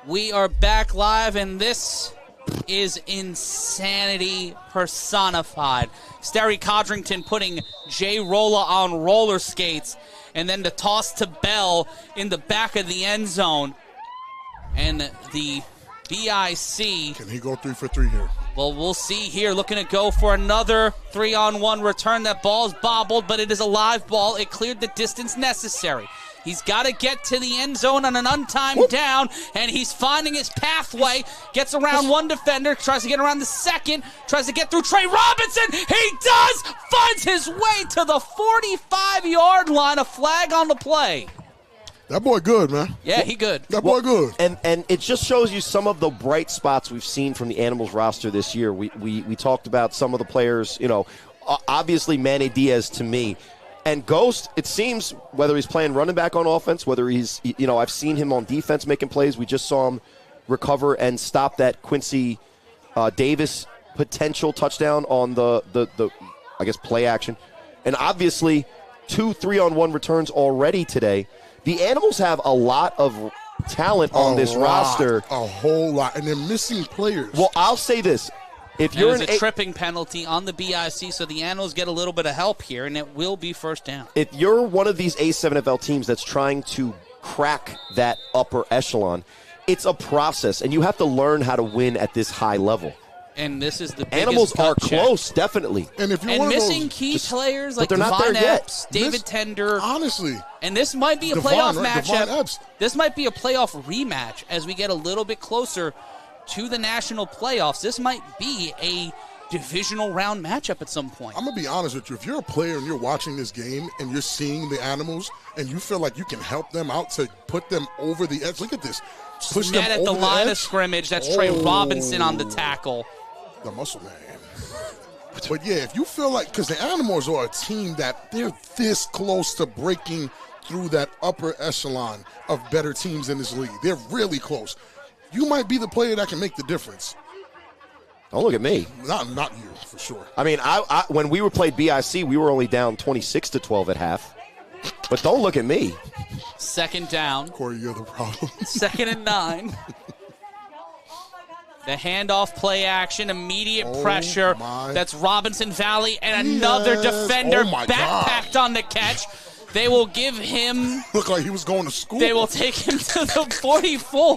We are back live, and this is insanity personified. Sterry Codrington putting Jay Rolla on roller skates, and then the toss to Bell in the back of the end zone. And the BIC. Can he go 3 for 3 here? Well, we'll see here. Looking to go for another 3-on-1 return. That ball is bobbled, but it is a live ball. It cleared the distance necessary. He's got to get to the end zone on an untimed down, and he's finding his pathway. Gets around one defender, tries to get around the second, tries to get through Trey Robinson. He does! Finds his way to the 45-yard line. A flag on the play. That boy good, man. Yeah, he good. That boy good. And it just shows you some of the bright spots we've seen from the Animals roster this year. We talked about some of the players, obviously Manny Diaz to me. And Ghost, it seems, whether he's playing running back on offense, whether he's, I've seen him on defense making plays. We just saw him recover and stop that Quincy Davis potential touchdown on the I guess, play action. And obviously, 2 3-on-1 returns already today. The Animals have a lot of talent on this roster. A whole lot. And they're missing players. Well, I'll say this. If you're there's a tripping penalty on the BIC, so the Animals get a little bit of help here, and it will be first down. If you're one of these A7FL teams that's trying to crack that upper echelon, it's a process, and you have to learn how to win at this high level. And this is the biggest Animals are check. Close, definitely. And if you're and one missing of those, key players like they're not Devon there yet. Epps, David Tender. Honestly. And this might be a Devon, playoff right? Devon matchup. Epps. This might be a playoff rematch as we get a little bit closer to the national playoffs. This might be a divisional round matchup at some point. I'm going to be honest with you. If you're a player and you're watching this game and you're seeing the Animals and you feel like you can help them out to put them over the edge, look at this. Push them Net at the over line edge. of scrimmage. That's Trey Robinson on the tackle. The muscle man. But yeah, if you feel like, because the Animals are a team that they're this close to breaking through that upper echelon of better teams in this league. They're really close. You might be the player that can make the difference. Don't look at me. Not you, for sure. I mean, I when we played BIC, we were only down 26-12 at half. But don't look at me. Second down. Corey, you're the problem. 2nd and 9. The handoff play action, immediate pressure. That's Robinson Valley and another defender backpacked on the catch. They will give him. Looked like he was going to school. They will take him to the 44.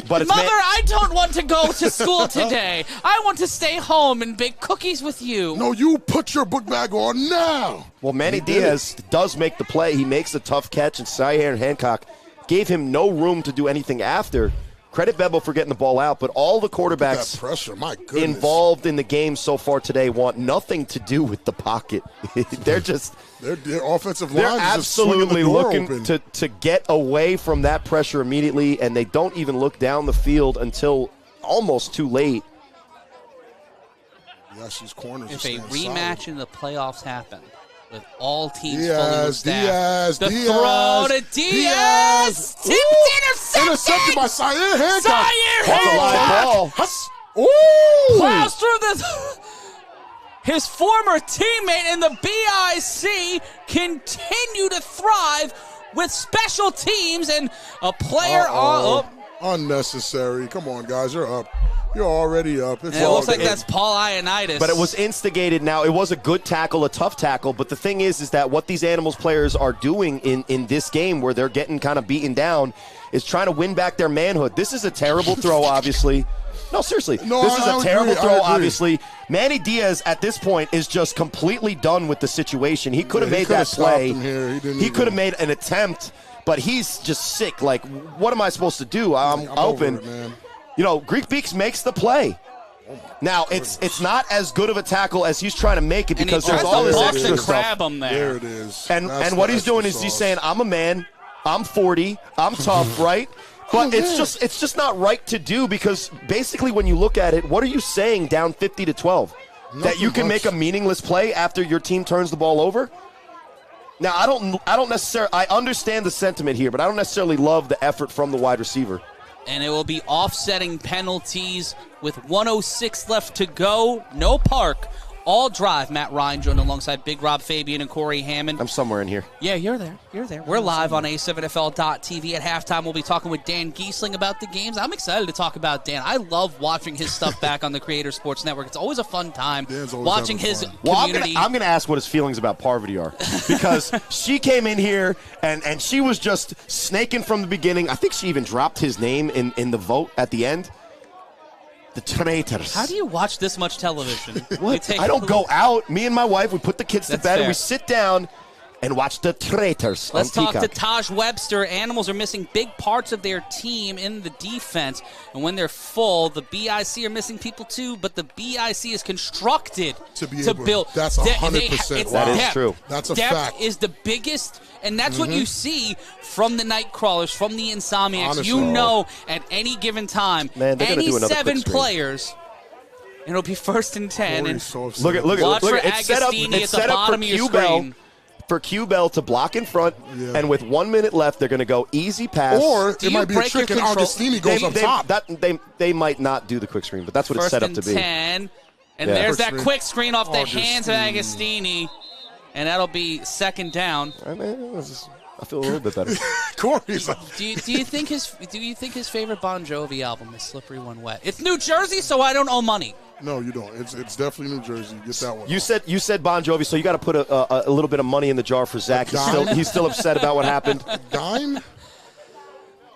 But it's Mother, I don't want to go to school today. I want to stay home and bake cookies with you. No, you put your book bag on now. Well, Manny Diaz does make the play. He makes a tough catch, and Syer Hancock gave him no room to do anything after. Credit Bebo for getting the ball out, but all the quarterbacks That pressure, my goodness. involved in the game so far today want nothing to do with the pocket. They're just Their offensive they're line is just swinging absolutely the door looking open. to get away from that pressure immediately, and they don't even look down the field until almost too late. Yashi's corners If are a staying rematch solid. in the playoffs happen, with all teams Diaz, fully staffed, the Diaz, throw to Diaz, tipped, intercepted by Syer Hancock. Syer That's a live Hancock ball. Ooh! plows through his former teammate in the BIC continue to thrive with special teams and a player Unnecessary. Come on, guys, you're up. You're already up. It's and it all looks like good. that's Paul Ioannidis. But it was instigated. Now, it was a good tackle, a tough tackle, but the thing is that what these Animals players are doing in this game where they're getting kind of beaten down is trying to win back their manhood. This is a terrible throw, obviously. No, seriously. No, this is I a terrible agree. I throw, agree. obviously. Manny Diaz, at this point, is just completely done with the situation. He could have Yeah, he made could that have stopped play. him here. He didn't He even- could have made an attempt, but he's just sick. Like, what am I supposed to do? I'm open. over it, man. You know, Greek Beaks makes the play. Now, it's not as good of a tackle as he's trying to make it and because he there's tries all to this box extra and stuff. crab him there. There it is. And That's what the he's doing extra is he's sauce. saying, I'm a man, I'm 40, I'm tough, right? But it's just not right to do because basically when you look at it, what are you saying down 50-12? That you can make a meaningless play after your team turns the ball over? Now, I don't necessarily, I understand the sentiment here, but I don't necessarily love the effort from the wide receiver. And it will be offsetting penalties with 1:06 left to go. No park. All drive. Matt Ryan joined alongside Big Rob Fabien and Corey Hammond. I'm somewhere in here. Yeah, you're there. You're there. We're live on A7FL.tv. At halftime, we'll be talking with Dan Giesling about the games. I'm excited to talk about Dan. I love watching his stuff back on the Creator Sports Network. It's always a fun time Dan's always watching having his fun. Well, community. I'm gonna ask what his feelings about Parvati are because she came in here and she was just snaking from the beginning. I think she even dropped his name in the vote at the end. The traitors. How do you watch this much television? What? I don't go out. Me and my wife, we put the kids to That's bed fair. and we sit down and watch the traitors Let's on talk to Peacock. Taj Webster. Animals are missing big parts of their team in the defense. And when they're full, the BIC are missing people too, but the BIC is constructed To be to able- build. that's They- 100% it's wow. That is depth. true. That's a Depth fact. is the biggest, and that's what you see from the Nightcrawlers, from the Insomniacs. Honestly. You know at any given time, Man, they're gonna any do another 7 quick screen. players, and it'll be 1st and 10. Corey And Soft Look at Watch look for at it's set up. Agostini It's at the set up for bottom of your Q Bell screen. for Q Bell to block in front, Yeah. and with 1 minute left, they're going to go easy pass. Or Do it you might be a break your trick and control? Augustini goes up top. They might not do the quick screen, but that's what it's 1st set up and to be. 10. And Yeah. there's Quick that screen. quick screen off the hands of Augustini. Agostini. And that'll be 2nd down. I mean, I feel a little bit better. Corey's like, Do you think his favorite Bon Jovi album is Slippery When Wet? It's New Jersey, so I don't owe money. no, you don't. It's definitely New Jersey. Get that one. You said Bon Jovi, so you got to put a little bit of money in the jar for Zach. He's still upset about what happened. Dime?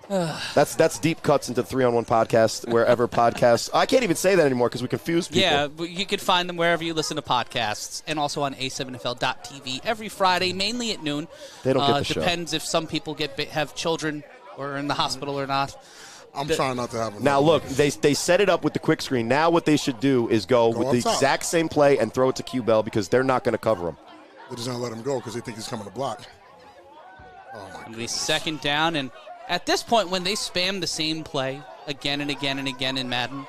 That's deep cuts into 3-on-1 podcast, wherever podcasts. I can't even say that anymore because we confuse people. Yeah, but you can find them wherever you listen to podcasts, and also on A7FL.tv every Friday, mainly at noon. They don't get the show. Depends if some people have children or are in the hospital or not. I'm trying not to have him. Now look, they set it up with the quick screen. Now what they should do is go with up the top. exact same play and throw it to Q Bell because they're not going to cover him. They're just going to let him go because they think he's coming to block. Oh, my It'll be goodness. 2nd down, and at this point, when they spam the same play again and again and again in Madden,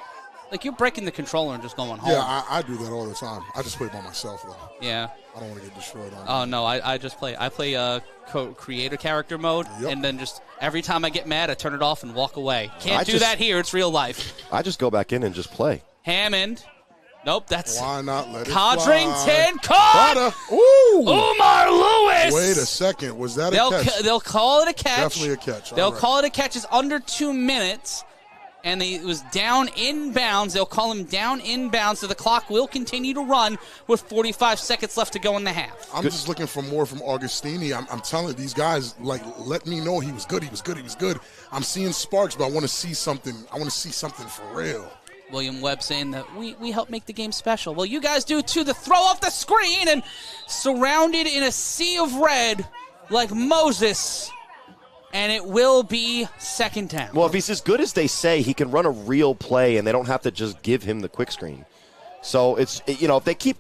like you're breaking the controller and just going home. Yeah, I do that all the time. I just play by myself, though. Yeah. I don't want to get destroyed on Oh no, I just play. I play creator character mode, Yep. and then just every time I get mad, I turn it off and walk away. Can't I do just- that here. It's real life. I just go back in and just play. Hammond. Nope, that's Why not let it Codrington. fly? Caught. Prada. Ooh! Umar Lewis. Wait a second. Was that a catch? They'll call it a catch. Definitely a catch. All They'll right. call it a catch. It's under 2 minutes. and it was down inbounds. They'll call him down inbounds, so the clock will continue to run with 45 seconds left to go in the half. I'm just looking for more from Augustini. I'm telling these guys, like, let me know he was good. I'm seeing sparks, but I want to see something. I want to see something for real. William Webb saying that we help make the game special. Well, you guys do too. The throw off the screen and surrounded in a sea of red like Moses. And it will be second down. Well, if he's as good as they say, he can run a real play, and they don't have to just give him the quick screen. So it's, if they keep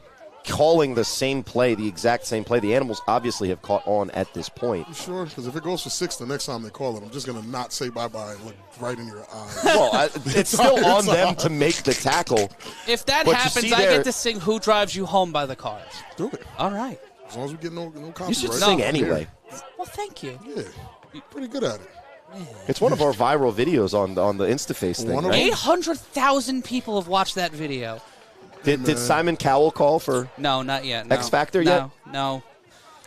calling the same play, the exact same play, the Animals obviously have caught on at this point. You sure? Because if it goes for 6 the next time they call it, I'm just going to not say bye-bye and look right in your eyes. Well, it's still on them to make the tackle. If that happens, I get to sing Who Drives You Home by the Cars. Do it. All right. As long as we get no copyright. You should sing anyway. Well, thank you. Yeah. Pretty good at it. It's one of our viral videos on the InstaFace thing, right? 800,000 people have watched that video. Did Simon Cowell call for No, not yet. No. X Factor yet? No.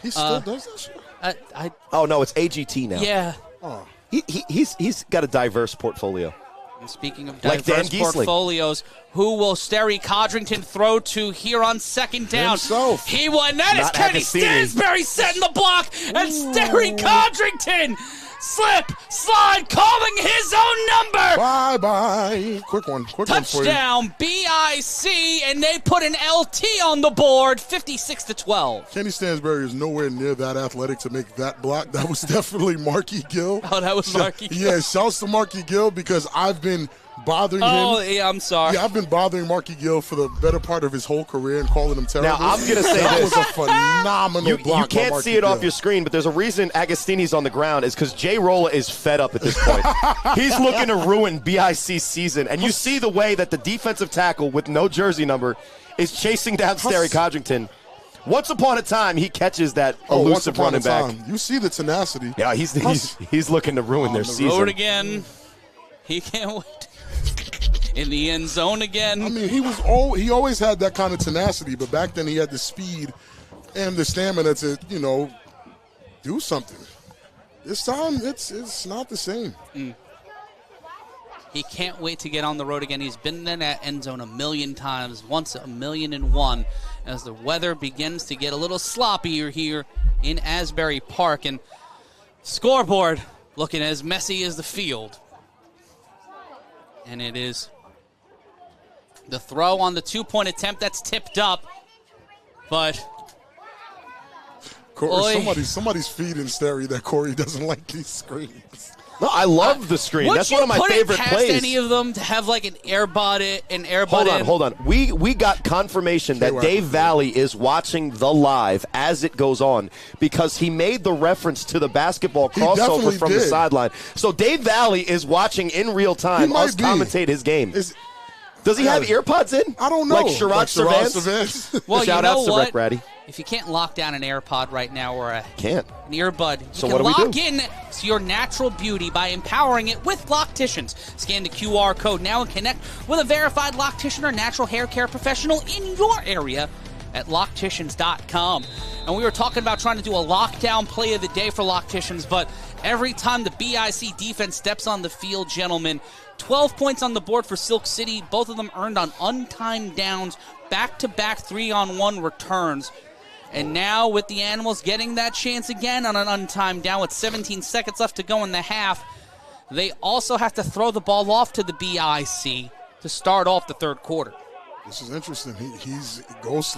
He still does that shit? Oh, no, it's AGT now. Yeah. Oh. He's got a diverse portfolio. And speaking of Like diverse Dan Giesling. portfollios, who will Sterry Codrington throw to here on second down? Himself. He won. That is Not Kenny Agostini. Stansberry setting the block, and Sterry Codrington slip, slide, calling his own number. Bye-bye. Quick one for you. Touchdown, BIC, and they put an LT on the board, 56-12. Kenny Stansberry is nowhere near that athletic to make that block. That was definitely Marky Gill. Oh, that was Marky Gill. Yeah, shouts to Marky Gill because I've been bothering him. Oh, yeah, I'm sorry. Yeah, I've been bothering Marky Gill for the better part of his whole career and calling him terrible. Now, I'm going to say that this. was a phenomenal You block. can't by Marky see it Gill. off your screen, but there's a reason Agostini's on the ground is because Jay Rolla is fed up at this point. He's looking to ruin BIC's season, and you see the way that the defensive tackle with no jersey number is chasing down Sterry Codrington. Once upon a time, he catches that elusive running back. You see the tenacity. Yeah, he's looking to ruin their season. Road again. He can't wait. In the end zone again. I mean, he always had that kind of tenacity, but back then he had the speed and the stamina to, do something. This time, it's not the same. He can't wait to get on the road again. He's been in that end zone a million times, once 1,000,001, as the weather begins to get a little sloppier here in Asbury Park. And scoreboard looking as messy as the field. And it is the throw on the 2-point attempt that's tipped up. But somebody's feeding Sterry that Corey doesn't like these screens. No, I love the screen. That's one of my favorite plays. Would you put it past any of them to have like an air bud Hold on. We got confirmation that Dave Valley is watching the live as it goes on because he made the reference to the basketball crossover from the sideline. So Dave Valley is watching in real time us commentate his game. Does he have ear pods in? I don't know. Like Sherrod Savans? Well, Shout out to Rick Ratty. If you can't lock down an AirPod right now or an earbud, so you what can do we lock in to your natural beauty by empowering it with Locticians. Scan the QR code now and connect with a verified Loctician or natural hair care professional in your area at Locticians.com. And we were talking about trying to do a lockdown play of the day for Locticians, but every time the BIC defense steps on the field, gentlemen, 12 points on the board for Silk City. Both of them earned on untimed downs, back-to-back 3-on-1 returns. And now with the Animals getting that chance again on an untimed down with 17 seconds left to go in the half, they also have to throw the ball off to the BIC to start off the third quarter. This is interesting. Ghost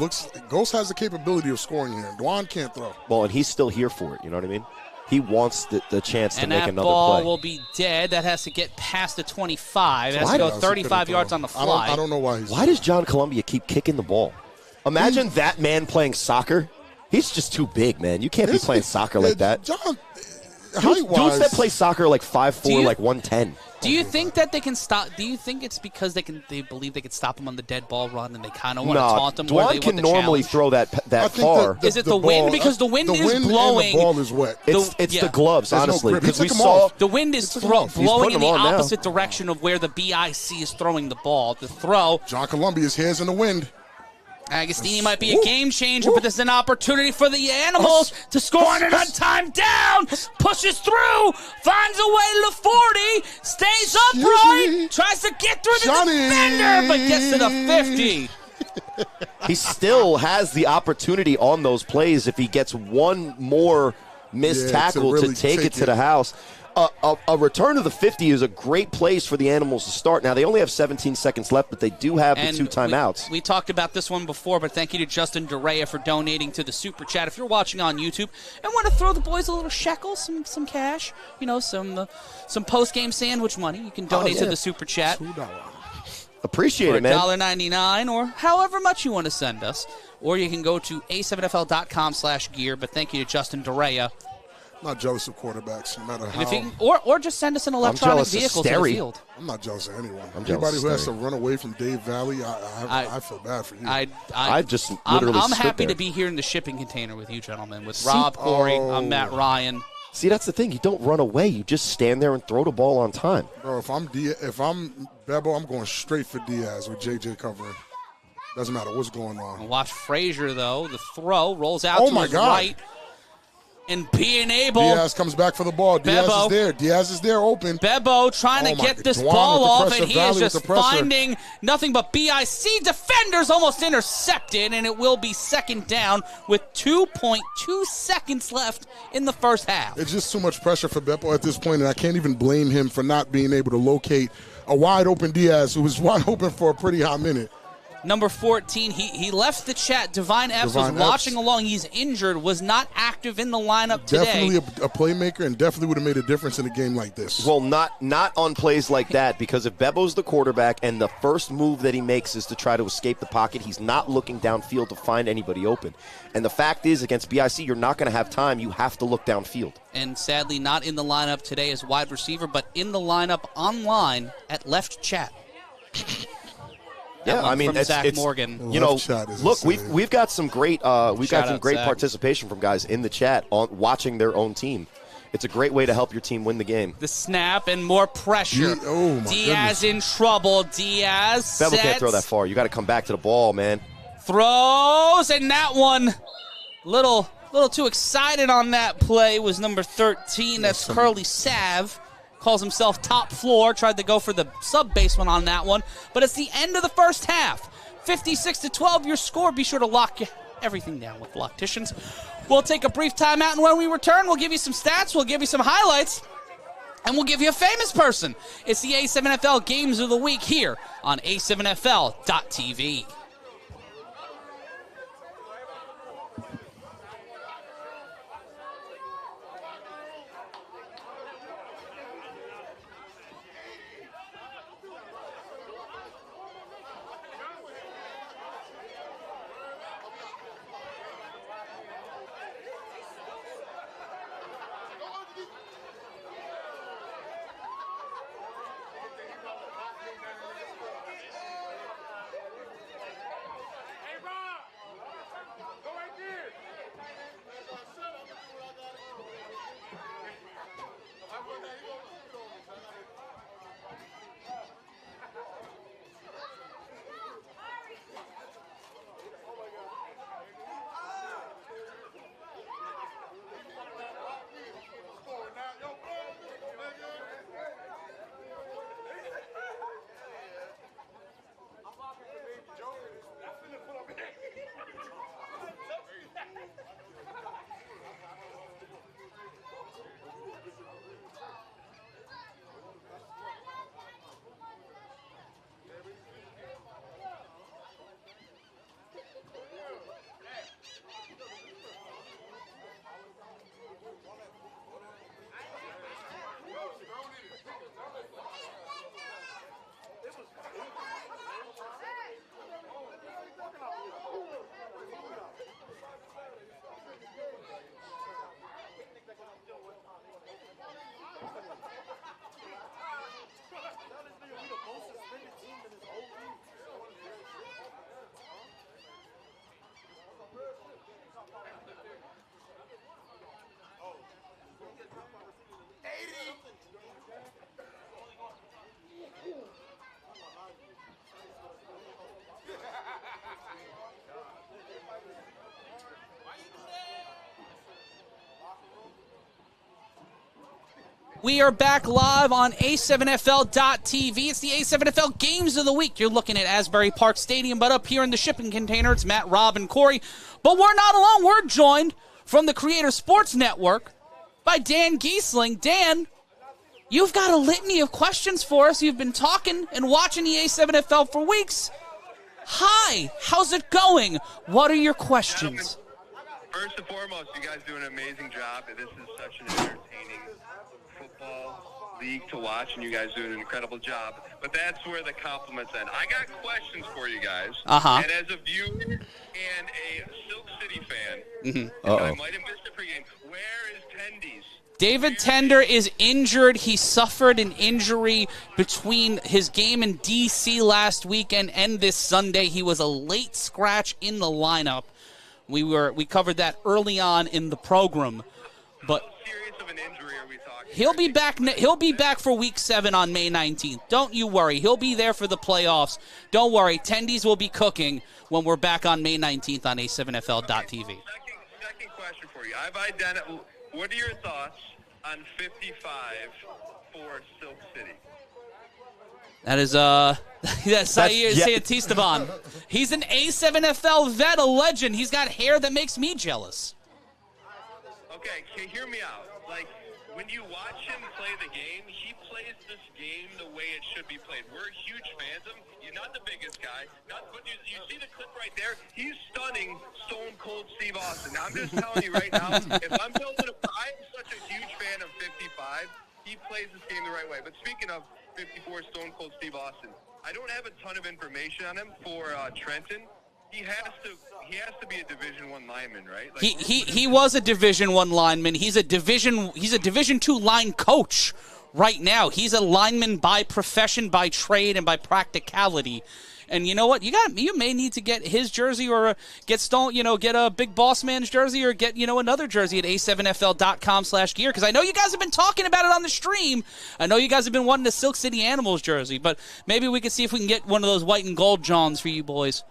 has the capability of scoring here. Dwan can't throw. Well, and he's still here for it. You know what I mean? He wants the chance to make another play. And that ball will be dead. That has to get past the 25. It has to go 35 yards on the fly. I don't know why. Why does John Columbia keep kicking the ball? Imagine that man playing soccer. He's just too big, man. You can't be playing soccer like that. John, dudes that play soccer like 5'4", like 110. Do you think that they can stop? Do you think it's because they believe they can stop him on the dead ball run and they kind of want to taunt him? Dwan can normally throw that far. Is it the wind? Because the wind is blowing. And the ball is wet. It's the gloves, honestly. Because we saw the wind is blowing in the opposite direction of where the BIC is throwing the ball. The throw. John Columbia's hair's in the wind. Agostini might be a game changer, but this is an opportunity for the Animals to score on an untimed down. Pushes through, finds a way to the 40, stays upright, tries to get through the defender, but gets to the 50. He still has the opportunity on those plays if he gets one more missed tackle to take it to the house. A return to the 50 is a great place for the Animals to start. Now, they only have 17 seconds left, but they do have the 2 timeouts. We talked about this one before, but thank you to Justin Durea for donating to the Super Chat. If you're watching on YouTube and want to throw the boys a little shekel, some cash, some post-game sandwich money, you can donate to the Super Chat. $2. Appreciate it, man. $1.99 or however much you want to send us. Or you can go to a7fl.com/gear, but thank you to Justin Durea. I'm not jealous of quarterbacks, no matter how. Or just send us an electronic vehicle to the field. I'm not jealous of anyone. Anybody who has to run away from Dave Valley, I feel bad for you. I've just literally I'm happy there. to be here in the shipping container with you, gentlemen. With Rob, Corey, I'm Matt Ryan. See, that's the thing. You don't run away. You just stand there and throw the ball on time. Bro, if I'm Bebo, I'm going straight for Diaz with JJ covering. Doesn't matter what's going on. Watch Frazier, though. The throw rolls out to his right. And being able. Diaz comes back for the ball. Diaz is there. Diaz is there open. Bebo trying to get this ball off, and he is just finding nothing but BIC defenders, almost intercepted, and it will be second down with 2.2 seconds left in the first half. It's just too much pressure for Bebo at this point, and I can't even blame him for not being able to locate a wide open Diaz who was wide open for a pretty hot minute. Number 14, he left the chat. Divine Epps was watching along. He's injured, was not active in the lineup today. Definitely a playmaker, and definitely would have made a difference in a game like this. Well, not on plays like that, because if Bebo's the quarterback and the first move that he makes is to try to escape the pocket, he's not looking downfield to find anybody open. And the fact is, against BIC, you're not going to have time. You have to look downfield. And sadly, not in the lineup today as wide receiver, but in the lineup online at left chat. Yeah, I mean, Zach Morgan. Look, we've got some great participation from guys in the chat on watching their own team. It's a great way to help your team win the game. The snap and more pressure. Diaz in trouble. Diaz Bevel can't throw that far. You got to come back to the ball, man. Throws, and that one, little too excited on that play was number 13. That's Curly Sav. Calls himself top floor, tried to go for the sub-basement on that one. But it's the end of the first half. 56-12 your score. Be sure to lock everything down with Locticians. We'll take a brief timeout, and when we return, we'll give you some stats, we'll give you some highlights, and we'll give you a famous person. It's the A7FL Games of the Week here on A7FL.TV. We are back live on A7FL.TV. It's the A7FL Games of the Week. You're looking at Asbury Park Stadium, but up here in the shipping container, it's Matt, Rob, and Corey. But we're not alone. We're joined from the Creator Sports Network by Dan Giesling. Dan, you've got a litany of questions for us. You've been talking and watching the A7FL for weeks. Hi, how's it going? What are your questions? First and foremost, you guys do an amazing job. This is such an entertaining football league to watch, and you guys do an incredible job. But that's where the compliments end. I got questions for you guys. And as a viewer and a Silk City fan, I might have missed it pregame. Where is Tendies? David Tender is injured. He suffered an injury between his game in D.C. last weekend and this Sunday. He was a late scratch in the lineup. We covered that early on in the program, but How serious of an injury are we talking? he'll be back. He'll be back for Week 7 on May 19th. Don't you worry. He'll be there for the playoffs. Don't worry. Tendies will be cooking when we're back on May 19th on A7FL.TV. Second question for you. What are your thoughts on 55 for Silk City? That is that's Zaire Santisteban. He's an A7FL vet, a legend. He's got hair that makes me jealous. Okay, hear me out. Like, when you watch him play the game, he plays this game the way it should be played. We're huge fans of him. He's not the biggest guy. But you see the clip right there? He's stunning Stone Cold Steve Austin. I'm just telling you right now, if I'm such a huge fan of 55, he plays this game the right way. But speaking of 54 Stone Cold Steve Austin, I don't have a ton of information on him for Trenton. He has to be a Division I lineman, right? Like, He was a Division I lineman. He's a Division II line coach right now. He's a lineman by profession, by trade, and by practicality. And you know what? You may need to get his jersey or get a Big Boss Man's jersey or get, another jersey at a7fl.com/gear, because I know you guys have been talking about it on the stream. I know you guys have been wanting the Silk City Animals jersey, but maybe we can see if we can get one of those white and gold Johns for you boys.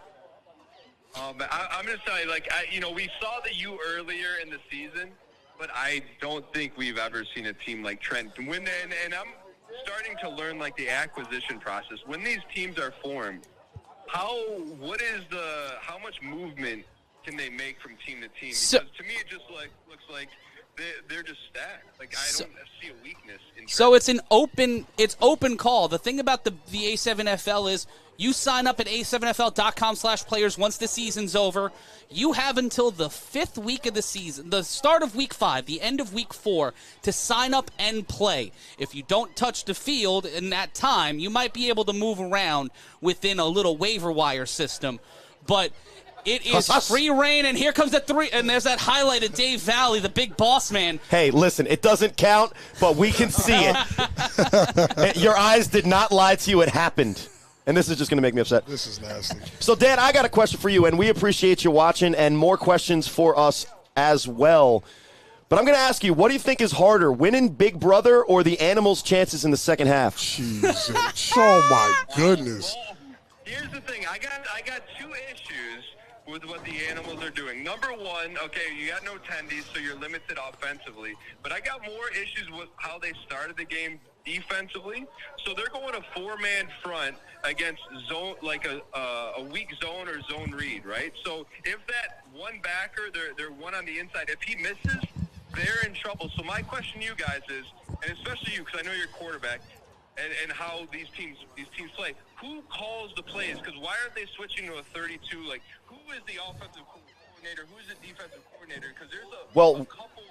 I'm going to tell you, we saw the U earlier in the season, but I don't think we've ever seen a team like Trenton. And I'm starting to learn, the acquisition process. When these teams are formed, how much movement can they make from team to team? Because to me, it just looks like they're just stacked. I don't see a weakness in Trenton. So it's open call. The thing about the A7FL is you sign up at a7fl.com/players once the season's over. You have until the 5th week of the season, the start of Week 5, the end of Week 4, to sign up and play. If you don't touch the field in that time, you might be able to move around within a little waiver wire system. But it is free reign, and here comes the 3, and there's that highlight of Dave Valley, the big boss man. Hey, listen, it doesn't count, but we can see it. Your eyes did not lie to you. It happened. And this is just going to make me upset. This is nasty. So, Dan, I got a question for you, and we appreciate you watching, and more questions for us as well. But I'm going to ask you, what do you think is harder, winning Big Brother or the Animals' chances in the second half? Jesus. Oh, my goodness. Here's the thing. I got 2 issues with what the Animals are doing. Number one, okay, you got no tendies, so you're limited offensively. But I got more issues with how they started the game defensively. So they're going a 4-man front against zone, a weak zone or zone read, right? So if that one backer, they're one on the inside, if he misses, they're in trouble. So my question to you guys is, and especially you, because I know you're quarterback, and how these teams play, who calls the plays? Because why aren't they switching to a 32? Who is the offensive coordinator? Who is the defensive coordinator? Because there's a couple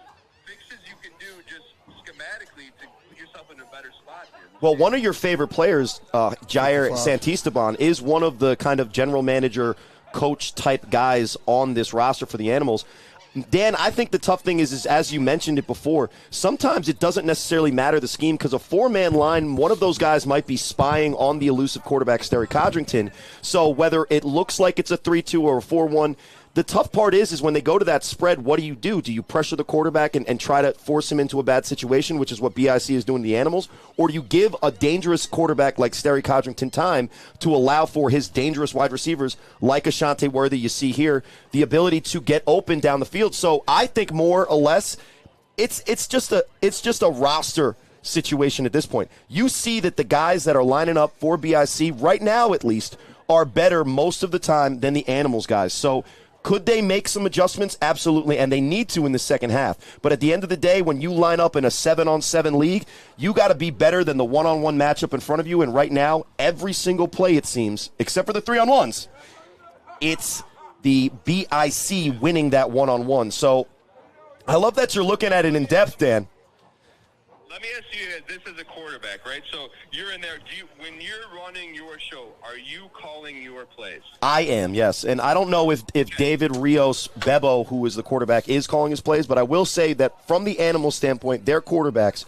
fixes you can do just schematically to put yourself in a better spot here. Well, one of your favorite players, Jair Santisteban, is one of the kind of general manager, coach-type guys on this roster for the Animals. Dan, I think the tough thing is as you mentioned it before, sometimes it doesn't necessarily matter the scheme because a 4-man line, one of those guys might be spying on the elusive quarterback, Sterry Codrington. So whether it looks like it's a 3-2 or a 4-1, the tough part is when they go to that spread, what do? Do you pressure the quarterback and try to force him into a bad situation, which is what BIC is doing to the Animals? Or do you give a dangerous quarterback like Sterry Codrington time to allow for his dangerous wide receivers like Ashante Worthy, you see here, the ability to get open down the field? So I think more or less it's just a roster situation at this point. You see that the guys that are lining up for BIC right now, at least, are better most of the time than the Animals guys. So could they make some adjustments? Absolutely, and they need to in the second half. But at the end of the day, when you line up in a 7-on-7 league, you got to be better than the one-on-one matchup in front of you. And right now, every single play, it seems, except for the 3-on-1s, it's the BIC winning that one-on-one. So I love that you're looking at it in depth, Dan. Let me ask you this as a quarterback, right? So you're in there. When you're running your show, are you calling your plays? I am, yes. And I don't know if David Rios Bebo, who is the quarterback, is calling his plays, but I will say that from the Animal standpoint, their quarterbacks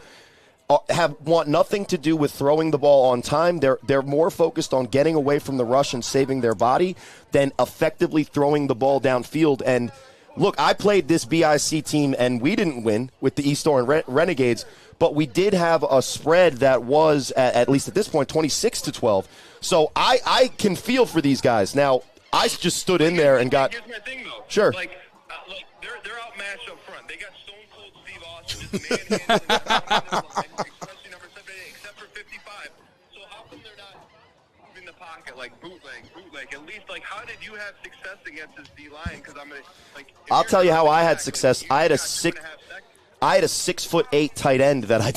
want nothing to do with throwing the ball on time. They're more focused on getting away from the rush and saving their body than effectively throwing the ball downfield. And look, I played this BIC team, and we didn't win with the East Orange Renegades, but we did have a spread that was, at least at this point, 26-12. So I can feel for these guys. Now, I just stood in there and got... Here's my thing, though. Sure. Like they're outmatched up front. They got Stone Cold Steve Austin, just manhandling, especially number 7, except for 55. So how come they're not in the pocket, like bootleg? At least, like, how did you have success against this D-line? Because I'll tell you how I had success. I had a 6'8" tight end that I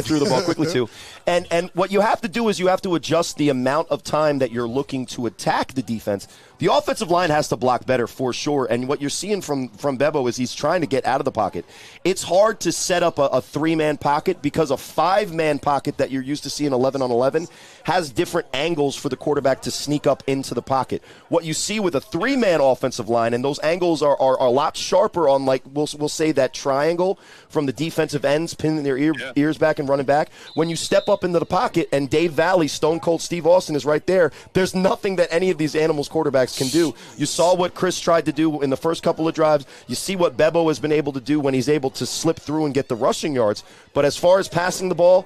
threw the ball quickly to. And what you have to do is you have to adjust the amount of time that you're looking to attack the defense. The offensive line has to block better for sure. And what you're seeing from Bebo is he's trying to get out of the pocket. It's hard to set up a 3-man pocket because a 5-man pocket that you're used to seeing 11-on-11 has different angles for the quarterback to sneak up into the pocket. What you see with a 3-man offensive line, and those angles are a lot sharper on, like, we'll say that triangle from the defensive ends, pinning their ears back and running back. When you step up into the pocket and Dave Valley, Stone Cold Steve Austin is right there, there's nothing that any of these Animals quarterbacks can do. You saw what Chris tried to do in the first couple of drives. You see what Bebo has been able to do when he's able to slip through and get the rushing yards. But as far as passing the ball,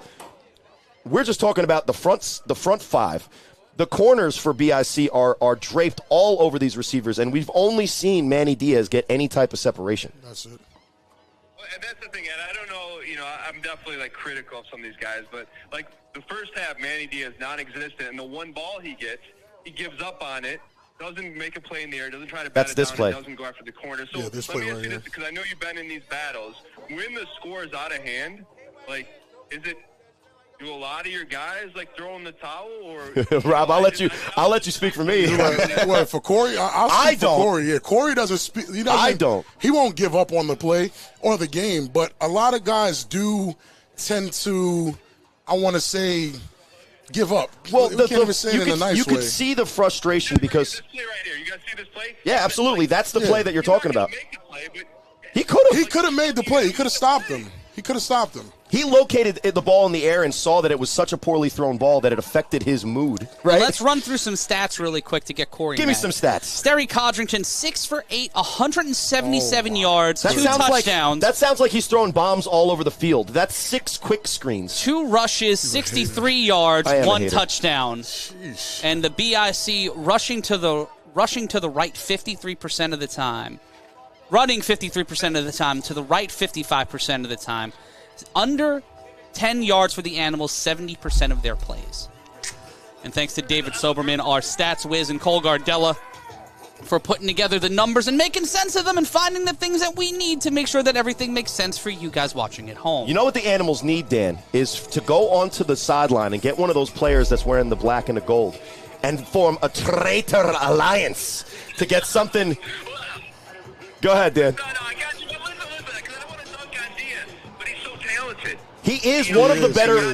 we're just talking about the front 5. The corners for BIC are draped all over these receivers, and we've only seen Manny Diaz get any type of separation. That's it. Well, and that's the thing, and I don't know, I'm definitely, like, critical of some of these guys, but, like, the first half, Manny Diaz non-existent, and the one ball he gets, he gives up on it, doesn't make a play in the air, doesn't try to bat it down, play. Doesn't go after the corner. So yeah, this let me play ask right you here. this, because I know you've been in these battles. When the score is out of hand, like, do a lot of your guys, like, throw in the towel, or Rob, I'll let you speak for me. Well, for Corey, I'll speak for Corey. Yeah, Corey doesn't speak. I don't. He won't give up on the play or the game, but a lot of guys do tend to, I want to say, give up. Well, we can't even say it in a nice way. You could see the frustration because this play right here. You guys see this play? Yeah, absolutely. That's the play that you're talking about. He could have made the play. He could have stopped him. He located the ball in the air and saw that it was such a poorly thrown ball that it affected his mood. Right? Well, let's run through some stats really quick to get Corey. Give me some stats. Sterry Codrington, 6 for 8, 177 yards, 2 touchdowns. That sounds like he's throwing bombs all over the field. That's 6 quick screens. 2 rushes, 63 yards, 1 touchdown. Sheesh. And the BIC rushing to the right 53% of the time. Running 53% of the time, to the right 55% of the time. Under 10 yards for the Animals, 70% of their plays. And thanks to David Soberman, our stats whiz, and Cole Gardella for putting together the numbers and making sense of them and finding the things that we need to make sure that everything makes sense for you guys watching at home. You know what the Animals need, Dan, is to go onto the sideline and get one of those players that's wearing the black and the gold and form a traitor alliance to get something. Go ahead, Dan. No, I got you. But listen, because I don't want to dunk on Diaz, but he's so talented. He is one of the better.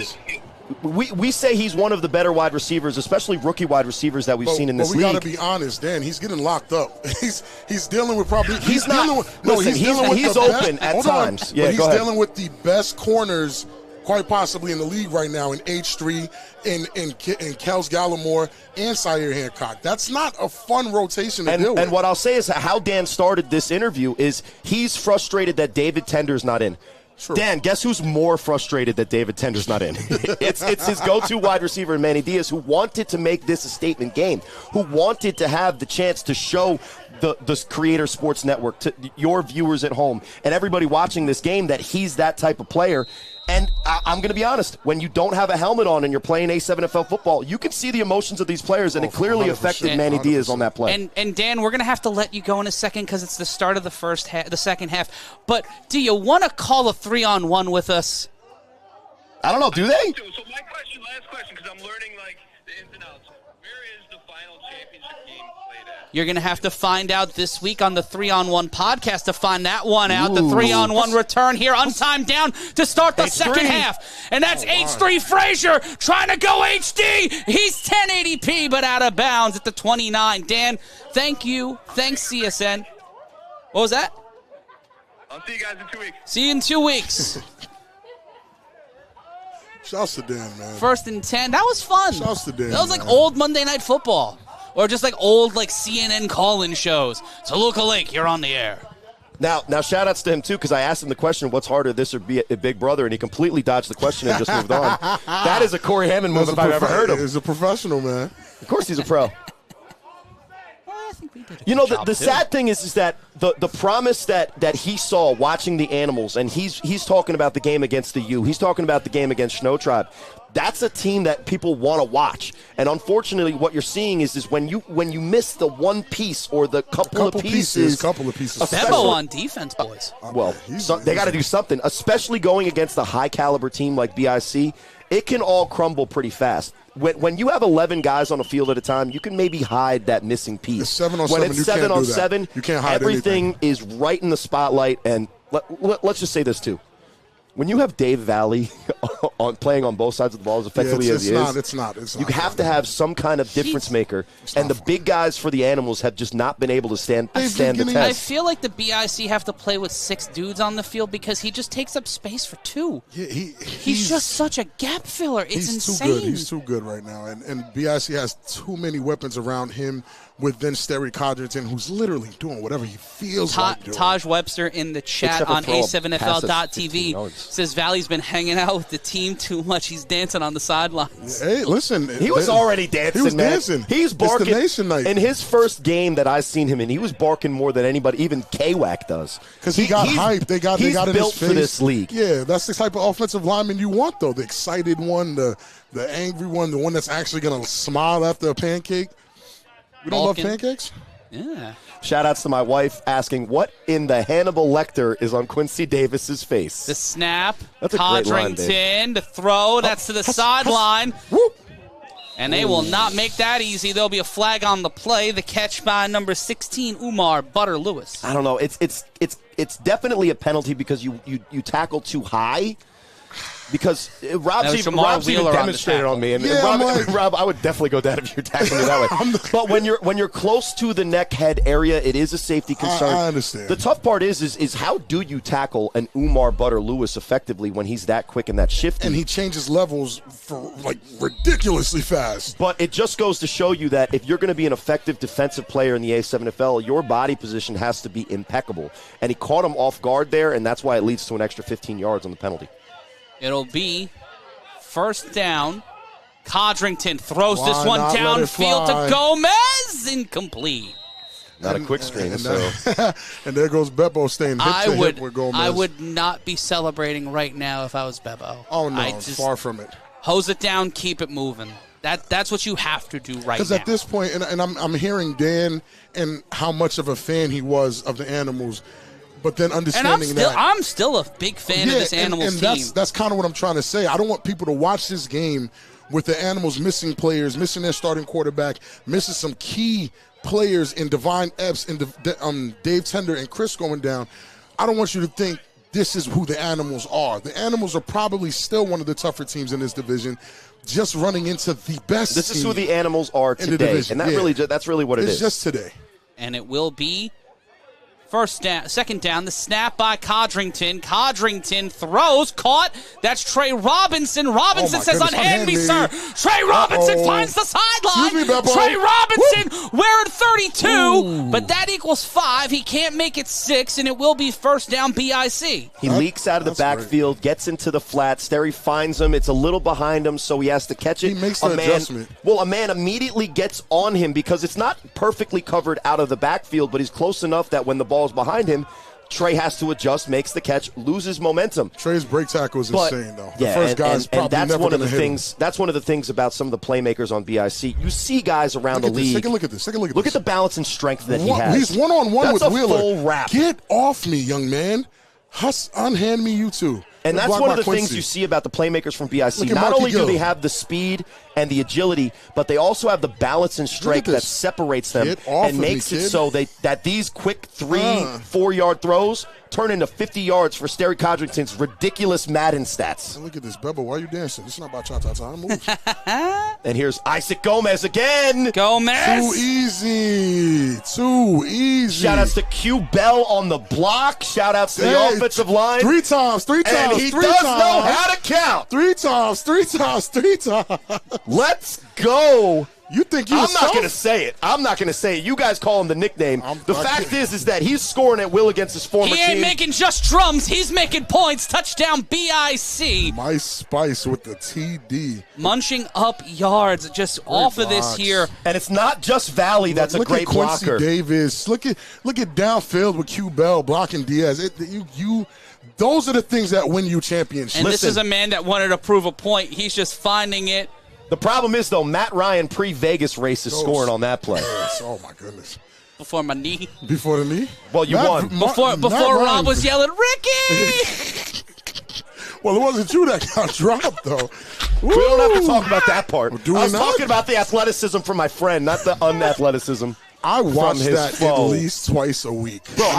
We say he's one of the better wide receivers, especially rookie wide receivers that we've seen in this league. But we got to be honest, Dan. He's getting locked up. He's dealing with probably. He's not. He's open at times. Yeah, but he's dealing with the best corners, quite possibly in the league right now, in H3, in Kels Gallimore, and Sire Hancock. That's not a fun rotation to deal with. And what I'll say is how Dan started this interview is he's frustrated that David Tender's not in. True. Dan, guess who's more frustrated that David Tender's not in? It's his go-to wide receiver, Manny Diaz, who wanted to make this a statement game, who wanted to have the chance to show the Creator Sports Network to your viewers at home and everybody watching this game that he's that type of player. And I'm going to be honest, when you don't have a helmet on and you're playing A7FL football, you can see the emotions of these players, and it clearly 100%. affected Manny Diaz on that play. And Dan, we're going to have to let you go in a second because it's the start of the second half. But do you want to call a 3-on-1 with us? I don't know, do they? So my question, last question, because I'm learning like the ins and outs. Where is the final championship game played at? You're going to have to find out this week on the 3-on-1 podcast to find that one out. The 3-on-1 return here, untimed down to start the second half. And that's H3 Frazier trying to go HD. He's 1080p, but out of bounds at the 29. Dan, thank you. Thanks, CSN. What was that? I'll see you guys in 2 weeks. See you in 2 weeks. Shouts to Dan, man. 1st and 10. That was fun. Shouts to Dan, that was like man. old Monday Night Football. Or just like old like CNN call-in shows. Toluca Lake, you're on the air. Now, shout-outs to him, too, because I asked him the question, what's harder, this or be a Big Brother, and he completely dodged the question and just moved on. That is a Corey Hammond move if I've ever heard of. He's a professional, man. Of course he's a pro. You know, the sad thing is that the promise that he saw watching the animals, and he's talking about the game against the U, he's talking about the game against Snow Tribe. That's a team that people want to watch. And unfortunately, what you're seeing is when you miss the one piece or the couple of pieces. Bebo on defense, boys. Well, they got to do something, especially going against a high-caliber team like BIC. It can all crumble pretty fast. When you have 11 guys on the field at a time, you can maybe hide that missing piece. It's 7 on when 7, it's you 7 can't on do that. 7, You can't hide everything anything. is right in the spotlight. And let's just say this, too. When you have Dave Valley playing on both sides of the ball as effectively as he is, it's not. You have to have some kind of difference maker. And the big guys for the Animals have just not been able to stand the test. I feel like the BIC have to play with 6 dudes on the field because he just takes up space for 2. Yeah, he's just such a gap filler. It's insane. Too good. He's too good right now. And BIC has too many weapons around him with then Sterry Codrington, who's literally doing whatever he feels like doing. Taj Webster in the chat on A7FL.tv says Valley's been hanging out with the team too much. He's dancing on the sidelines. Hey, listen. He was already dancing, He was man. dancing. He's barking. It's the nation night. In his first game that I seen him in, he was barking more than anybody, even K-Wack does. Because he got hyped. They got in his face. He's built for this league. Yeah, that's the type of offensive lineman you want, though. The excited one, the angry one, the one that's actually going to smile after a pancake. We don't love pancakes? Yeah. Shout-outs to my wife asking, what in the Hannibal Lecter is on Quincy Davis's face? The snap. That's a great line, Codrington, the throw. That's to the sideline. And they will not make that easy. There'll be a flag on the play. The catch by number 16, Umar Butter Lewis. I don't know. It's definitely a penalty because you tackle too high. Because Rob's even demonstrated on me, and Rob, I would definitely go down if you're tackling me that way. But when you're close to the neck head area, it is a safety concern. I understand. The tough part is how do you tackle an Umar Butter Lewis effectively when he's that quick and that shifty? And he changes levels for like ridiculously fast. But it just goes to show you that if you're going to be an effective defensive player in the A7FL, your body position has to be impeccable. And he caught him off guard there, and that's why it leads to an extra 15 yards on the penalty. It'll be first down. Codrington throws this one downfield to Gomez. Incomplete. Not a quick screen. And there goes Bebo staying hip to hip with Gomez. I would not be celebrating right now if I was Bebo. Oh, no, far from it. Hose it down, keep it moving. That's what you have to do right now. Because at this point, and I'm hearing Dan and how much of a fan he was of the Animals, but then understanding I'm still a big fan of this Animals team. And that's kind of what I'm trying to say. I don't want people to watch this game with the Animals missing players, missing their starting quarterback, missing some key players in Divine Epps and Dave Tender and Chris going down. I don't want you to think this is who the Animals are. The Animals are probably still one of the tougher teams in this division, just running into the best. This is who the Animals are today, and that's really what it is. It's just today. And it will be second down, the snap by Codrington. Codrington throws, caught. That's Trey Robinson. Robinson says, unhand me, sir. Trey Robinson finds the sideline. Trey Robinson wearing 32, but that equals 5. He can't make it 6, and it will be first down BIC. He leaks out of the backfield, gets into the flat. Sterry finds him. It's a little behind him, so he has to catch it. He makes the adjustment. Well, a man immediately gets on him because it's not perfectly covered out of the backfield, but he's close enough that when the ball's behind him, Trey has to adjust, makes the catch, loses momentum. Trey's break tackle is insane, though. The Yeah, first guy's probably that's never one of gonna the hit things. That's one of the things about some of the playmakers on BIC. You see guys around the league. Take a look at this. Look at the balance and strength that he has. He's one-on-one with Wheeler. Full wrap. Get off me, young man. Unhand me, you two. And that's one of the things you see about the playmakers from BIC. Not only do they have the speed and the agility, but they also have the balance and strength that separates them and makes it so that these quick 3-4 yard throws turn into 50 yards for Sterry Codrington's ridiculous Madden stats. And look at this, Bubba. Why are you dancing? This is not about cha-cha-cha. Move. And here's Isaac Gomez again. Gomez. Too easy. Shout outs to Q Bell on the block. Shout outs to the offensive line. Three times. And he does know how to count. Three times. Let's go. You think I'm not going to say it. You guys call him the nickname. The fact is that he's scoring at will against his former team. He ain't making just drums. He's making points. Touchdown BIC. My Spice with the TD. Munching up yards just great off blocks. Of this here. And it's not just Valley that's a great blocker. Look at Quincy Davis. Look at downfield with Q Bell blocking Diaz. Those are the things that win you championships. And this is a man that wanted to prove a point. He's just finding it. The problem is, though, Matt Ryan pre-Vegas race is scoring on that play. Oh, my goodness. Before my knee. Before the knee? Well, you won. Before Rob was yelling, Ricky! Well, it wasn't you that got dropped, though. We don't have to talk about that part. I was talking about the athleticism from my friend, not the unathleticism. I watch that at least twice a week. Bro,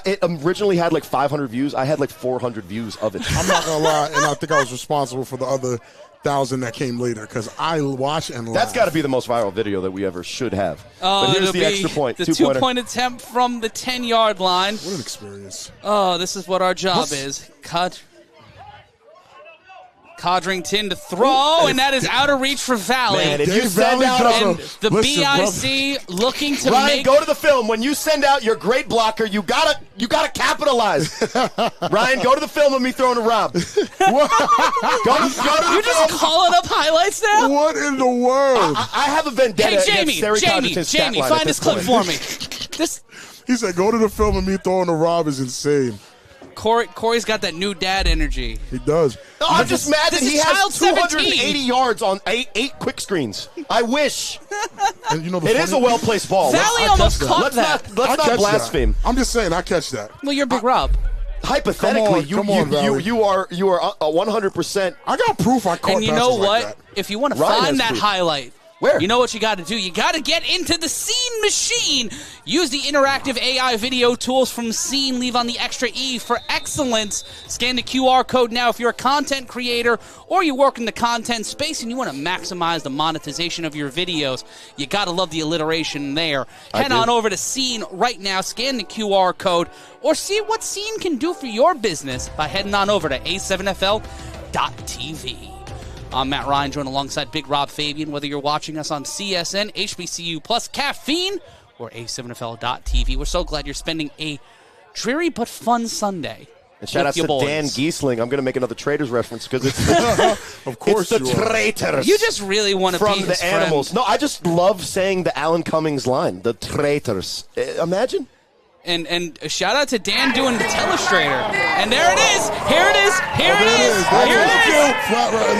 it originally had like 500 views. I had like 400 views of it. I'm not going to lie, and I think I was responsible for the other 1,000 that came later because I watch and laugh. That's got to be the most viral video that we ever should have. But here's the extra point. The two-point attempt from the 10-yard line. What an experience. Oh, this is what our job is. Codrington to throw, and that is out of reach for Valley. Man, if you send out the BIC looking to Ryan, go to the film. When you send out your great blocker, you gotta capitalize. Ryan, go to the film of me throwing to Rob. Go to You're just calling up highlights now? What in the world? I have a vendetta against Sterry Codrington's Jamie, find this clip for me. He said, go to the film of me throwing to Rob is insane. Corey's got that new dad energy. He does. No, I'm just mad that he has 280 yards on eight quick screens. I wish. And it is a well-placed ball. Valley almost caught that. Let's not blaspheme. I'm just saying, I catch that. Well, you're Big Rob. Hypothetically, you are 100%. I got proof I caught. And you know what? If you want to find that highlight. Where? You know what you got to do? You got to get into the Scene machine. Use the interactive AI video tools from Scene. Leave on the extra E for excellence. Scan the QR code now if you're a content creator or you work in the content space and you want to maximize the monetization of your videos. You got to love the alliteration there. Head on over to Scene right now. Scan the QR code or see what Scene can do for your business by heading on over to A7FL.tv. I'm Matt Ryan, joined alongside Big Rob Fabien. Whether you're watching us on CSN, HBCU Plus Caffeine, or A7FL.tv, we're so glad you're spending a dreary but fun Sunday. And shout out to Dan Giesling. I'm going to make another Traders reference because it's of course it's the traitors. You just really want to be from the animals. Friend. No, I just love saying the Alan Cummings line. The traitors. Imagine. And a shout out to Dan doing the telestrator. And there it is. Here it is. Here it is. Here it is.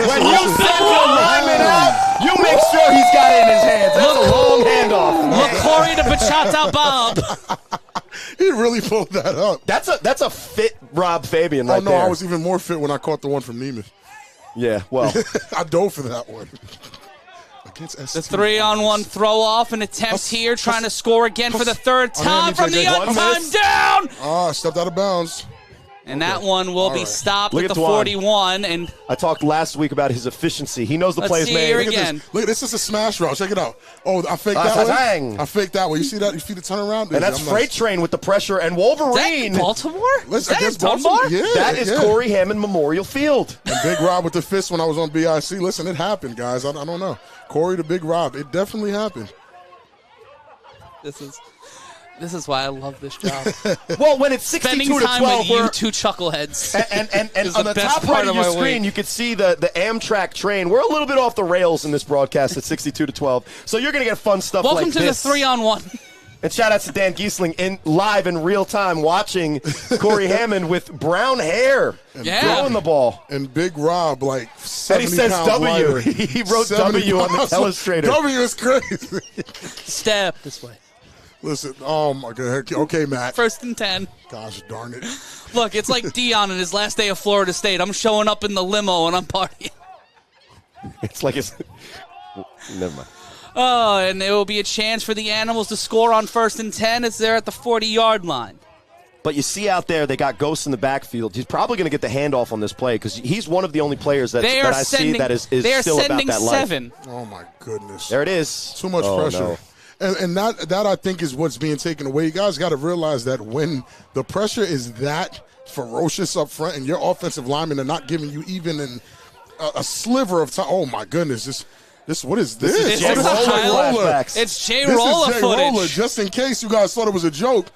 When you send your lineman out, you make sure he's got it in his hands. That's a long handoff. LaCorey to Bachata Bob. He really pulled that up. That's a fit Rob Fabien right there. I was even more fit when I caught the one from Neiman. Yeah, well. I dove for that one. The 3-on-1 throw-off, an attempt here, trying to score again for the third time from the untimed down. Stepped out of bounds. And that one will be stopped at the 41. And I talked last week about his efficiency. He knows the play's made. Look at this. Look, this is a smash route. Check it out. Oh, I faked that one. I faked that one. You see that? You see the turnaround? And that's Freight Train with the pressure. And Wolverine. Is that Baltimore? Is that in Baltimore? Yeah, that is Corey Hammond Memorial Field. And Big Rob with the fist when I was on BIC. Listen, it happened, guys. I don't know. Corey to Big Rob. It definitely happened. This is why I love this job. Well, when it's 62 to 12, with you two chuckleheads. And on the top part of your screen, you can see the Amtrak train. We're a little bit off the rails in this broadcast at 62 to 12. So you're going to get fun stuff Welcome like this. Welcome to the 3-on-1. And shout out to Dan Giesling live in real time watching Corey Hammond with brown hair throwing the ball. And Big Rob, like 70 and he says pounds W. lighter. He wrote W on the telestrator. W is crazy. Step this way. Listen, oh my God. Okay, Matt. 1st and 10. Gosh darn it. Look, it's like Dion in his last day of Florida State. I'm showing up in the limo and I'm partying. It's like it's. Never mind. Oh, and there will be a chance for the Animals to score on 1st and 10 as they're at the 40-yard line. But you see out there, they got Ghost in the backfield. He's probably going to get the handoff on this play because he's one of the only players that I see that is still about that life. 7. Oh, my goodness. There it is. Too much pressure. No. And that, I think, is what's being taken away. You guys got to realize that when the pressure is that ferocious up front and your offensive linemen are not giving you even a sliver of time. Oh, my goodness. What is this? It's Jay Roller. It's Jay Roller footage. Just in case you guys thought it was a joke,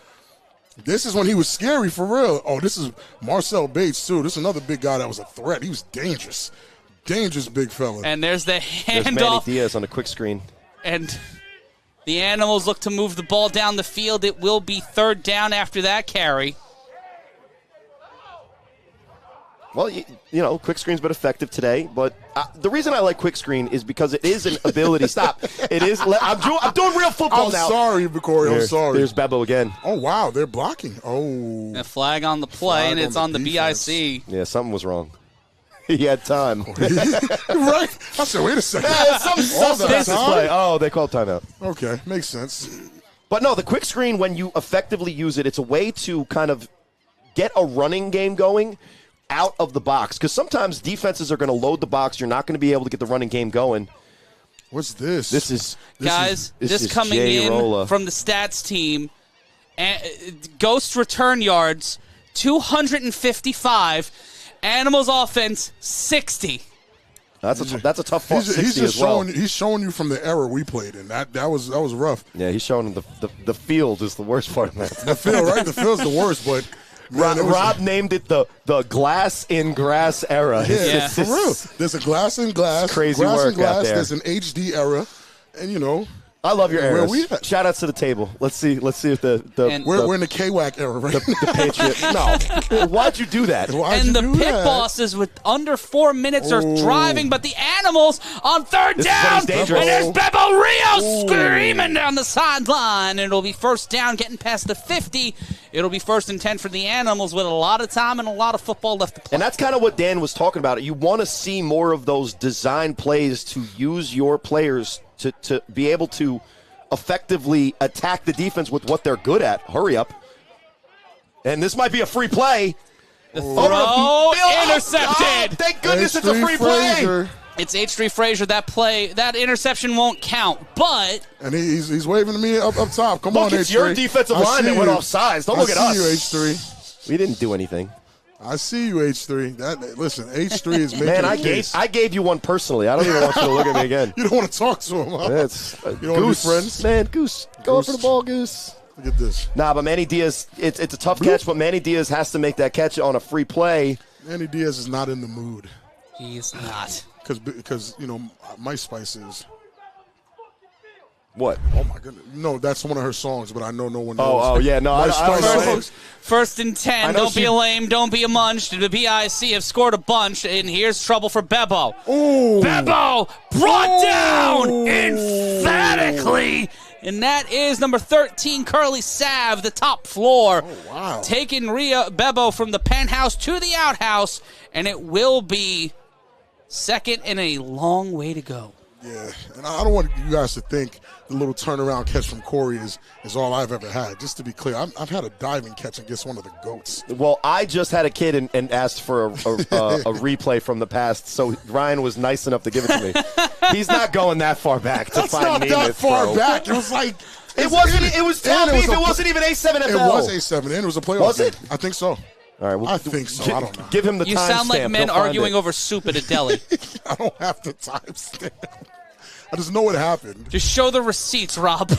this is when he was scary for real. Oh, this is Marcel Bates, too. This is another big guy that was a threat. He was dangerous. Dangerous big fella. And there's the There's Manny handoff. Diaz on the quick screen. And the Animals look to move the ball down the field. It will be 3rd down after that carry. Well, you know, quick screen's been effective today, but the reason I like quick screen is because it is an ability. Stop. It is. I'm doing real football now. I'm sorry, Corey. I'm sorry. There's Bebo again. Oh, wow. They're blocking. Oh. A flag on the play, and it's on the BIC. Yeah, something was wrong. He had time. Right? I said, wait a second. Play. Oh, they called timeout. Okay, makes sense. But no, the quick screen, when you effectively use it, it's a way to kind of get a running game going out of the box, because sometimes defenses are going to load the box. You're not going to be able to get the running game going. What's this? This is coming Jay in Rolla. from the stats team. Ghost return yards 255. Animals offense 60. That's a tough 60 as well. He's showing you from the era we played in. That was rough. Yeah, he's showing the field is the worst part of that. The field, right? The field's the worst, but. Man, Rob named it the glass in grass era. Yeah, for real. There's a glass in glass. Crazy glass work in glass. out there. There's an HD era, and you know. I love your eras. Where we at? Shout outs to the table. Let's see if we're in the KWAC era, right? The Patriot. No, why'd you do that? And the pit bosses with under 4 minutes are driving, but the Animals on 3rd down, and there's Bebo Rios screaming down the sideline. It'll be 1st down, getting past the 50. It'll be 1st and 10 for the Animals with a lot of time and a lot of football left to play. And that's kind of what Dan was talking about. You want to see more of those design plays to use your players to be able to effectively attack the defense with what they're good at. Hurry up. And this might be a free play. The throw intercepted. Thank goodness it's a free play. It's H3 Frazier. That interception won't count, but... And he's waving to me up top. Come on, H3. It's your defensive line that went off sides. Don't look at us. I see you, H3. We didn't do anything. I see you, H3. Listen, H3 is making Man, I gave you one personally. I don't even want you to look at me again. You don't want to talk to him, huh? You don't want to be friends? Man, Goose. Go for the ball, Goose. Look at this. Nah, but Manny Diaz, it's a tough catch, but Manny Diaz has to make that catch on a free play. Manny Diaz is not in the mood. He's not. Because you know, My Spice is. What? Oh, my goodness. No, that's one of her songs, but I know no one knows. Oh, yeah. No, I don't know. 1st and 10. Don't be a lame. Don't be a munch. The BIC have scored a bunch, and here's trouble for Bebo. Ooh. Bebo brought down emphatically. And that is number 13, Curly Sav, the top floor. Oh, wow. Taking Bebo from the penthouse to the outhouse, and it will be 2nd and a long way to go. Yeah, and I don't want you guys to think the little turnaround catch from Corey is all I've ever had. Just to be clear, I've had a diving catch against one of the GOATs. Well, I just had a kid and asked for a replay from the past, so Ryan was nice enough to give it to me. He's not going that far back to find Nemeth. That's not that far back. It was like... It was top beef. It wasn't even A7FL. It was A7, and it was a playoff. Was it? I think so. All right, well, I think so. I don't know. Give him the timestamp. You sound like men arguing over soup at a deli. I don't have the timestamp. I just know what happened. Just show the receipts, Rob.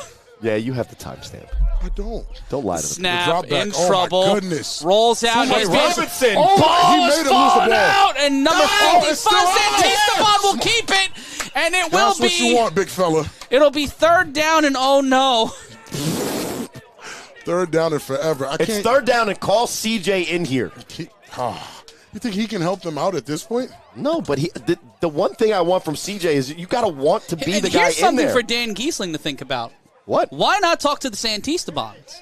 Yeah, you have the timestamp. I don't. Don't lie to them. Snap in oh trouble. My goodness. Rolls out. Hey, Robinson. Ball is falling out, and number 55, Santista will keep it, and it will be. That's what you want, big fella. It'll be 3rd down, and oh no. Third down and forever. It's third down and call CJ in here. You think he can help them out at this point? No, but the one thing I want from CJ is you got to want to be the guy in there. Here's something for Dan Giesling to think about. What? Why not talk to the Santistabons?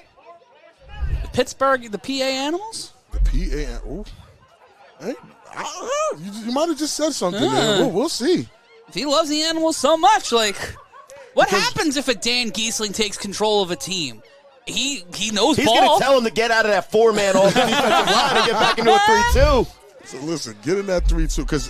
The Pittsburgh, the PA Animals? The PA. Ooh. Hey, you might have just said something there. We'll see. If he loves the Animals so much, what happens if a Dan Giesling takes control of a team? He knows He's ball. He's going to tell him to get out of that 4-man off defensive line and get back into a 3-2. So listen, get in that 3-2 because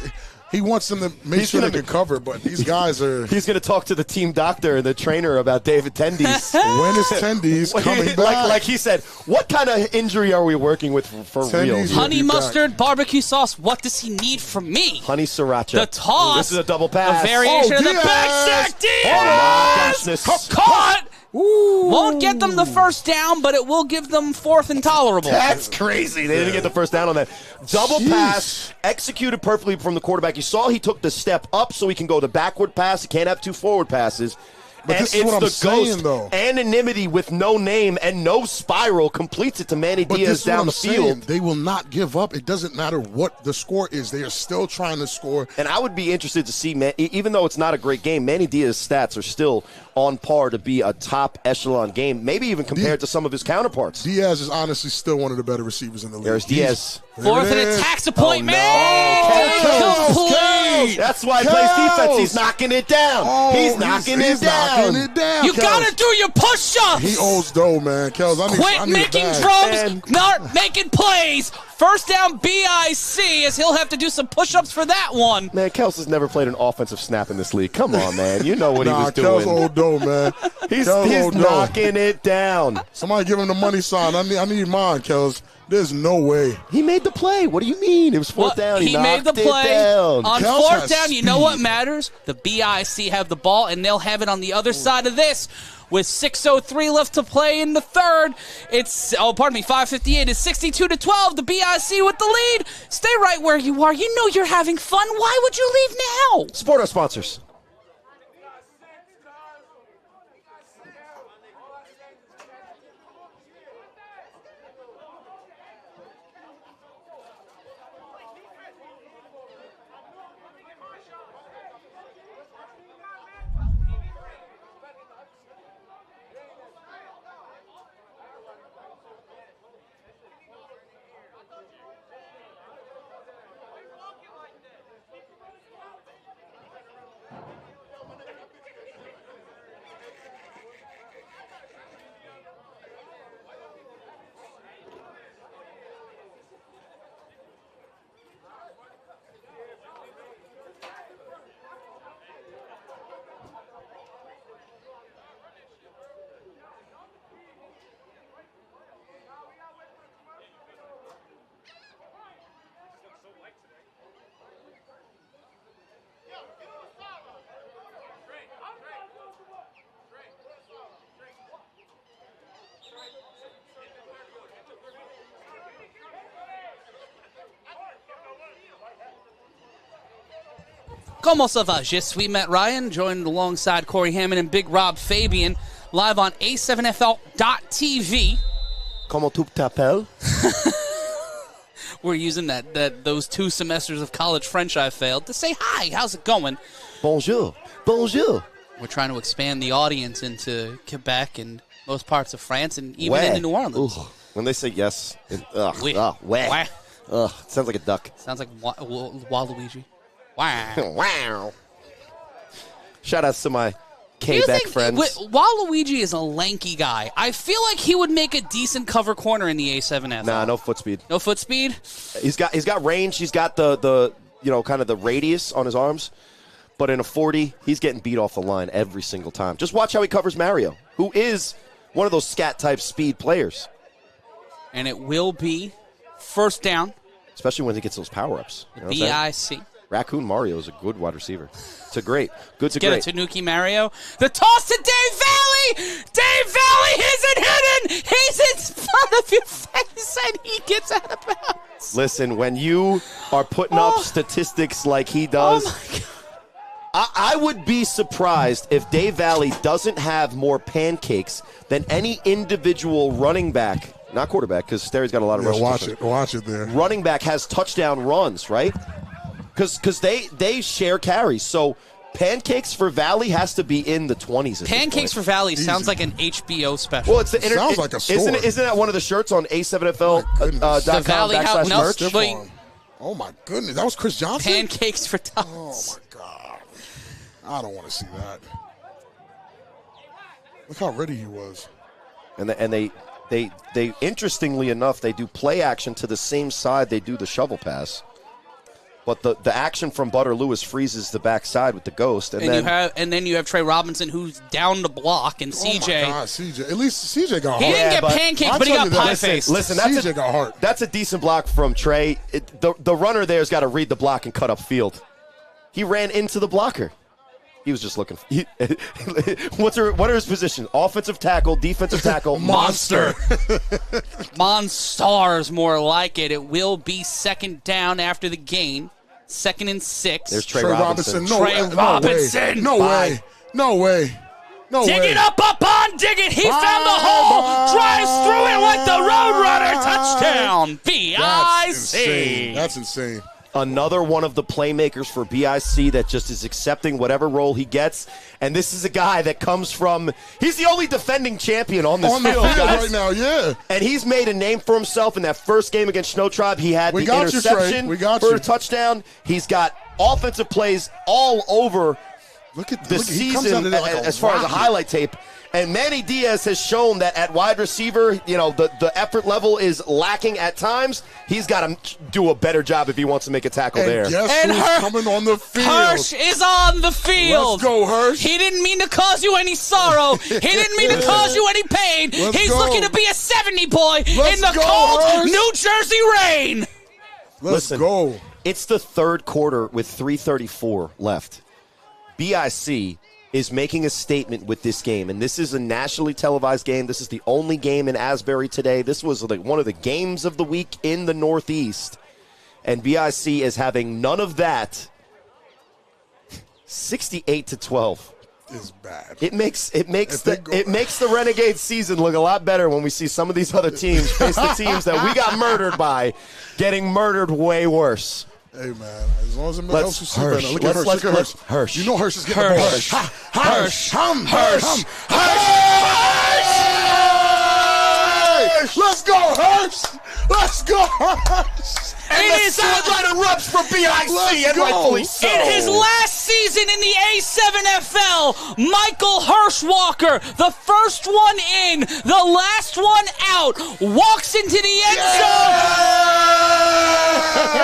he wants them to make sure they can cover, but these guys are... He's going to talk to the team doctor and the trainer about David Tendies. When is Tendies coming back? Like he said, what kind of injury are we working with for real? Honey mustard, barbecue sauce, what does he need from me? Honey sriracha. The toss. This is a double pass. A variation of the backsack. Diaz! Caught! Ooh. Won't get them the first down, but it will give them fourth and tolerable. That's crazy. They didn't get the first down on that. Double pass, executed perfectly from the quarterback. You saw he took the step up so he can go the backward pass. He can't have two forward passes. But this is what I'm saying, though. Anonymity with no name and no spiral completes it to Manny Diaz down the field. They will not give up. It doesn't matter what the score is. They are still trying to score. And I would be interested to see, even though it's not a great game, Manny Diaz's stats are still on par to be a top echelon game, maybe even compared to some of his counterparts. Diaz is honestly still one of the better receivers in the league. There's Diaz. Fourth and a tax appointment. That's why he plays defense. He's knocking it down. He's knocking it down. You got to do your push-ups. He owes dough, man. Kels, Quit making drums, not making plays. First down BIC, as he'll have to do some push-ups for that one. Man, Kels has never played an offensive snap in this league. Come on, man. You know what he was doing. Kels old dough, man. He's knocking it down. Somebody give him the money sign. I need mine, Kels. There's no way. He made the play. What do you mean? It was fourth down. He made the play. On fourth down, you know what matters? The BIC have the ball, and they'll have it on the other side of this. With 6:03 left to play in the third, it's 5:58. It's 62-12. The BIC with the lead. Stay right where you are. You know you're having fun. Why would you leave now? Support our sponsors. Como ça va? Je suis Matt Ryan, joined alongside Corey Hammond and Big Rob Fabien, live on A7FL.TV. Comment tu t'appelles? We're using those 2 semesters of college French I failed to say hi. How's it going? Bonjour. Bonjour. We're trying to expand the audience into Quebec and most parts of France and even into New Orleans. Ooh. When they say yes, Oui. It sounds like a duck. Sounds like Waluigi. Wow. Wow. Shout outs to my Quebec friends. Waluigi is a lanky guy. I feel like he would make a decent cover corner in the A7FL. Nah, no foot speed. No foot speed? He's got range. He's got the kind of the radius on his arms. But in a 40, he's getting beat off the line every single time. Just watch how he covers Mario, who is one of those scat-type speed players. And it will be first down. Especially when he gets those power-ups. You know BIC. Raccoon Mario is a good wide receiver. Good to great. Get a Tanuki Mario. The toss to Dave Valley. Dave Valley isn't hidden. He's in front of your face, and he gets out of bounds. Listen, when you are putting up statistics like he does, I would be surprised if Dave Valley doesn't have more pancakes than any individual running back, not quarterback, because Sterry's got a lot of rushing. Watch it there. Running back has touchdown runs, right? Because they share carries. So Pancakes for Valley has to be in the 20s. Pancakes for Valley sounds like an HBO special. Well, sounds like a store. Isn't that one of the shirts on A7FL.com/merch? Oh my goodness, that was Chris Johnson. Pancakes for Tots. Oh my God, I don't want to see that. Look how ready he was. And they interestingly enough, they do play action to the same side they do the shovel pass. But the action from Butter Lewis freezes the backside with the ghost, and then you have Trey Robinson who's down the block, and CJ. Oh my God, CJ! At least CJ got hard. He didn't get pancakes, but he got pie face. Listen, CJ got hard. That's a decent block from Trey. The runner there's got to read the block and cut up field. He ran into the blocker. He was just looking. What are his positions? Offensive tackle, defensive tackle, monster. Monstars, more like it. It will be second down after the gain. 2nd and 6. There's Trey Robinson. No way. Dig it up on, dig it. He found the hole. Drives through it like the Roadrunner. Touchdown. BIC. That's insane. Another one of the playmakers for BIC that just is accepting whatever role he gets. And this is a guy that comes from – he's the only defending champion on this field, guys. Right now, yeah. And he's made a name for himself in that first game against Snow Tribe. He had the interception for a touchdown. He's got offensive plays all over the season as far as a highlight tape. And Manny Diaz has shown that at wide receiver, the effort level is lacking at times. He's got to do a better job if he wants to make a tackle there. Guess who's coming on the field? Hirsch is on the field. Let's go, Hirsch. He didn't mean to cause you any sorrow. He didn't mean to cause you any pain. He's looking to be a 70 boy in the cold Hirsch. New Jersey rain. Let's go. It's the third quarter with 3:34 left. BIC is making a statement with this game, and this is a nationally televised game. This is the only game in Asbury today. This was one of the games of the week in the Northeast, and BIC is having none of that. 68-12 is bad. It makes the Renegade season look a lot better when we see some of these other teams face the teams that we got murdered by getting murdered way worse. Hey, man, as long as it helps you sleep at night. Look at Hirsch. You know Hirsch is getting the ball. Hirsch. Let's go, Hirsch. Let's go, Hirsch. And the sideline erupts for BIC, and rightfully so. In his last season in the A7FL, Michael Hirschwalker, the first one in, the last one out, walks into the end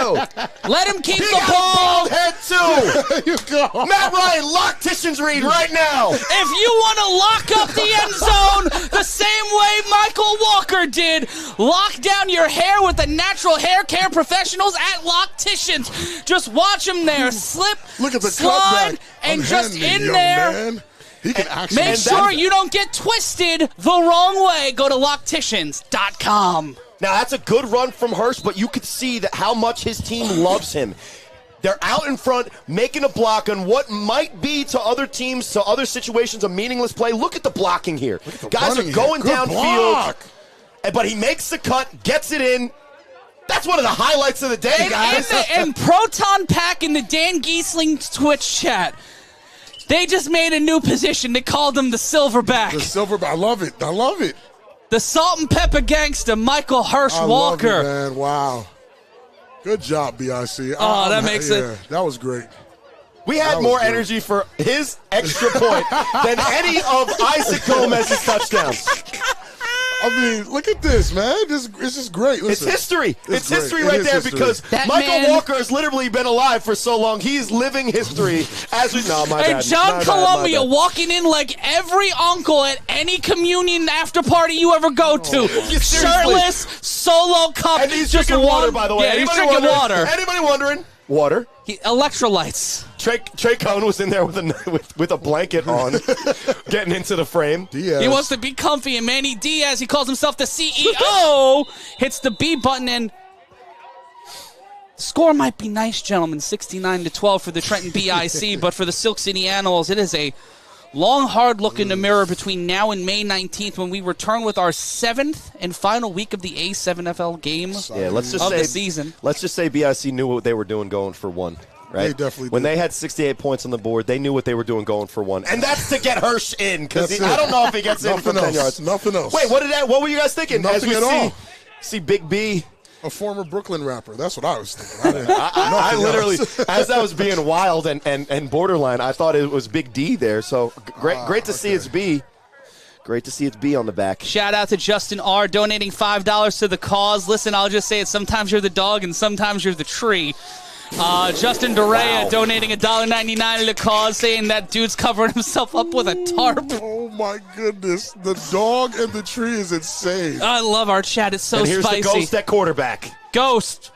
zone. Let him keep the ball. Head too. There you go. Matt Ryan, lock Titian's read right now. If you want to lock up the end zone the same way Michael Walker did, lock down your hair with the natural hair care professionals at Locticians. Just watch him there. Slip, look at the slide, and just in there. Man. He can actually make sure you don't get twisted the wrong way. Go to Locticians.com. Now, that's a good run from Hirsch, but you could see that how much his team loves him. They're out in front, making a block on what might be to other teams, to other situations, a meaningless play. Look at the blocking here. Guys are going downfield, but he makes the cut, gets it in. That's one of the highlights of the day, guys. And Proton Pack in the Dan Giesling Twitch chat, they just made a new position. They called him the Silverback. The Silverback. I love it. The Salt and Pepper Gangster, Michael Hirschwalker. I love it, man. Wow. Good job, BIC. That was great. We had more energy for his extra point than any of Isaac Gomez's touchdowns. I mean, look at this, man. This is great. Listen, it's history. It's history right there because Michael Walker has literally been alive for so long. He's living history as we know. And John Columbia walking in like every uncle at any communion after party you ever go to. Shirtless, solo cup. And he's drinking water, by the way. Yeah, he's drinking water. Anybody wondering? Water. Electrolytes. Trey Cohn was in there with a blanket on, getting into the frame. Diaz. He wants to be comfy, and Manny Diaz, he calls himself the CEO, hits the B button, and the score might be nice, gentlemen, 69-12 for the Trenton BIC, but for the Silk City Animals, it is a Long, hard look in the mirror between now and May 19th when we return with our 7th and final week of the A7FL game the season. Let's just say BIC knew what they were doing going for one. Right? They definitely when did. they had 68 points on the board, they knew what they were doing going for one. And that's to get Hirsch in, because I don't know if he gets in from 10 yards. Nothing else. Wait, what were you guys thinking? Nothing at all. See Big B. A former Brooklyn rapper. That's what I was thinking. I literally, as I was being wild and borderline, I thought it was Big D there. So great to see it's B. Great to see it's B on the back. Shout out to Justin R. donating $5 to the cause. Listen, I'll just say it. Sometimes you're the dog and sometimes you're the tree. Justin Dorea donating $1.99 to the cause, saying that dude's covering himself up with a tarp. Oh my goodness. The dog and the tree is insane. I love our chat. It's so here's spicy. The Ghost at quarterback. Ghost.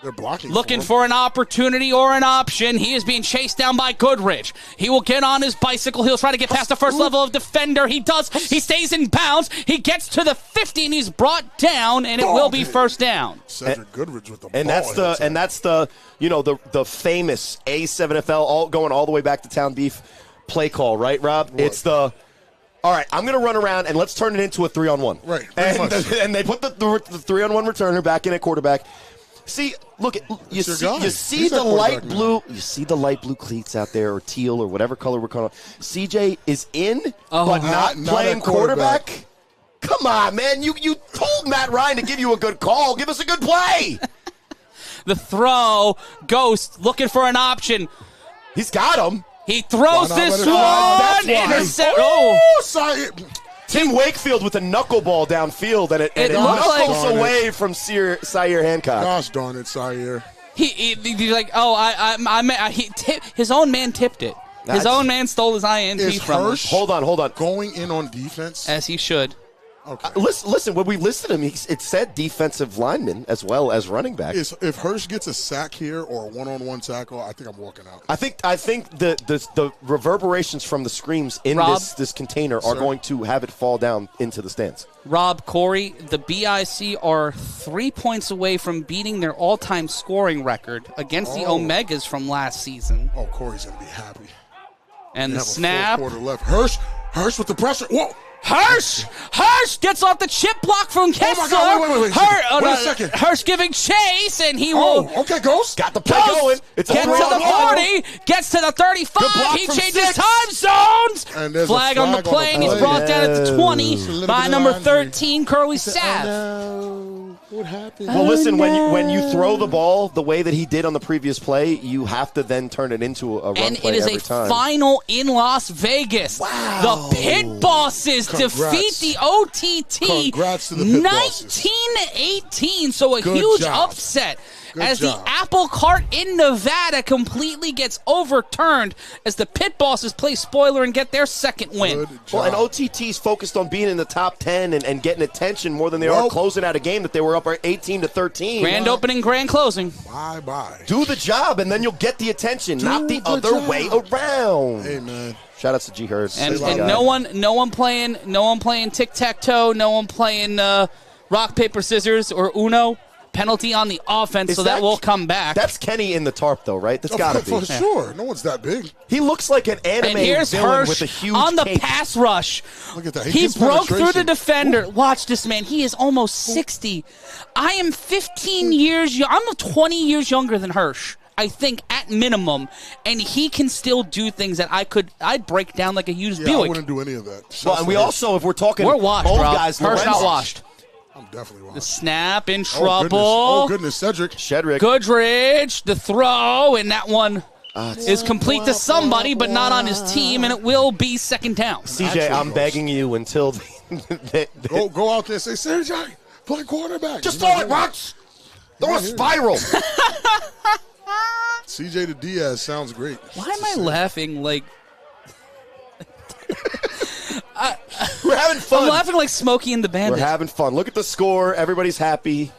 They're blocking. Looking for an opportunity or an option. He is being chased down by Goodrich. He will get on his bicycle. He'll try to get past the first level of defender. He does. He stays in bounds. He gets to the 50 and he's brought down, and it will be first down. Cedric Goodrich with the and ball. That's the the famous A7FL going all the way back to Town Beef play call, right, Rob? What? It's the all right, I'm going to run around and let's turn it into a 3-on-1. Right. And they put the 3-on-1 returner back in at quarterback. See, look, you see the light blue. You see the light blue cleats out there, or teal, or whatever color we're calling. CJ is in, but not playing quarterback. Come on, man! You told Matt Ryan to give you a good call. Give us a good play. The throw, Ghost looking for an option. He's got him. He throws this one. Intercept. Oh, sorry. Tim Wakefield with a knuckleball downfield, and it knuckles away from Sire Hancock. Gosh darn it, Sire. He's like, his own man tipped it. His own man stole his INT from him. Hold on. Going in on defense? As he should. Okay. Listen, when we listed him, it said defensive lineman as well as running back. If Hirsch gets a sack here or a one-on-one tackle, I think I'm walking out. I think the reverberations from the screams in this container are going to have it fall down into the stands. Rob, Corey, the BIC are 3 points away from beating their all-time scoring record against the Omegas from last season. Oh, Corey's going to be happy. And the snap. Quarter left. Hirsch with the pressure. Whoa. Hirsch gets off the chip block from Kessler. Oh, my God, wait a second. Hirsch giving chase, and he will. Okay, Ghost. Got the play going. It's gets to the 40, gets to the 35. He changes time zones. And there's flag on the play, and he's brought down at the 20 by number 13, Curly Sav. No. What happened? Well, listen, when you throw the ball the way that he did on the previous play, you have to then turn it into a run play every time. And it is a final in Las Vegas. Wow. The Pit Bosses defeat the OTT. Congrats to the Pit Bosses. 19-18, so a huge upset. The apple cart in Nevada completely gets overturned as the Pit Bosses play spoiler and get their second win. Well, and OTT's focused on being in the top 10 and getting attention more than they are closing out a game that they were up 18-13. Grand opening, grand closing. Bye-bye. Do the job, and then you'll get the attention, not the other way around. Hey, man. Shout out to G Hurd. And no one playing tic-tac-toe, no one playing rock, paper, scissors, or Uno. Penalty on the offense, so that will come back. That's Kenny in the tarp, though, right? That's got to be. For sure. No one's that big. He looks like an anime villain with a huge on the cape. Pass rush. Look at that. He broke through the defender. Watch this, man. He is almost 60. I am 15 years young. I'm 20 years younger than Hirsch, I think, at minimum, and he can still do things that I'd break down like a used Buick. I wouldn't do any of that. Well, and we also, if we're talking we're washed, old bro. guys, Hirsch not washed. I'm definitely washed. The snap in trouble. Oh, goodness, Cedric. Shedrick. Goodrich, the throw, and that one is complete to somebody, but not on his team, and it will be second down. CJ, I'm begging you until go out there and say, CJ, play quarterback. Just throw it, Rox. Throw a spiral. CJ to Diaz sounds great. Why am I laughing like... We're having fun. I'm laughing like Smokey and the Bandit. We're having fun. Look at the score. Everybody's happy,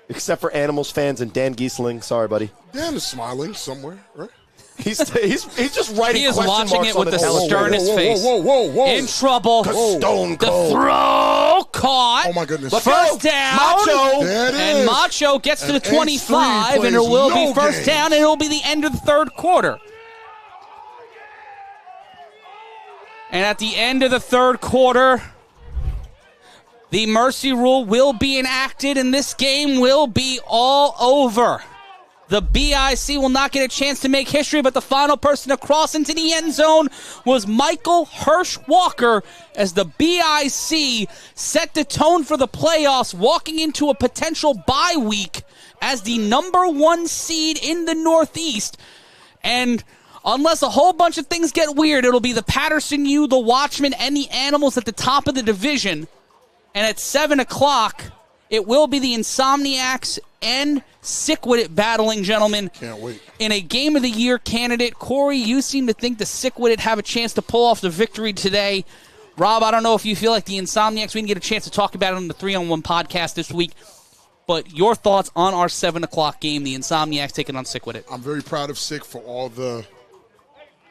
except for Animals fans and Dan Giesling. Sorry, buddy. Dan is smiling somewhere, right? He's just writing. He is question watching marks it with the sternest face. Whoa. In trouble. Stone cold. The throw caught. Oh my goodness. First down. Macho. And Macho gets to the 25, and it will be first down, and it will be the end of the third quarter. And at the end of the third quarter, the mercy rule will be enacted, and this game will be all over. The BIC will not get a chance to make history, but the final person to cross into the end zone was Michael Hirsch Walker as the BIC set the tone for the playoffs, walking into a potential bye week as the number 1 seed in the Northeast. And unless a whole bunch of things get weird, it'll be the Patterson U, the Watchmen, and the Animals at the top of the division. And at 7 o'clock, it will be the Insomniacs and Sickwit battling, gentlemen. Can't wait. In a Game of the Year candidate. Corey, you seem to think the Sickwit have a chance to pull off the victory today. Rob, I don't know if you feel like the Insomniacs, we didn't get a chance to talk about it on the 3-on-1 podcast this week, but your thoughts on our 7 o'clock game, the Insomniacs taking on Sickwit. I'm very proud of Sick for all the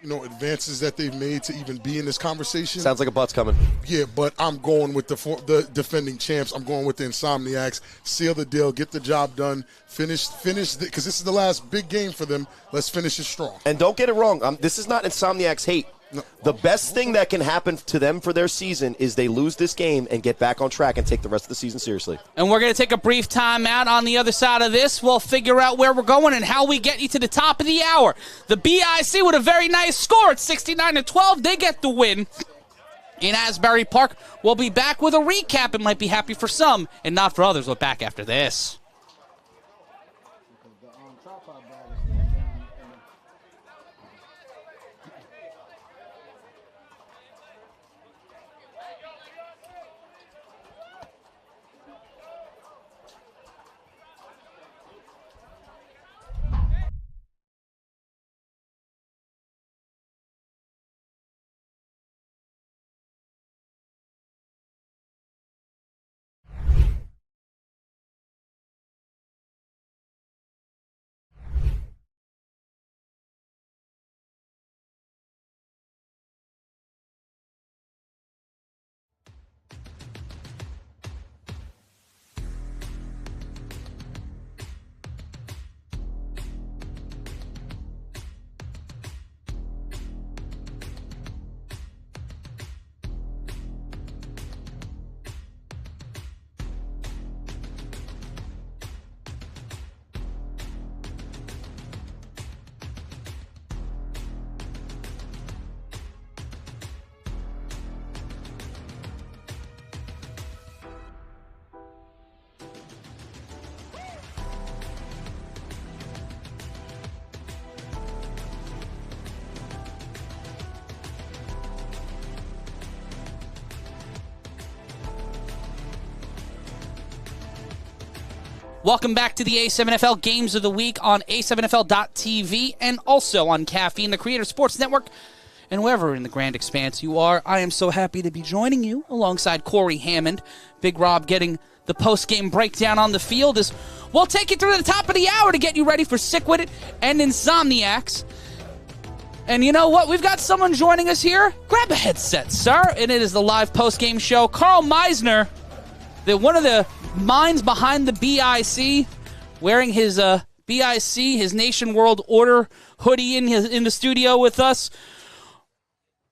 advances that they've made to even be in this conversation. Sounds like a butt's coming. Yeah, but I'm going with the defending champs. I'm going with the Insomniacs. Seal the deal, get the job done, finish because this is the last big game for them. Let's finish it strong. And don't get it wrong. This is not Insomniacs hate. No. The best thing that can happen to them for their season is they lose this game and get back on track and take the rest of the season seriously. And we're going to take a brief time out. On the other side of this, we'll figure out where we're going and how we get you to the top of the hour. The BIC with a very nice score at 69-12. They get the win in Asbury Park. We'll be back with a recap. It might be happy for some and not for others. We're back after this. Welcome back to the A7FL Games of the Week on A7FL.TV and also on Caffeine, the Creator Sports Network, and wherever in the grand expanse you are. I am so happy to be joining you alongside Corey Hammond. Big Rob getting the post-game breakdown on the field as we'll take you through the top of the hour to get you ready for Sickwit and Insomniacs. And you know what? We've got someone joining us here. Grab a headset, sir. And it is the live post-game show. Carl Meisner, one of the minds behind the BIC, wearing his BIC, his Nation World Order hoodie in the studio with us.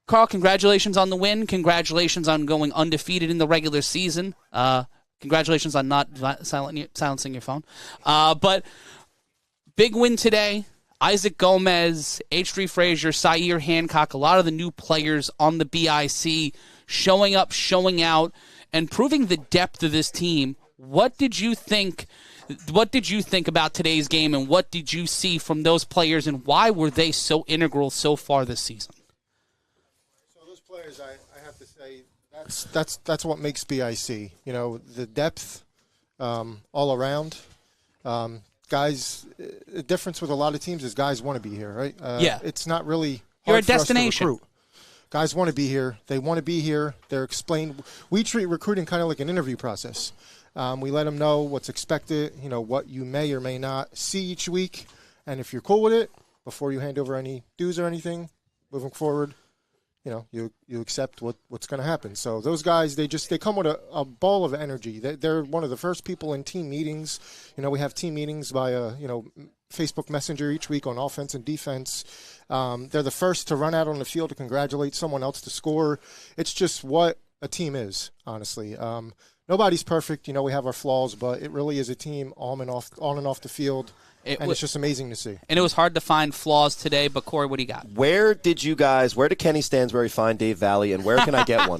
Carl, congratulations on the win. Congratulations on going undefeated in the regular season. Congratulations on not silencing your phone. But big win today. Isaac Gomez, H3 Frazier, Sair Hancock, a lot of the new players on the BIC showing up, showing out, and proving the depth of this team. What did you think about today's game, and what did you see from those players, and why were they so integral so far this season? So those players, I have to say, that's what makes BIC. You know, the depth all around. Guys, the difference with a lot of teams is guys want to be here, right? Yeah. It's not really hard You're a for us to destination. recruit. Guys want to be here. They want to be here. They're explained. We treat recruiting kind of like an interview process. We let them know what's expected, you know, what you may or may not see each week. And if you're cool with it, before you hand over any dues or anything, moving forward, you know, you accept what's going to happen. So those guys, they come with a ball of energy. They're one of the first people in team meetings. You know, we have team meetings by Facebook Messenger each week on offense and defense. They're the first to run out on the field to congratulate someone else to score. It's just what a team is, honestly. Nobody's perfect. We have our flaws, but it really is a team on and off the field. It's just amazing to see. And it was hard to find flaws today, but Corey, what do you got? Where did Kenny Stansbury find Dave Valley, and where can I get one?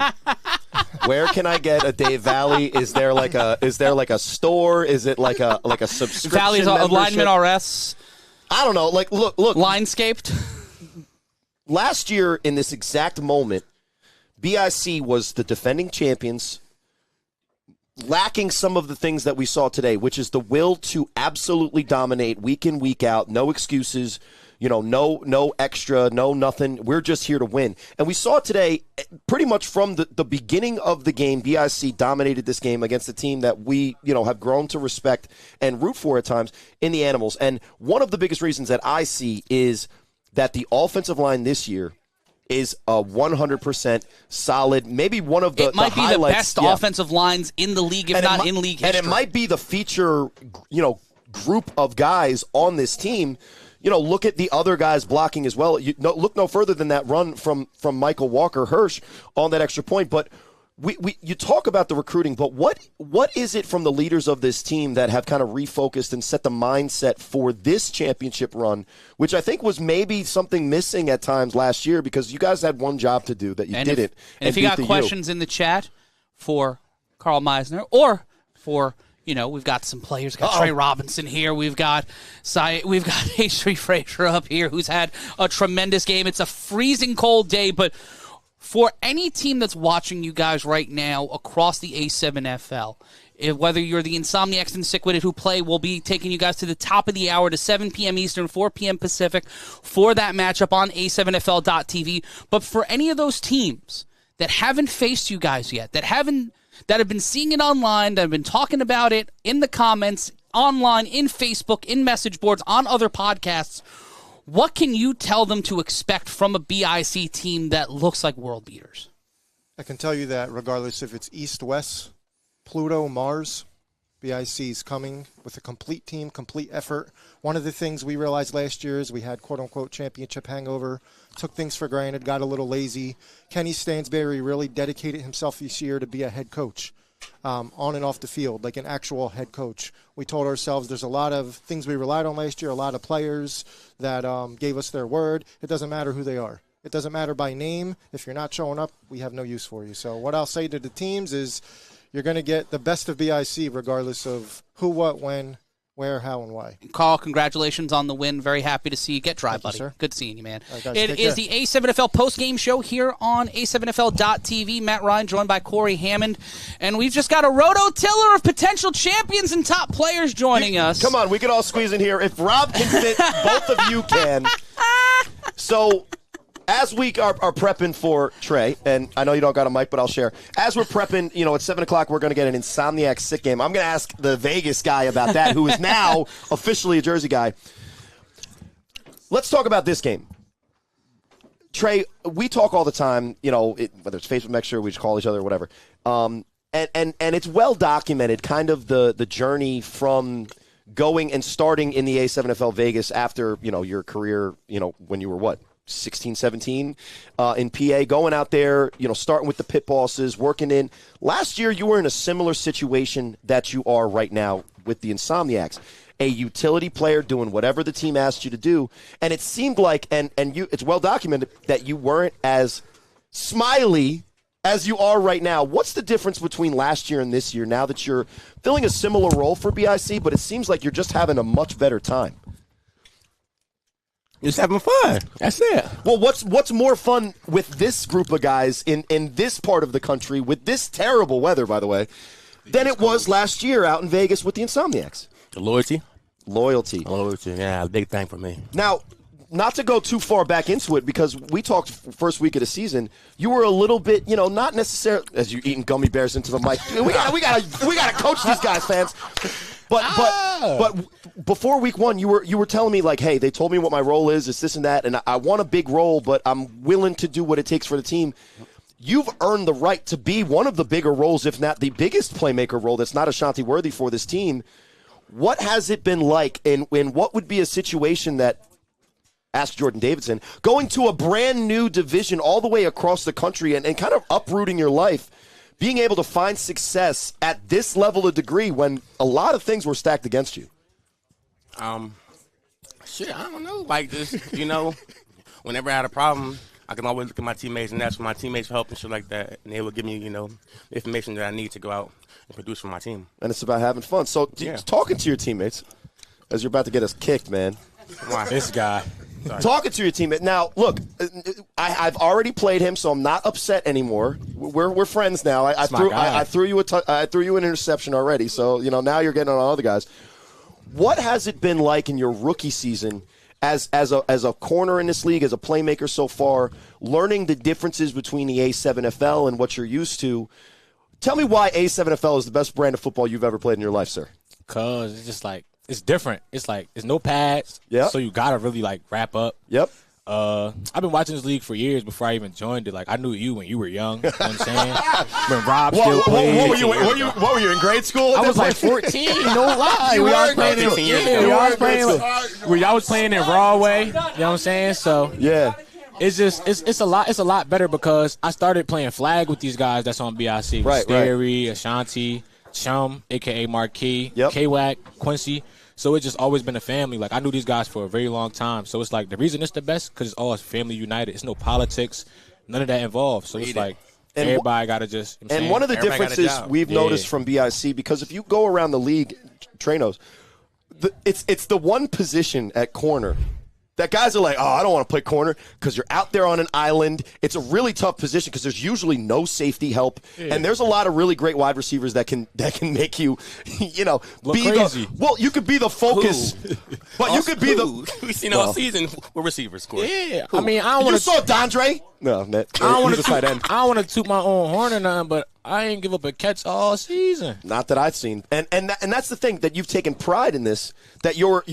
Where can I get a Dave Valley? Is there like a store? Is it like a subscription Valley's membership? Alignment RS. I don't know. Like, look. Linescaped. Last year, in this exact moment, BIC was the defending champions, lacking some of the things that we saw today, which is the will to absolutely dominate week in, week out, no excuses, no extra, no nothing. We're just here to win. And we saw today, pretty much from the beginning of the game, BIC dominated this game against a team that we, have grown to respect and root for at times in the Animals. And one of the biggest reasons that I see is that the offensive line this year is a 100% solid, maybe one of the highlights. It might be the best offensive lines in the league, if not in league history. And it might be the feature, group of guys on this team. Look at the other guys blocking as well. Look no further than that run from Michael Walker-Hirsch on that extra point. But you talk about the recruiting, but what is it from the leaders of this team that have kind of refocused and set the mindset for this championship run, which I think was maybe something missing at times last year because you guys had one job to do that you didn't. And if you got questions in the chat for Carl Meisner or for we've got some players. We've got Trey Robinson here. We've got Asbury Frazier up here, who's had a tremendous game. It's a freezing cold day, but for any team that's watching you guys right now across the A7FL, whether you're the Insomniacs and Sick-Witted who play, we'll be taking you guys to the top of the hour to 7 p.m. Eastern, 4 p.m. Pacific for that matchup on A7FL.tv. But for any of those teams that haven't faced you guys yet, that have been seeing it online, that have been talking about it in the comments, online, in Facebook, in message boards, on other podcasts, what can you tell them to expect from a BIC team that looks like world beaters? I can tell you that regardless if it's East, West, Pluto, Mars, BIC is coming with a complete team, complete effort. One of the things we realized last year is we had quote-unquote championship hangover, took things for granted, got a little lazy. Kenny Stansbury really dedicated himself this year to be a head coach. On and off the field, like an actual head coach. We told ourselves there's a lot of things we relied on last year, a lot of players that gave us their word. It doesn't matter who they are. It doesn't matter by name. If you're not showing up, we have no use for you. So what I'll say to the teams is you're going to get the best of BIC regardless of who, what, when, where, how, and why. Carl, congratulations on the win. Very happy to see you get dry, Thank buddy. You, sir. Good seeing you, man. Right, guys, it is the A7FL post-game show here on A7FL.tv. Matt Ryan joined by Corey Hammond. And we've just got a rototiller of potential champions and top players joining us. Come on, we can all squeeze in here. If Rob can fit, both of you can. So as we are prepping for Trey, and I know you don't got a mic, but I'll share. As we're prepping, at 7 o'clock, we're going to get an Insomniac Sick game. I'm going to ask the Vegas guy about that, who is now officially a Jersey guy. Let's talk about this game. Trey, we talk all the time, whether it's Facebook, make sure we just call each other or whatever. And it's well documented, kind of the journey from going and starting in the A7FL Vegas after, your career, when you were what? 16, 17 in PA, going out there, starting with the pit bosses, working in. Last year, you were in a similar situation that you are right now with the Insomniacs. A utility player doing whatever the team asked you to do. And it seemed like, and it's well documented, that you weren't as smiley as you are right now. What's the difference between last year and this year now that you're filling a similar role for BIC, but it seems like you're just having a much better time? Just having fun. That's it. Well, what's more fun with this group of guys in this part of the country with this terrible weather, by the way, than it was last year out in Vegas with the Insomniacs? The loyalty. Loyalty. Yeah, a big thing for me. Now, not to go too far back into it, because we talked first week of the season, you were a little bit, not necessarily as you eating gummy bears into the mic. We gotta coach these guys, fans. But before week one, you were telling me like, hey, they told me what my role is, it's this and that, and I want a big role, but I'm willing to do what it takes for the team. You've earned the right to be one of the bigger roles, if not the biggest playmaker role that's not Ashanti worthy for this team. What has it been like, and what would be a situation that, ask Jordan Davidson, going to a brand new division all the way across the country and kind of uprooting your life, being able to find success at this level of degree when a lot of things were stacked against you? Shit, I don't know. Like this, whenever I had a problem, I can always look at my teammates and ask for my teammates for help and shit like that. And they will give me, the information that I need to go out and produce for my team. And it's about having fun. So talking to your teammates, as you're about to get us kicked, man. This guy. Sorry. Talking to your teammate. Now, look, I've already played him, so I'm not upset anymore. We're friends now. I threw you an interception already, so now you're getting on other guys. What has it been like in your rookie season as a corner in this league, as a playmaker so far, learning the differences between the A7FL and what you're used to? Tell me why A7FL is the best brand of football you've ever played in your life, sir. Because it's just like, it's different. It's like, it's no pads, so you got to really, wrap up. Yep. I've been watching this league for years before I even joined it. Like, I knew you when you were young. You know what I'm saying? When Rob still played. What were you in grade school? I was like 14, no lie. I was playing in Broadway. You know what I'm saying? So yeah. It's a lot better because I started playing flag with these guys that's on BIC. Right, Sterry, Ashanti, Chum, a.k.a. Marquis, yep. K-Wack, Quincy. So it's just always been a family. Like, I knew these guys for a very long time. So it's like the reason it's the best because it's all family united. It's no politics, none of that involved. So it's like everybody got to just. And one of the differences we've noticed from BIC, because if you go around the league, Tranos, it's the one position at corner that guys are like, oh, I don't want to play corner because you're out there on an island. It's a really tough position because there's usually no safety help, and there's a lot of really great wide receivers that can make you, look be crazy. Well, you could be the focus, but you could be the. We've seen all season with receivers, Corey. Yeah, I mean, I don't want to. You saw Dondre? No, man. I don't want to toot my own horn or nothing, but I ain't give up a catch all season. Not that I've seen, and that's the thing, that you've taken pride in this, that you're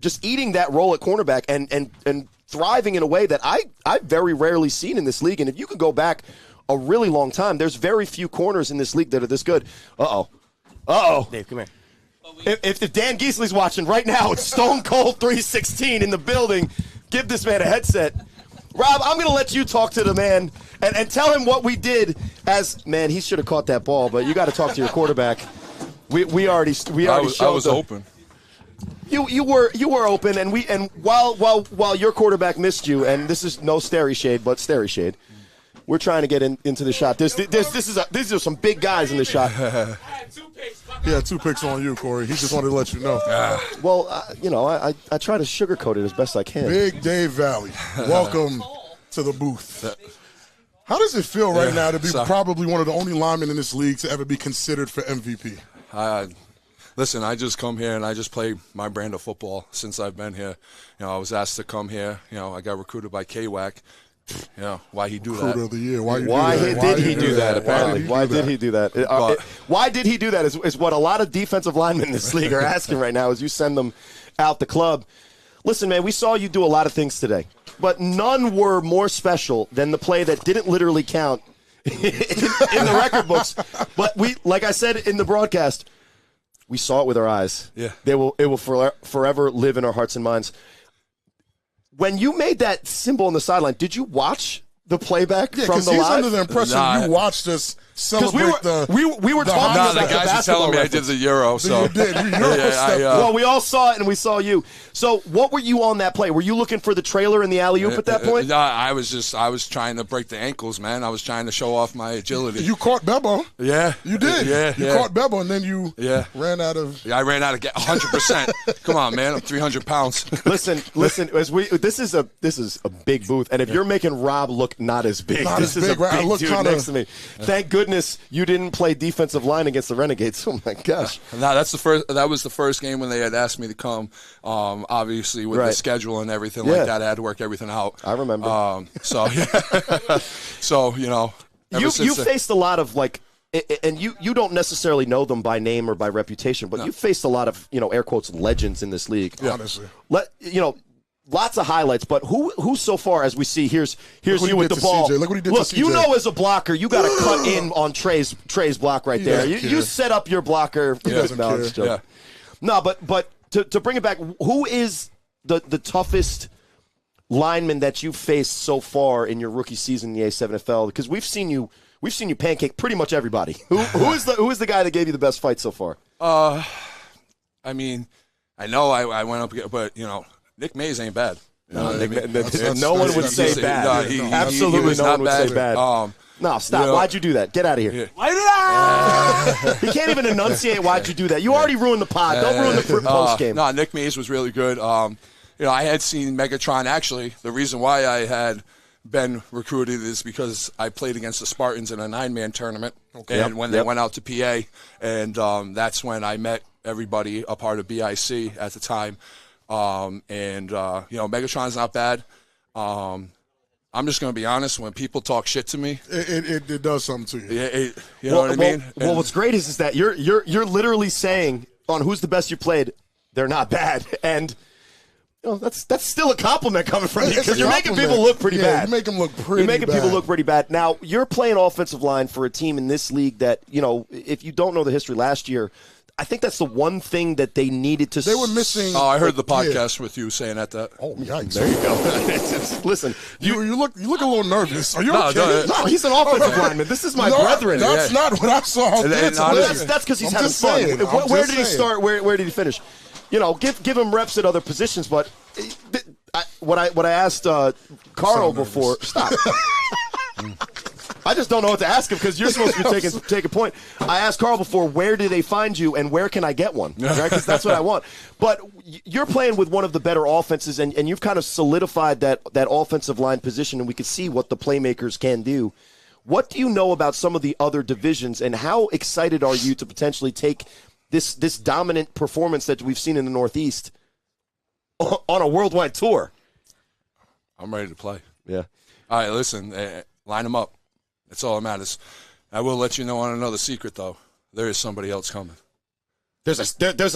just eating that role at cornerback and thriving in a way that I've very rarely seen in this league. And if you can go back a really long time, there's very few corners in this league that are this good. Uh-oh. Dave, come here. If Dan Giesley's watching right now, it's Stone Cold 316 in the building. Give this man a headset. Rob, I'm going to let you talk to the man and tell him what we did man, he should have caught that ball, but you got to talk to your quarterback. We already I was open. You were open, and while your quarterback missed you, and this is no Sterry shade, but Sterry shade, we're trying to get into the shot. These are some big guys in the shot. He had 2 picks on you, Corey. He just wanted to let you know. Well, I try to sugarcoat it as best I can. Big Dave Valley, welcome to the booth. How does it feel right now to be probably one of the only linemen in this league to ever be considered for MVP? Listen, I just come here and I just play my brand of football since I've been here. I was asked to come here. I got recruited by K-Wack. Why he do that? Recruiter of the year. Why did he do that? Apparently, why did he do that? Why did he do that? Is what a lot of defensive linemen in this league are asking right now. As you send them out the club. Listen, man, we saw you do a lot of things today, but none were more special than the play that didn't literally count in the record books. But like I said in the broadcast, we saw it with our eyes. Yeah. It will forever live in our hearts and minds. When you made that symbol on the sideline, did you watch the playback from the live? Because he's under the impression you watched us celebrate we were talking about the guys are telling me I did the Euro. So you did. Well, we all saw it and we saw you. So what were you on that play? Were you looking for the trailer and the alley-oop at that point? No, I was trying to break the ankles, man. I was trying to show off my agility. You caught Bebo. Yeah. You did. You caught Bebo, and then you ran out of... Yeah, I ran out of 100%. Come on, man. I'm 300 pounds. Listen. This is a big booth, and if you're making Rob look not as big, this is a big dude next to me. Thank goodness you didn't play defensive line against the Renegades. Oh, my gosh. No, that was the first game when they had asked me to come. Obviously, with the schedule and everything like that, I had to work everything out. I remember. You faced a lot of, and you don't necessarily know them by name or by reputation, but you faced a lot of, air quotes, legends in this league. Yeah. Honestly. lots of highlights, but who so far as we see? Here's you with the ball. CJ. Look what he did to CJ. You know, as a blocker, you got to cut in on Trey's block right there. You set up your blocker. He doesn't care. Yeah. No, but to bring it back, who is the toughest lineman that you've faced so far in your rookie season in the A7FL? Because we've seen you pancake pretty much everybody. Who is the guy that gave you the best fight so far? I mean, I know I went up, but Nick Mays ain't bad. No one would say bad. Absolutely, no one would say bad. No, stop. Why'd you do that? Get out of here. He can't even enunciate why'd you do that. You already ruined the pod. Don't ruin the post game. No, Nick Mays was really good. I had seen Megatron. Actually, the reason why I had been recruited is because I played against the Spartans in a 9-man tournament. Okay. And when they went out to PA, and that's when I met everybody, a part of BIC at the time. Megatron's not bad. I'm just going to be honest. When people talk shit to me, it does something to you. You know what I mean? Well, what's great is that you're literally saying on who's the best you played, they're not bad, and that's still a compliment coming from you because you're making people look pretty bad. You make them look pretty. You're making people look pretty bad. Now you're playing offensive line for a team in this league that if you don't know the history last year. I think that's the one thing that they needed to. They were missing. Oh, I heard the podcast with you saying that. Oh, yikes! There you go. Listen, you look a little nervous. Are you okay? No, he's an offensive lineman. This is my brethren. That's not what I saw. That's because he's having fun. Where did he start? Where did he finish? Give him reps at other positions. But what I asked Carl before. Stop. I just don't know what to ask him because you're supposed to be taking point. I asked Carl before, where do they find you and where can I get one? Right? Because that's what I want. But you're playing with one of the better offenses, and you've kind of solidified that offensive line position, and we can see what the playmakers can do. What do you know about some of the other divisions, and how excited are you to potentially take this dominant performance that we've seen in the Northeast on a worldwide tour? I'm ready to play. Yeah. All right, listen, line them up. That's all that matters. I will let you know on another secret, though. There is somebody else coming. There's a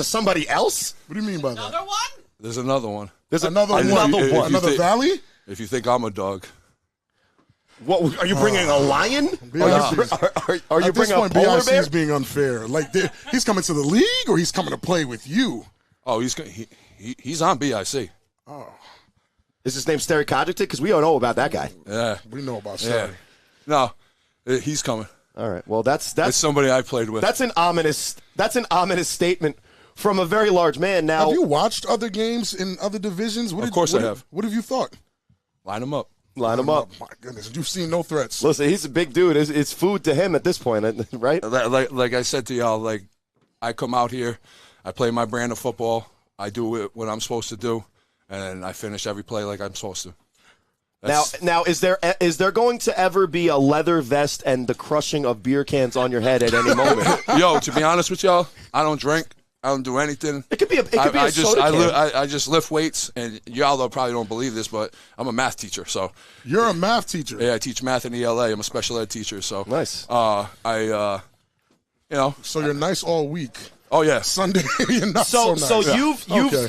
somebody else? What do you mean by that? Another one? There's another one. There's another one. Another valley? If you think I'm a dog. What are you bringing a lion? Are you bringing a polar bear? Is being unfair. Like he's coming to the league, or he's coming to play with you. Oh, he's on BIC. Oh, is his name Steri Cognitive? Because we don't know about that guy. Yeah, we know about Steri. No, he's coming. All right. Well, that's somebody I played with. That's an ominous statement from a very large man. Now, have you watched other games in other divisions? Of course I have. What have you thought? Line them up. Line them up. My goodness, you've seen no threats. Listen, he's a big dude. It's food to him at this point, right? Like I said to y'all, like I come out here, I play my brand of football, I do what I'm supposed to do, and I finish every play like I'm supposed to. Now, is there going to ever be a leather vest and the crushing of beer cans on your head at any moment? Yo, to be honest with y'all, I don't drink. I don't do anything. It could be a soda can. I just lift weights, and y'all probably don't believe this, but I'm a math teacher. So you're a math teacher? Yeah, I teach math in ELA. I'm a special ed teacher. So nice. So you're nice all week. Oh yeah, Sunday you're not so nice. So you've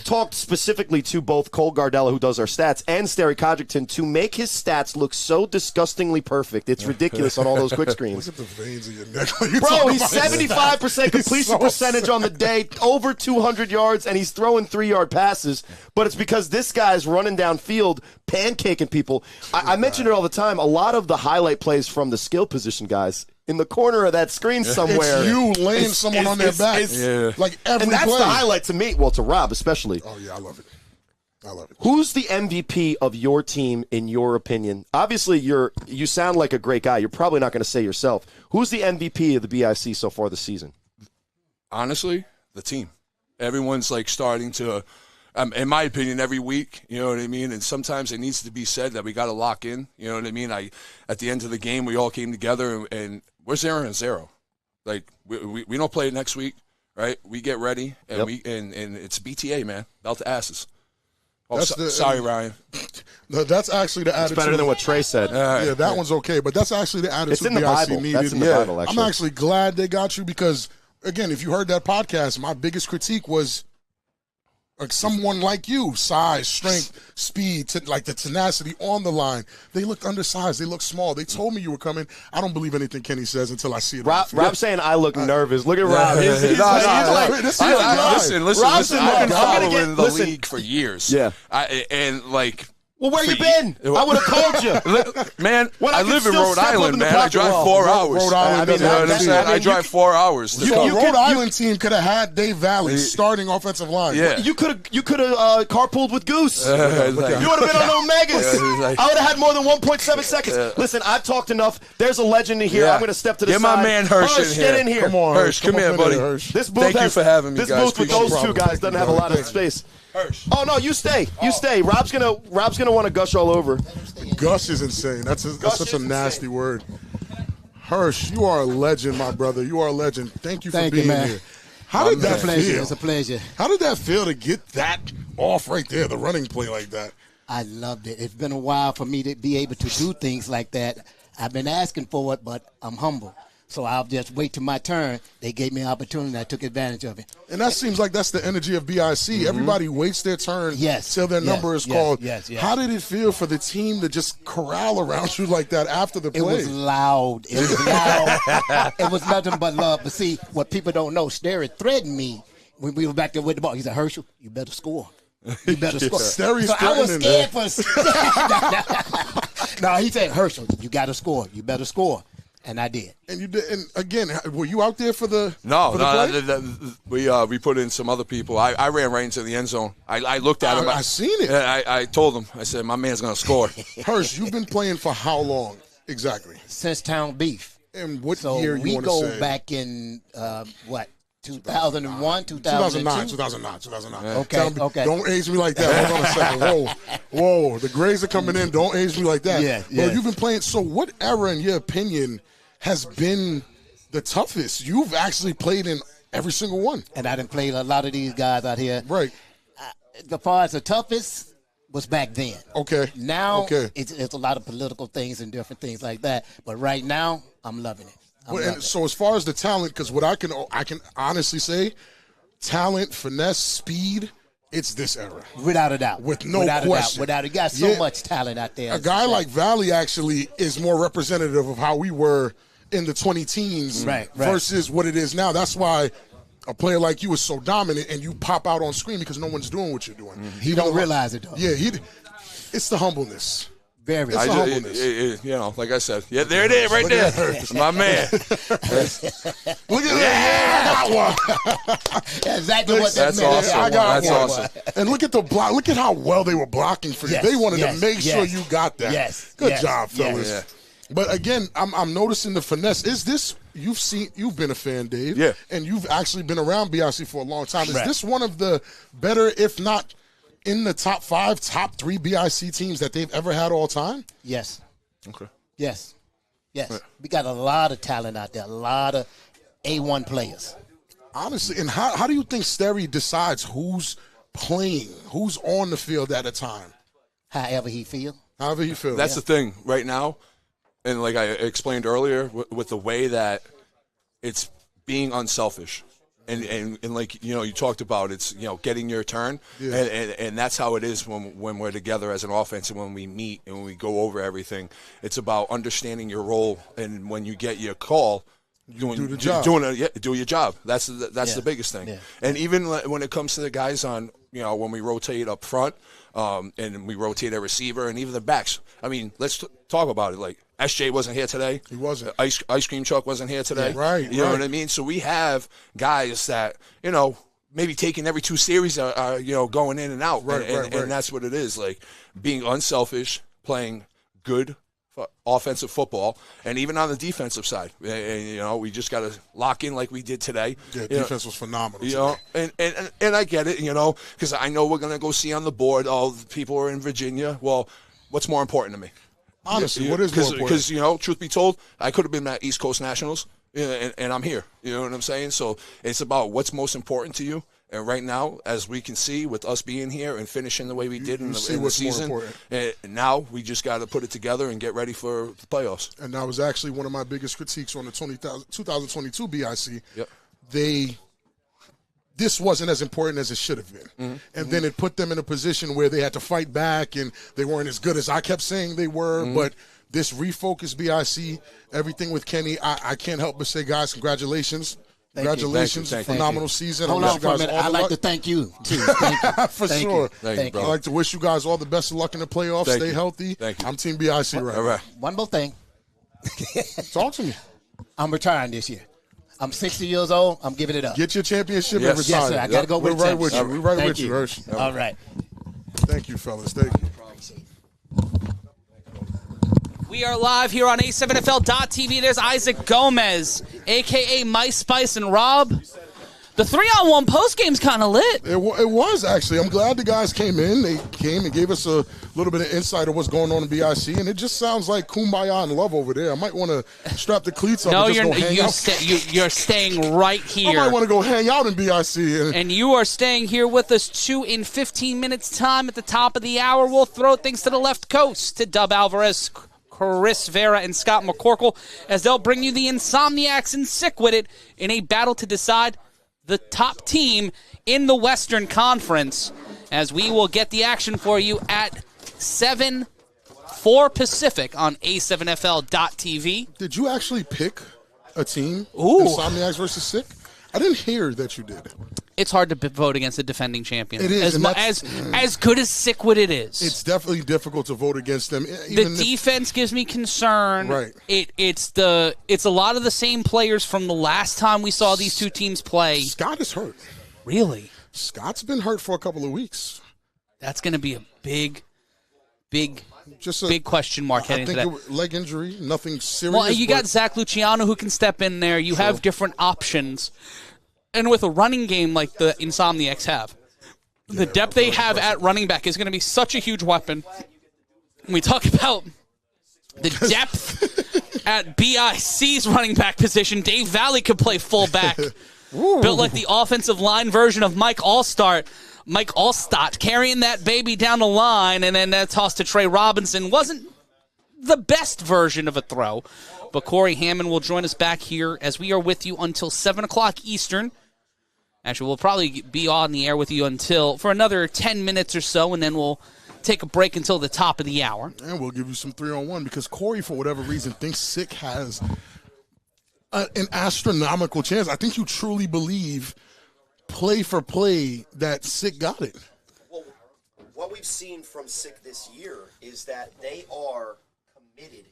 talked specifically to both Cole Gardella, who does our stats, and Steri Cognitive to make his stats look so disgustingly perfect. It's ridiculous on all those quick screens. Look at the veins in your neck. Bro, he's 75% completion percentage on the day, over 200 yards, and he's throwing 3-yard passes. But it's because this guy's running downfield, pancaking people. I mention it all the time. A lot of the highlight plays from the skill position guys. In the corner of that screen somewhere. It's you laying someone on their back. Like every And that's play. the highlight to me. Well, to Rob especially. Oh, yeah, I love it. Who's the MVP of your team, in your opinion? Obviously, you sound like a great guy. You're probably not going to say yourself. Who's the MVP of the BIC so far this season? Honestly, the team. Everyone's like starting to, in my opinion, every week, you know what I mean? And sometimes it needs to be said that we got to lock in, you know what I mean? At the end of the game, we all came together, and we're 0-0. Like, we don't play next week, right? We get ready, and and it's BTA, man. Belt to asses. Oh, sorry, Ryan. No, that's actually the attitude. It's better than what Trey said. Yeah, that one's okay, but that's actually the attitude it's in the Bible. needed. That's in the Bible, actually. I'm actually glad they got you because, again, if you heard that podcast, my biggest critique was Like someone like you, size, strength, speed, like the tenacity on the line. They look undersized. They look small. They told me you were coming. I don't believe anything Kenny says until I see it. Rob's saying I look nervous. Look at Rob. Listen, I've been following the league for years. Yeah. Well, where you been? I would have called you. Man, I live in Rhode Island, man. I drive 4 hours. Rhode Island, I drive 4 hours to come. Rhode Island team could have had Dave Valley starting offensive line. Yeah. You could have carpooled with Goose. You would have been on Omegas. I would have had more than 1.7 seconds. Listen, I've talked enough. There's a legend in here. I'm going to step to the side. Get my man Hirsch in here. Get in here. Come on, Hirsch, come here, buddy. Thank you for having me, guys. This booth with those two guys doesn't have a lot of space. Hirsch. Oh no, you stay. You stay. Rob's gonna want to gush all over. Gush is insane. That's such a nasty word. Hirsch, you are a legend, my brother. You are a legend. Thank you for being here. How did that feel? It's a pleasure. How did that feel to get that off right there, the running play like that? I loved it. It's been a while for me to be able to do things like that. I've been asking for it, but I'm humble. So I'll just wait till my turn. They gave me an opportunity. I took advantage of it. And that seems like that's the energy of BIC. Mm-hmm. Everybody waits their turn till their number is called. Yes. How did it feel for the team to just corral around you like that after the play? It was loud. It was loud. It was nothing but love. But see, what people don't know, Sterry threatened me when we were back there with the ball. He said, Herschel, you better score. You better score. Sterry's so I was scared that. No, he said, Herschel, you got to score. You better score. And I did. And you did. And again, were you out there for the? No. Play? We put in some other people. I ran right into the end zone. I looked at him. I seen it. I told him. I said, my man's gonna score. Hirsch, you've been playing for how long exactly? Since Town Beef. And what year you want to say? We go back in 2001, 2009. Okay. Don't age me like that. Hold on a second. Whoa. The grades are coming in. Don't age me like that. Yeah. Well, you've been playing. So what era, in your opinion, has been the toughest? You've actually played in every single one. And I done played a lot of these guys out here. Right. As far as the toughest was back then. Okay. Now it's a lot of political things and different things like that. But right now, I'm loving it. So as far as the talent, because what I can honestly say, talent, finesse, speed, it's this era. Without a doubt. With no question. Without a doubt. You got so much talent out there. A guy like Valley actually is more representative of how we were in the 20-teens versus what it is now. That's why a player like you is so dominant and you pop out on screen because no one's doing what you're doing. Mm-hmm. He don't realize it, though. Yeah, it's the humbleness. Very. It's the humbleness. Like I said. Yeah, there it is right there. My man. Look at that. I got one. Exactly what that meant. Awesome. I got That's one. awesome. And look at the block. Look at how well they were blocking for you. They wanted to make sure you got that. Yes. Good job, fellas. Yeah. But again, I'm noticing the finesse. Is this you've been a fan, Dave? Yeah. And you've actually been around BIC for a long time. Is this one of the better, if not in the top 5, top 3 BIC teams that they've ever had all time? Yes. Okay. Yes. We got a lot of talent out there, a lot of A1 players. Honestly, and how do you think Sterry decides who's playing, who's on the field at a time? However he feel. That's the thing right now. And like I explained earlier, with the way that it's being unselfish. And like, you talked about it's, getting your turn. Yeah. And that's how it is when we're together as an offense and when we meet and when we go over everything. It's about understanding your role. And when you get your call, do your job. That's the biggest thing. Yeah. And even when it comes to the guys on, when we rotate up front and we rotate a receiver and even the backs. I mean, let's talk about it. Like, SJ wasn't here today. He wasn't. Ice Cream Chuck wasn't here today. Yeah, right. You know what I mean? So we have guys that, maybe taking every 2 series are going in and out. Right. And that's what it is. Like, being unselfish, playing good offensive football, and even on the defensive side. And, we just got to lock in like we did today. Yeah, defense was phenomenal. And I get it, because I know we're going to go see on the board, the people are in Virginia. Well, what's more important to me? Honestly, what is more important? Because, truth be told, I could have been at East Coast Nationals, and I'm here. You know what I'm saying? So it's about what's most important to you. And right now, as we can see, with us being here and finishing the way we did in the season, and now we just got to put it together and get ready for the playoffs. And that was actually one of my biggest critiques on the 2022 BIC. Yep. They this wasn't as important as it should have been. And then it put them in a position where they had to fight back, and they weren't as good as I kept saying they were. But this refocused BIC, everything with Kenny, I can't help but say, guys, congratulations. Congratulations. Phenomenal season. Hold on for a minute. I'd like to thank you, too. Thank you. For sure. Thank you. I'd like to wish you guys all the best of luck in the playoffs. Stay healthy. I'm Team BIC right now. One more thing. Talk to me. I'm retiring this year. I'm 60 years old. I'm giving it up. Get your championship and retire. Yes, sir. I got to go with We're right with you. We're right with you, Hirsch. All right. Thank you, fellas. Thank you. We are live here on A7FL.TV. There's Isaac Gomez, a.k.a. Mice, Spice, and Rob. The 3-on-1 postgame's kind of lit. It was, actually. I'm glad the guys came in. They came and gave us a little bit of insight of what's going on in BIC, and it just sounds like kumbaya and love over there. I might want to strap the cleats up and just go hang out. You're staying right here. I might want to go hang out in BIC. And you are staying here with us, too, in 15 minutes' time. At the top of the hour, we'll throw things to the left coast to Dub Alvarez, Chris Vera, and Scott McCorkle, as they'll bring you the Insomniacs and Sick With It in a battle to decide the top team in the Western Conference, as we will get the action for you at 7/4 Pacific on A7FL.TV. Did you actually pick a team? Ooh. Insomniacs versus Sick? I didn't hear that you did. It's hard to vote against the defending champion. It is. As good as Sick With It is. It's definitely difficult to vote against them. The defense gives me concern. Right. It's a lot of the same players from the last time we saw these two teams play. Scott is hurt. Really? Scott's been hurt for a couple of weeks. That's going to be a big question mark heading into that. I think leg injury, nothing serious. Well, you got Zach Luciano who can step in there. You have different options. And with a running game like the Insomniacs have, the depth they have at running back is going to be such a huge weapon. When we talk about the depth at BIC's running back position, Dave Valley could play fullback. Built like the offensive line version of Mike Allstott, carrying that baby down the line, and then that toss to Trey Robinson wasn't the best version of a throw. But Corey Hammond will join us back here as we are with you until 7 o'clock Eastern. Actually, we'll probably be on the air with you for another 10 minutes or so, and then we'll take a break until the top of the hour. And we'll give you some 3-on-1 because Corey, for whatever reason, thinks Sick has an astronomical chance. I think you truly believe, play for play, that Sick got it. Well, what we've seen from Sick this year is that they are committed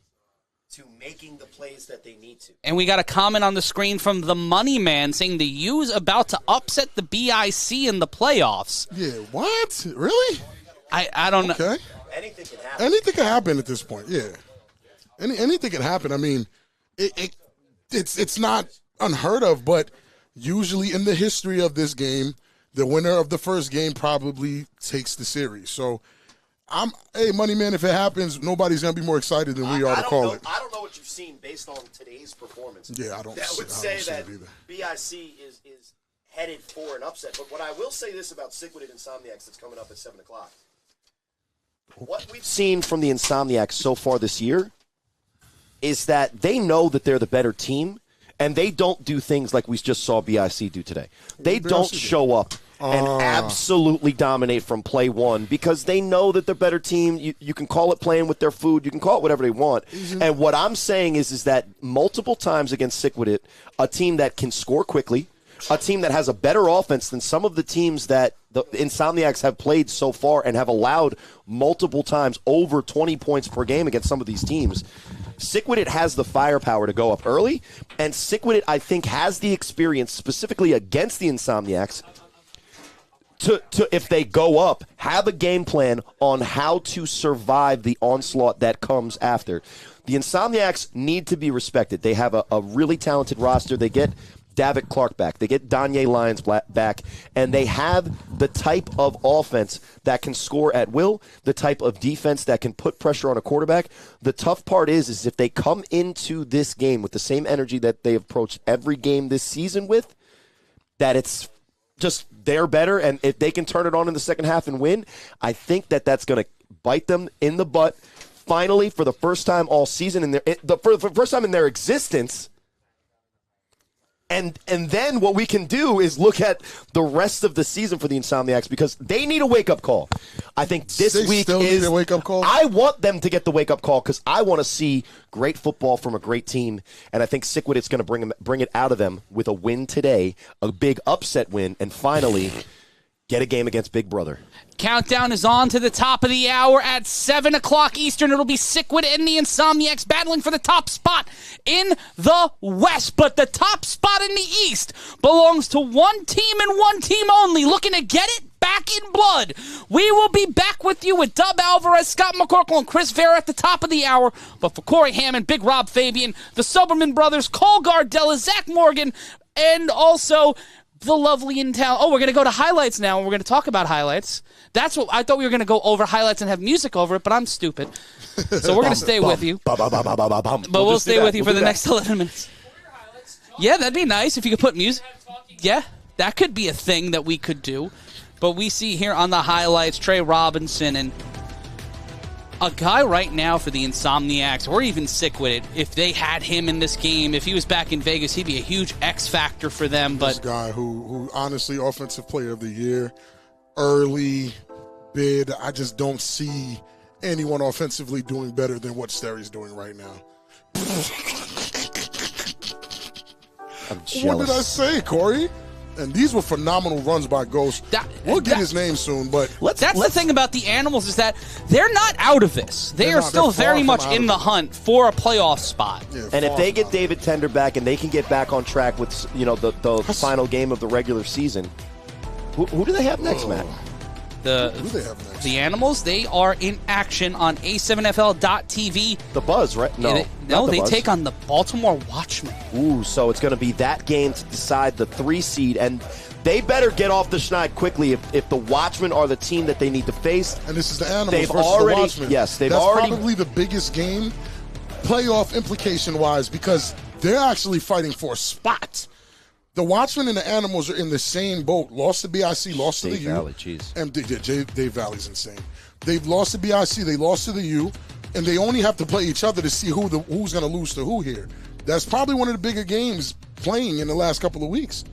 to making the plays that they need to. And we got a comment on the screen from the Money Man saying the U's about to upset the BIC in the playoffs. Yeah, what? Really? I don't know. Okay. Anything can happen. Anything can happen at this point, yeah. Anything can happen. I mean, it's not unheard of, but usually in the history of this game, the winner of the first game probably takes the series. So, hey, Money Man, if it happens, nobody's going to be more excited than we are to call it. I don't know what you've seen based on today's performance. Yeah, I don't that would say that BIC is headed for an upset. But what I will say this about Sick With It Insomniacs that's coming up at 7 o'clock. What we've seen from the Insomniacs so far this year is that they know that they're the better team, and they don't do things like we just saw BIC do today. They don't show up and absolutely dominate from play one because they know that they're better team. You can call it playing with their food. You can call it whatever they want. And what I'm saying is that multiple times against Sick With It, a team that can score quickly, a team that has a better offense than some of the teams that the Insomniacs have played so far and have allowed multiple times over 20 points per game against some of these teams. Sick With It has the firepower to go up early, and Sick With It, I think, has the experience specifically against the Insomniacs to if they go up, have a game plan on how to survive the onslaught that comes after. The Insomniacs need to be respected. They have a really talented roster. They get Davitt Clark back. They get Danye Lyons back, and they have the type of offense that can score at will, the type of defense that can put pressure on a quarterback. The tough part is if they come into this game with the same energy that they approached every game this season with, that it's just they're better, and if they can turn it on in the second half and win, I think that's going to bite them in the butt. Finally, for the first time all season, for the first time in their existence, And then what we can do is look at the rest of the season for the Insomniacs, because they need a wake-up call. I think this week still need a wake-up call? I want them to get the wake-up call because I want to see great football from a great team, and I think Sickwit's going to bring it out of them with a win today, a big upset win, and finally get a game against Big Brother. Countdown is on to the top of the hour at 7 o'clock Eastern. It'll be Sickwit and the Insomniacs battling for the top spot in the West. But the top spot in the East belongs to one team and one team only, looking to get it back in blood. We will be back with you with Dub Alvarez, Scott McCorkle, and Chris Vera at the top of the hour. But for Corey Hammond, Big Rob Fabien, the Soberman brothers, Cole Gardella, Zach Morgan, and also the lovely in town. Oh, we're going to go to highlights now, and we're going to talk about highlights. That's what I thought we were going to go over highlights and have music over it, but I'm stupid. So we're going to stay with you. But we'll stay with you for the next 11 minutes. Yeah, that'd be nice if you could put music. Yeah, that could be a thing that we could do. But we see here on the highlights Trey Robinson, and a guy right now for the Insomniacs, or even Sickwit, if they had him in this game, if he was back in Vegas, he'd be a huge X factor for them. But this guy who honestly, Offensive Player of the Year, early bid. I just don't see anyone offensively doing better than what Sterry's doing right now. I'm jealous. What did I say, Corey? And these were phenomenal runs by Ghost. We'll get his name soon, but that's the thing about the Animals, is that they're not out of this. They are still very much in the hunt for a playoff spot. Yeah, and if they get David Tender back and they can get back on track with the final game of the regular season, who do they have next, Matt? Who do they have next? The Animals, they are in action on A7FL.TV. The Buzz, right? No, they take on the Baltimore Watchmen. Ooh, so it's going to be that game to decide the 3 seed, and they better get off the schneid quickly if the Watchmen are the team that they need to face. And this is the Animals versus the Watchmen. Yes, That's probably the biggest game, playoff implication-wise, because they're actually fighting for a spot. The Watchmen and the Animals are in the same boat. Lost to BIC, lost to the U. Valley, jeez. And Dave Valley's insane. They've lost to BIC, they lost to the U, and they only have to play each other to see who's going to lose to who here. That's probably one of the bigger games playing in the last couple of weeks.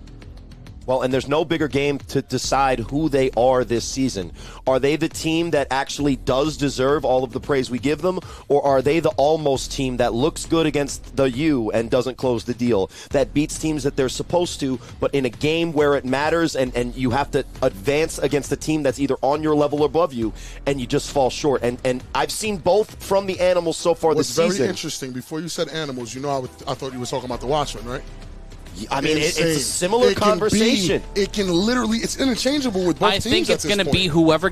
Well, and there's no bigger game to decide who they are this season. Are they the team that actually does deserve all of the praise we give them, or are they the almost team that looks good against the U and doesn't close the deal, that beats teams that they're supposed to, but in a game where it matters and you have to advance against a team that's either on your level or above you, and you just fall short? And I've seen both from the Animals so far this season. What's very interesting, before you said Animals, I thought you were talking about the Watchmen, right? I mean, it's a similar conversation. It can literally, it's interchangeable with both teams. I think it's going to be whoever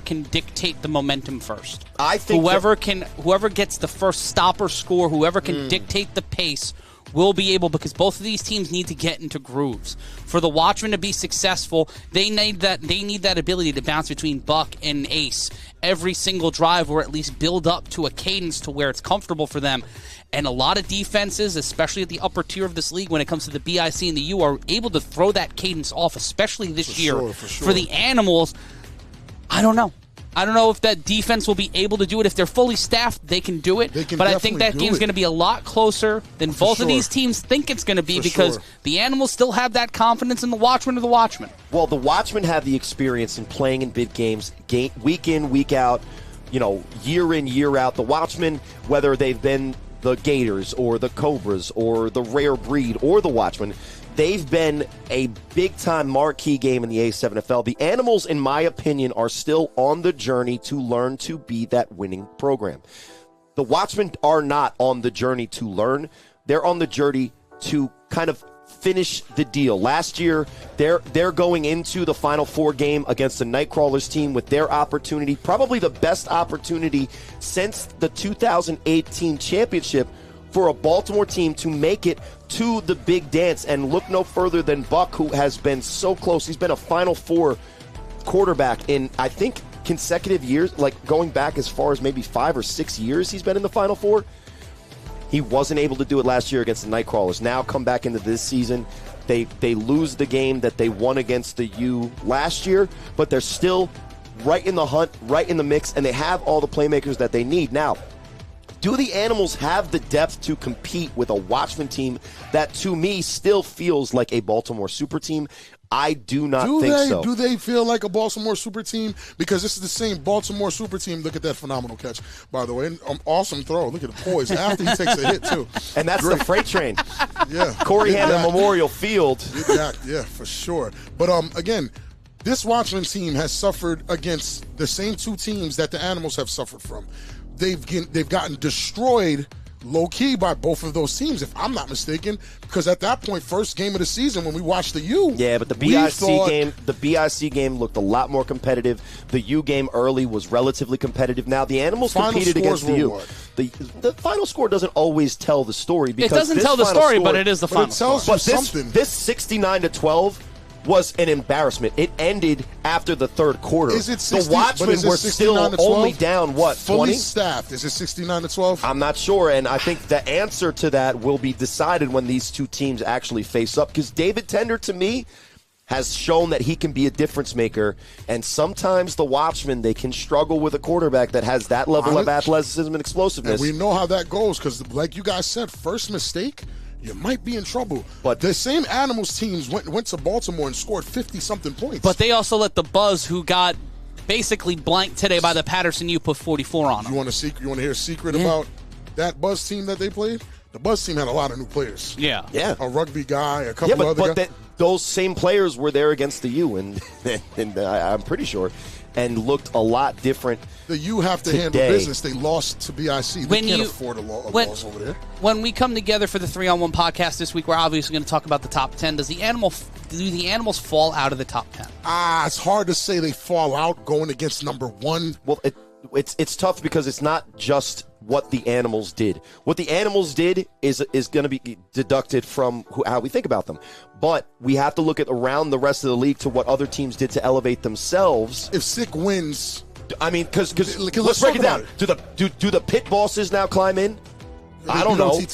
can dictate the momentum first. I think whoever gets the first stop or score, whoever can dictate the pace, will be able, because both of these teams need to get into grooves. For the Watchmen to be successful, they need that ability to bounce between Buck and Ace every single drive, or at least build up to a cadence to where it's comfortable for them. And a lot of defenses, especially at the upper tier of this league when it comes to the BIC and the U, are able to throw that cadence off, especially this year. For the Animals, I don't know. I don't know if that defense will be able to do it. If they're fully staffed, they can do it. But I think that game's going to be a lot closer than both of these teams think it's going to be, because the Animals still have that confidence in the Watchmen or the Watchmen. Well, the Watchmen have the experience in playing in big games, week in, week out, year in, year out. The Watchmen, whether they've been the Gators or the Cobras or the Rare Breed or the Watchmen, they've been a big-time marquee game in the A7FL. The Animals, in my opinion, are still on the journey to learn to be that winning program. The Watchmen are not on the journey to learn. They're on the journey to kind of finish the deal. Last year, they're going into the Final Four game against the Nightcrawlers team with their opportunity, probably the best opportunity since the 2018 championship for a Baltimore team to make it to the big dance. And look no further than Buck, who has been so close. He's been a Final Four quarterback in, I think, consecutive years, like going back as far as maybe 5 or 6 years he's been in the Final Four. He wasn't able to do it last year against the Nightcrawlers. Now come back into this season. They lose the game that they won against the U last year, but they're still right in the hunt, right in the mix, and they have all the playmakers that they need. Now, Do the Animals have the depth to compete with a Watchman team that, to me, still feels like a Baltimore super team? I do not think so. Do they feel like a Baltimore super team? Because this is the same Baltimore super team. Look at that phenomenal catch, by the way. Awesome throw. Look at the poise after he takes a hit, too. And that's Great. the freight train. Yeah. Corey Hammond Memorial Field. Yeah, for sure. But, again, this Watchman team has suffered against the same two teams that the Animals have suffered from. They've gotten destroyed low-key by both of those teams, if I'm not mistaken, because at that point, first game of the season when we watched the U. Yeah, but the BIC game looked a lot more competitive. The U game early was relatively competitive. Now, the Animals competed against the U. The final score doesn't always tell the story. Because it doesn't tell the story, but it is the final score. But this 69-12 was an embarrassment. It ended after the third quarter. Is it the Watchmen were still only down, what, 20? Fully staffed. Is it 69-12? I'm not sure, and I think the answer to that will be decided when these two teams actually face up, because David Tender, to me, has shown that he can be a difference maker, and sometimes the Watchmen, they can struggle with a quarterback that has that level of athleticism and explosiveness. And we know how that goes, because like you guys said, first mistake, you might be in trouble. But the same Animals teams went to Baltimore and scored 50-something points. But they also let the Buzz, who got basically blanked today by the Patterson U, put 44 on them. You want to hear a secret about that Buzz team that they played? The Buzz team had a lot of new players. Yeah. A rugby guy, a couple other guys. Those same players were there against the U, and I'm pretty sure, and looked a lot different. The U have to handle business. They lost to BIC. They can't afford a loss over there. When we come together for the 3-on-1 podcast this week, we're obviously going to talk about the top 10. Do the Animals fall out of the top 10? It's hard to say they fall out going against number one. Well, it's tough because it's not just what the Animals did. What the Animals did is going to be deducted from how we think about them. But we have to look at around the rest of the league to what other teams did to elevate themselves. If Sick wins, I mean, because let's break it down. Do the pit bosses now climb in? I don't know. We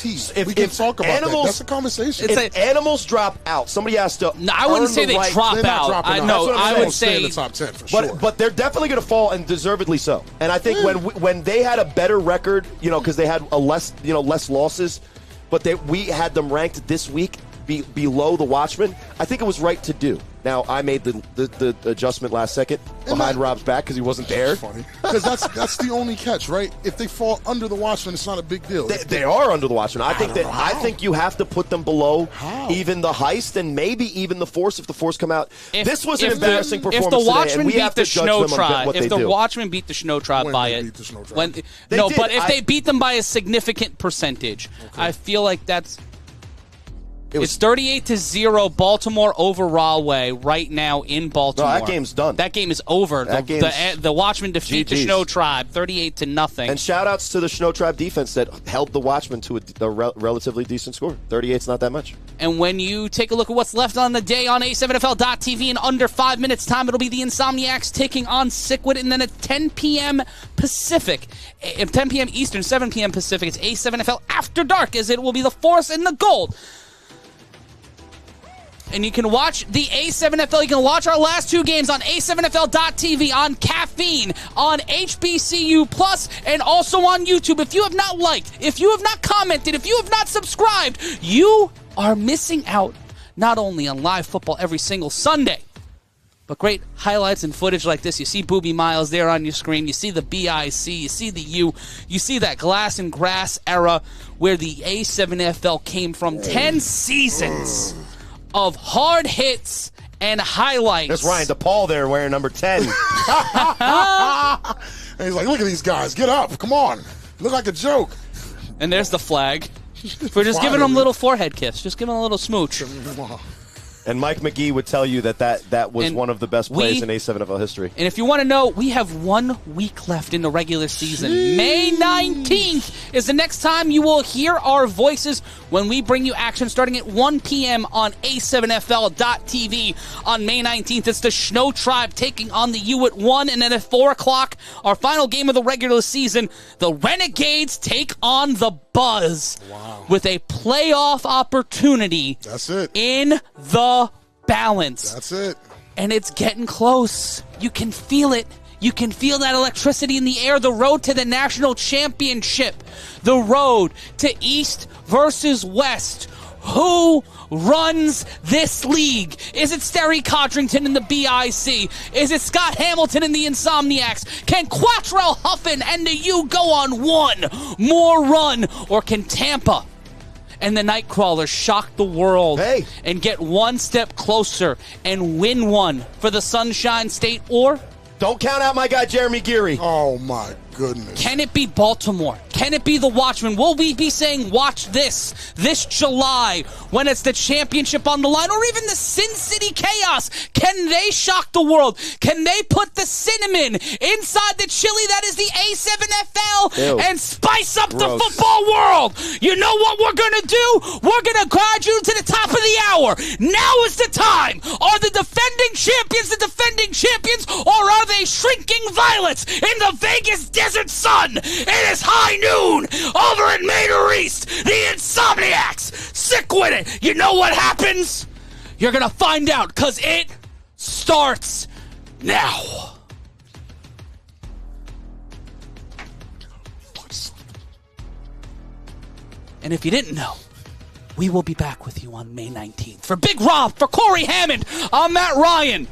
can talk about that. That's a conversation. If Animals drop out, somebody has to. No, I wouldn't say they drop out. I would say in the top 10 for sure. But they're definitely going to fall, and deservedly so. And I think when they had a better record, because they had less losses, but we had them ranked this week below the Watchmen, I think it was right to do. Now, I made the adjustment last second behind Rob's back because he wasn't there. Funny. Because that's the only catch, right? If they fall under the Watchmen, it's not a big deal. They are under the Watchmen. I think you have to put them below even the Heist and maybe even the Force if the Force come out. This was an embarrassing performance today. If the Watchmen beat the Snow Tribe, Watchmen beat the Snow Tribe by it. But if they beat them by a significant percentage, I feel like that's. It's 38-0 Baltimore over Rahway right now in Baltimore. No, that game's done. That game is over. The Watchmen defeat the Snow Tribe 38-0. And shout-outs to the Snow Tribe defense that held the Watchmen to a relatively decent score. 38's not that much. And when you take a look at what's left on the day on A7FL.TV in under 5 minutes' time, it'll be the Insomniacs taking on Sickwood, and then at 10 p.m. Pacific, 10 p.m. Eastern, 7 p.m. Pacific, it's A7FL After Dark, as it will be the Force and the Gold. And you can watch the A7FL. You can watch our last two games on A7FL.TV, on Caffeine, on HBCU Plus, and also on YouTube. If you have not liked, if you have not commented, if you have not subscribed, you are missing out not only on live football every single Sunday, but great highlights and footage like this. You see Booby Miles there on your screen. You see the BIC. You see the U. You see that glass and grass era where the A7FL came from. 10 seasons of hard hits and highlights. There's Ryan DePaul there wearing number 10. And he's like, look at these guys. Get up. Come on. Look like a joke. And there's the flag. We're just giving them a little forehead kiss. Just giving them a little smooch. And Mike McGee would tell you that was one of the best plays in A7FL history. And if you want to know, we have 1 week left in the regular season. May 19th is the next time you will hear our voices when we bring you action starting at 1 p.m. on A7FL.TV on May 19th. It's the Snow Tribe taking on the U at 1. And then at 4 o'clock, our final game of the regular season, the Renegades take on the Buzz with a playoff opportunity. That's it. In the balance. That's it. And it's getting close. You can feel it. You can feel that electricity in the air. The road to the national championship. The road to East versus West. Who runs this league? Is it Sterry Codrington in the BIC? Is it Scott Hamilton in the Insomniacs? Can Quattrell Huffin and the U go on one more run? Or can Tampa and the Nightcrawlers shock the world and get one step closer and win one for the Sunshine State? Or don't count out my guy Jeremy Geary. Oh my goodness. Can it be Baltimore? Can it be the Watchmen? Will we be saying watch this July when it's the championship on the line? Or even the Sin City Chaos? Can they shock the world? Can they put the cinnamon inside the chili that is the A7FL and spice up the football world? You know what we're going to do? We're going to guide you to the top of the hour. Now is the time. Are the defending champions the defending champions, or are they shrinking violets in the Vegas desert sun? It is high noon over in Mater East. The Insomniacs, sick with it. You know what happens? You're going to find out, because it starts now. And if you didn't know, we will be back with you on May 19th. For Big Rob, for Corey Hammond, I'm Matt Ryan.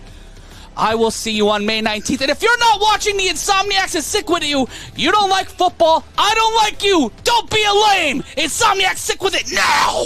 I will see you on May 19th. And if you're not watching the Insomniacs is sick with you, you don't like football, I don't like you. Don't be a lame. Insomniacs sick with it now.